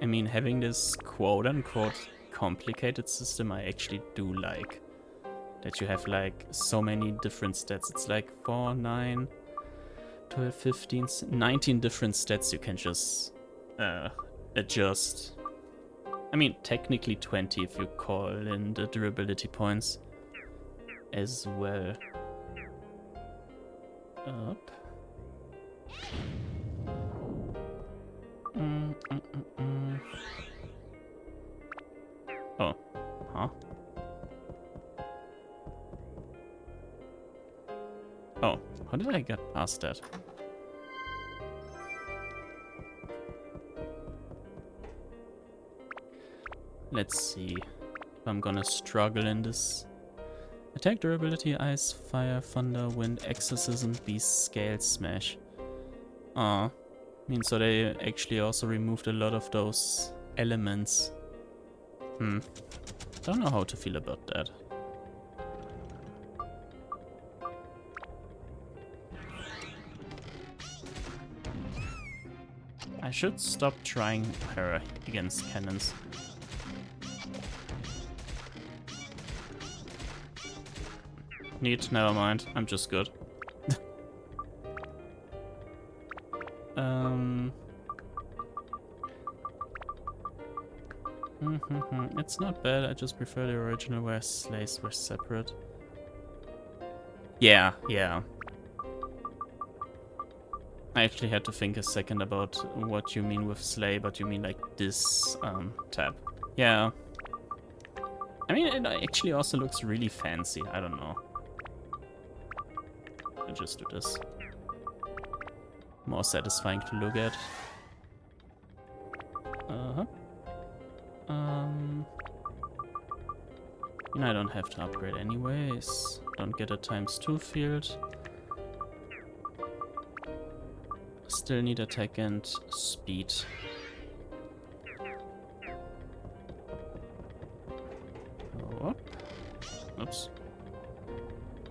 I mean, having this quote-unquote complicated system I actually do like. That you have like so many different stats. It's like 4, 9, 12, 15, 19 different stats you can just adjust. I mean, technically 20 if you call in the durability points as well. Up. Oh, huh? Oh, how did I get past that? Let's see if I'm gonna struggle in this. Attack durability, ice, fire, thunder, wind, exorcism, beast, scale, smash. I mean, so they actually also removed a lot of those elements. Don't know how to feel about that. I should stop trying her against cannons. Neat, never mind. I'm just good. It's not bad, I just prefer the original where slays were separate. Yeah. I actually had to think a second about what you mean with slay, but you mean like this tab. Yeah. I mean, it actually also looks really fancy, I don't know. I'll just do this. More satisfying to look at. I don't have to upgrade anyways. Don't get a ×2 field. Still need attack and speed. Oh, oops.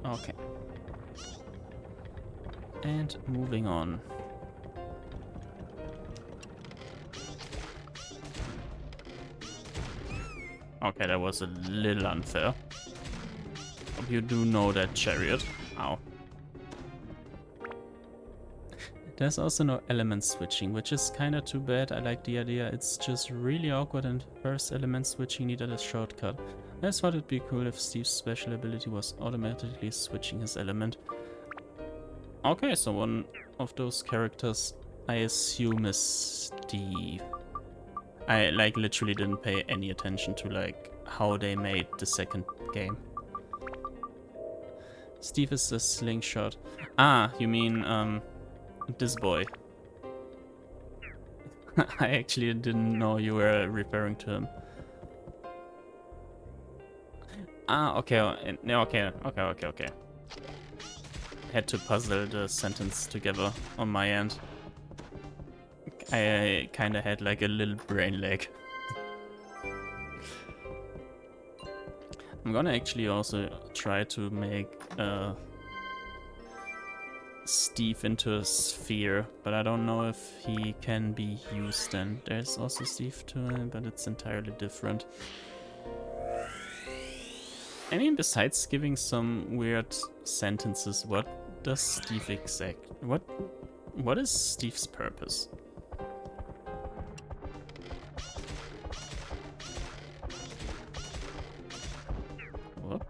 Okay. And moving on. Okay, that was a little unfair. Hope you do know that chariot. Ow. There's also no element switching, which is kinda too bad. I like the idea. It's just really awkward, and first element switching needed a shortcut. I thought it'd be cool if Steve's special ability was automatically switching his element. Okay, so one of those characters I assume is Steve. I like literally didn't pay any attention to like how they made the second game. Steve is a slingshot. Ah, you mean this boy. I actually didn't know you were referring to him. Ah, okay, okay. Had to puzzle the sentence together on my end. I kinda had like a little brain lag. I'm gonna actually also try to make Steve into a sphere, but I don't know if he can be used then. There's also Steve too, but it's entirely different. I mean, besides giving some weird sentences, what does Steve exact? What is Steve's purpose? Whoop.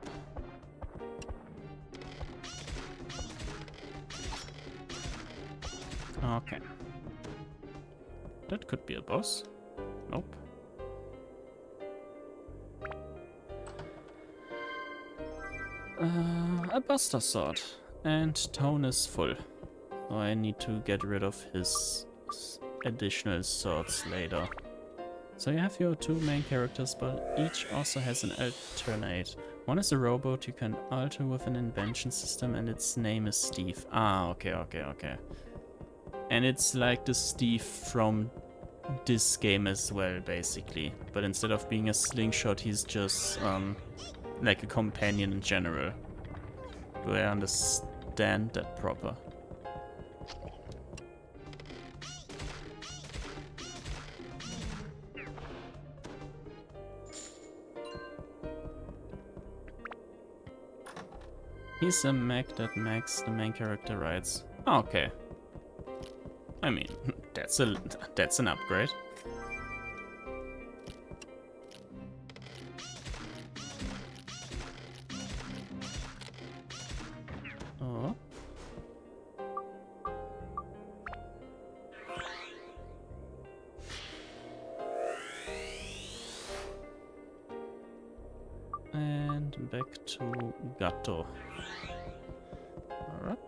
Okay. That could be a boss. Nope. A Buster Sword. And tone is full. So I need to get rid of his additional swords later. So you have your two main characters, but each also has an alternate. One is a robot you can alter with an invention system, and its name is Steve. Ah, okay. And it's like the Steve from this game as well, basically. But instead of being a slingshot, he's just like a companion in general. Do I understand that proper? He's a mech that Max, the main character, rides. Okay. I mean, that's an upgrade. Oh. And back to Gato. Alright.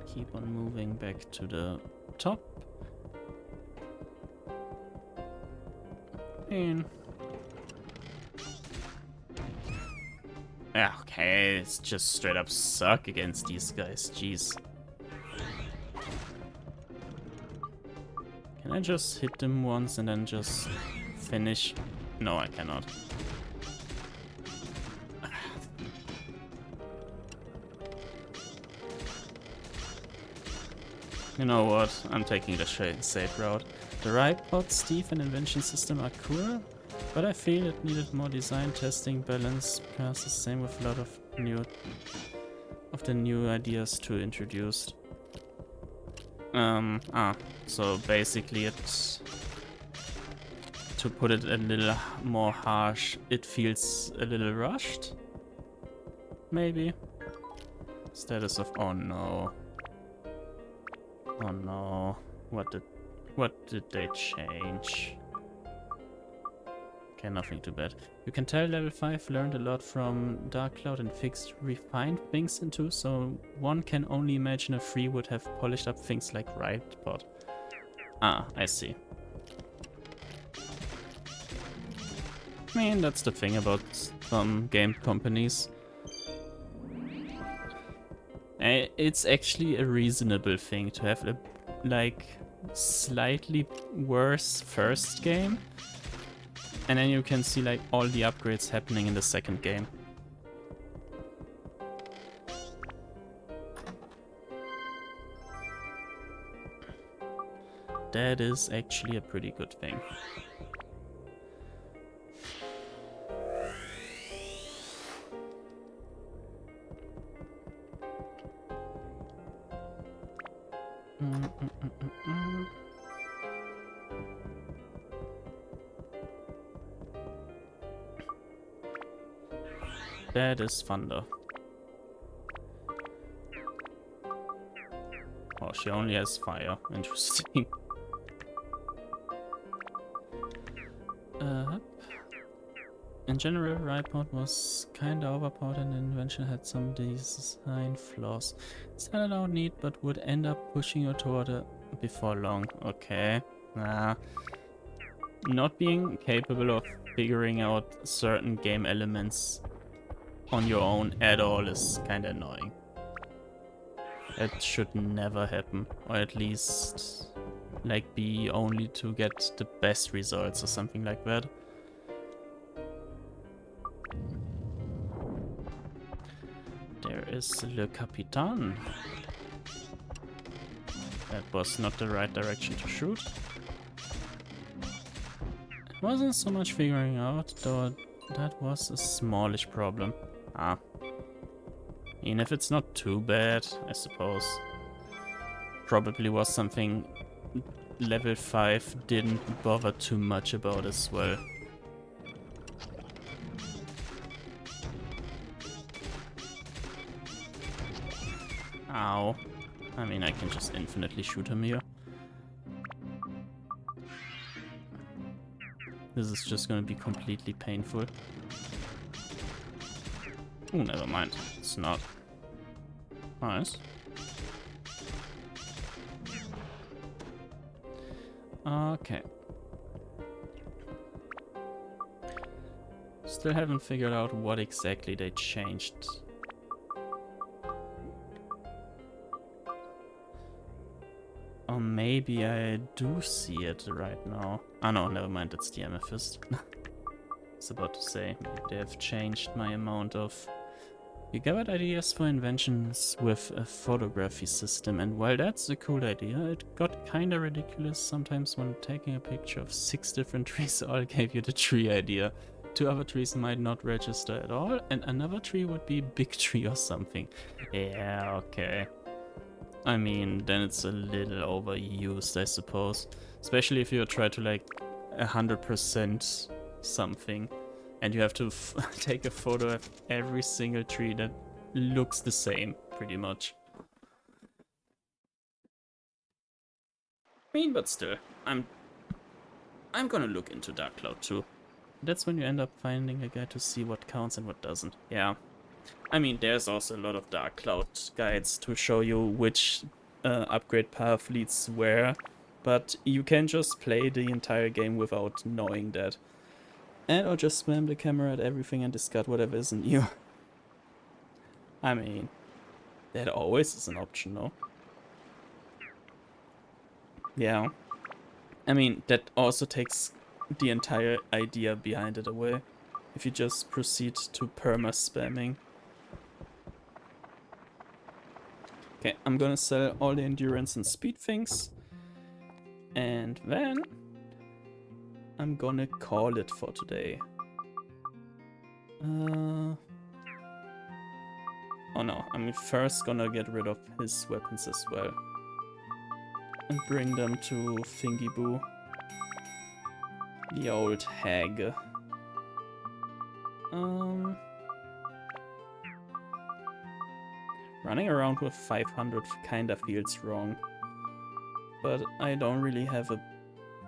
Keep on moving back to the top. And yeah, okay, it's just straight up suck against these guys, jeez. Can I just hit them once and then just finish? No, I cannot. You know what? I'm taking the safe route. The Ripod, Steve, and invention system are cool, but I feel it needed more design, testing, balance, because the same with a lot of the new ideas to introduced. So basically it's, to put it a little more harsh, it feels a little rushed? Maybe? Status of, oh no. Oh no. What did they change? Okay, nothing too bad. You can tell level 5 learned a lot from Dark Cloud and fixed refined things into, so one can only imagine a 3 would have polished up things like Ripod. Ah, I see. I mean, that's the thing about some game companies. It's actually a reasonable thing to have a, like, slightly worse first game, and then you can see like all the upgrades happening in the second game. That is actually a pretty good thing. That is thunder. Oh, she only has fire. Interesting. In general, Ripod was kinda overpowered and the invention had some design flaws. Started out neat, but would end up pushing you toward it before long. Okay. Not being capable of figuring out certain game elements on your own at all is kinda annoying. It should never happen, or at least like be only to get the best results or something like that. There is Le Capitan. That was not the right direction to shoot. It wasn't so much figuring out, though that was a smallish problem. Ah. I mean, if it's not too bad, I suppose. Probably was something level 5 didn't bother too much about as well. Ow. I mean, I can just infinitely shoot him here. This is just gonna be completely painful. Oh, never mind. It's not. Nice. Okay. Still haven't figured out what exactly they changed. Or maybe I do see it right now. Oh no, never mind, it's the amethyst. I was about to say, maybe they have changed my amount of... You gathered ideas for inventions with a photography system, and while that's a cool idea, it got kinda ridiculous sometimes when taking a picture of 6 different trees all gave you the tree idea. 2 other trees might not register at all, and another tree would be big tree or something. Yeah, okay. I mean, then it's a little overused, I suppose. Especially if you try to like 100% something. And you have to take a photo of every single tree that looks the same, pretty much. I mean, but still, I'm gonna look into Dark Cloud too. That's when you end up finding a guide to see what counts and what doesn't. Yeah. I mean, there's also a lot of Dark Cloud guides to show you which upgrade path leads where, but you can just play the entire game without knowing that. And I'll just spam the camera at everything and discard whatever isn't new. I mean, that always is an option, no? Yeah. I mean, that also takes the entire idea behind it away. If you just proceed to perma-spamming. Okay, I'm gonna sell all the endurance and speed things. And then I'm gonna call it for today. Oh no, I'm first gonna get rid of his weapons as well. And bring them to Thingy Boo. The old hag. Running around with 500 kinda feels wrong. But I don't really have a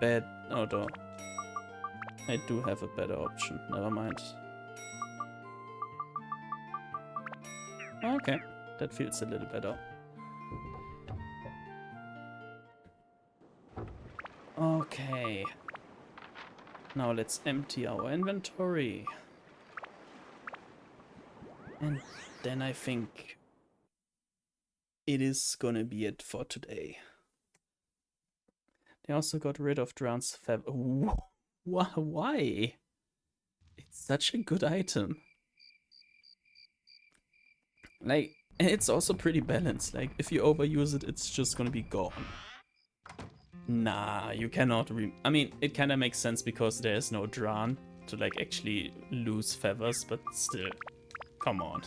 bad... Oh, no. I do have a better option. Never mind. Okay, that feels a little better. Okay. Now let's empty our inventory. And then I think it is gonna be it for today. They also got rid of Drown's Fab. Why? It's such a good item. Like, it's also pretty balanced. Like, if you overuse it, it's just gonna be gone. Nah, you cannot I mean, it kinda makes sense because there is no Drown to, like, actually lose feathers, but still. Come on.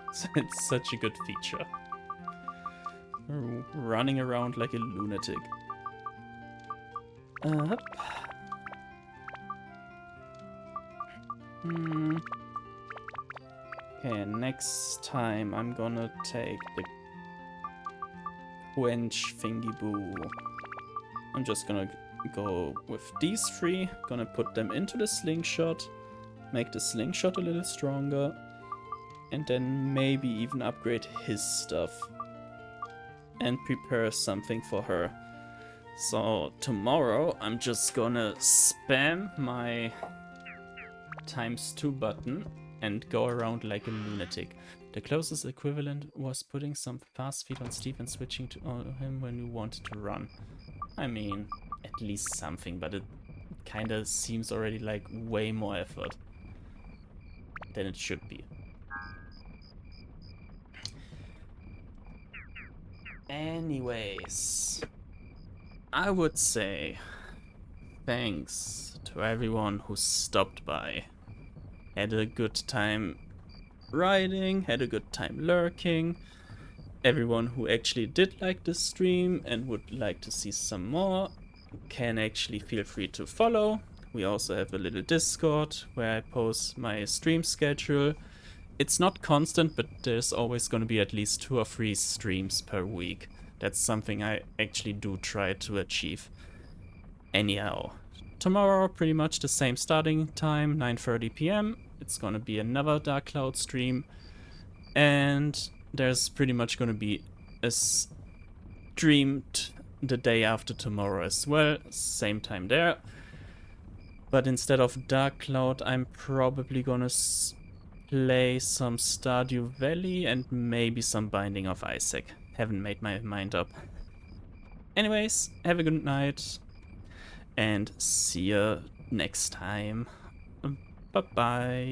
It's such a good feature. Running around like a lunatic. Okay, next time I'm gonna take the quench thingy boo. I'm just gonna go with these 3, gonna put them into the slingshot, make the slingshot a little stronger, and then maybe even upgrade his stuff. And prepare something for her. So tomorrow I'm just gonna spam my ×2 button and go around like a lunatic. The closest equivalent was putting some fast feet on Steve and switching to him when you wanted to run. I mean, at least something, but it kinda seems already like way more effort than it should be. Anyways, I would say thanks to everyone who stopped by. Had a good time riding, had a good time lurking. Everyone who actually did like the stream and would like to see some more can actually feel free to follow. We also have a little Discord where I post my stream schedule. It's not constant, but there's always going to be at least 2 or 3 streams per week. That's something I actually do try to achieve. Anyhow, tomorrow pretty much the same starting time, 9:30 p.m. It's gonna be another Dark Cloud stream, and there's pretty much gonna be a stream the day after tomorrow as well, same time there. But instead of Dark Cloud, I'm probably gonna play some Stardew Valley and maybe some Binding of Isaac. Haven't made my mind up. Anyways, have a good night and see you next time. Bye bye.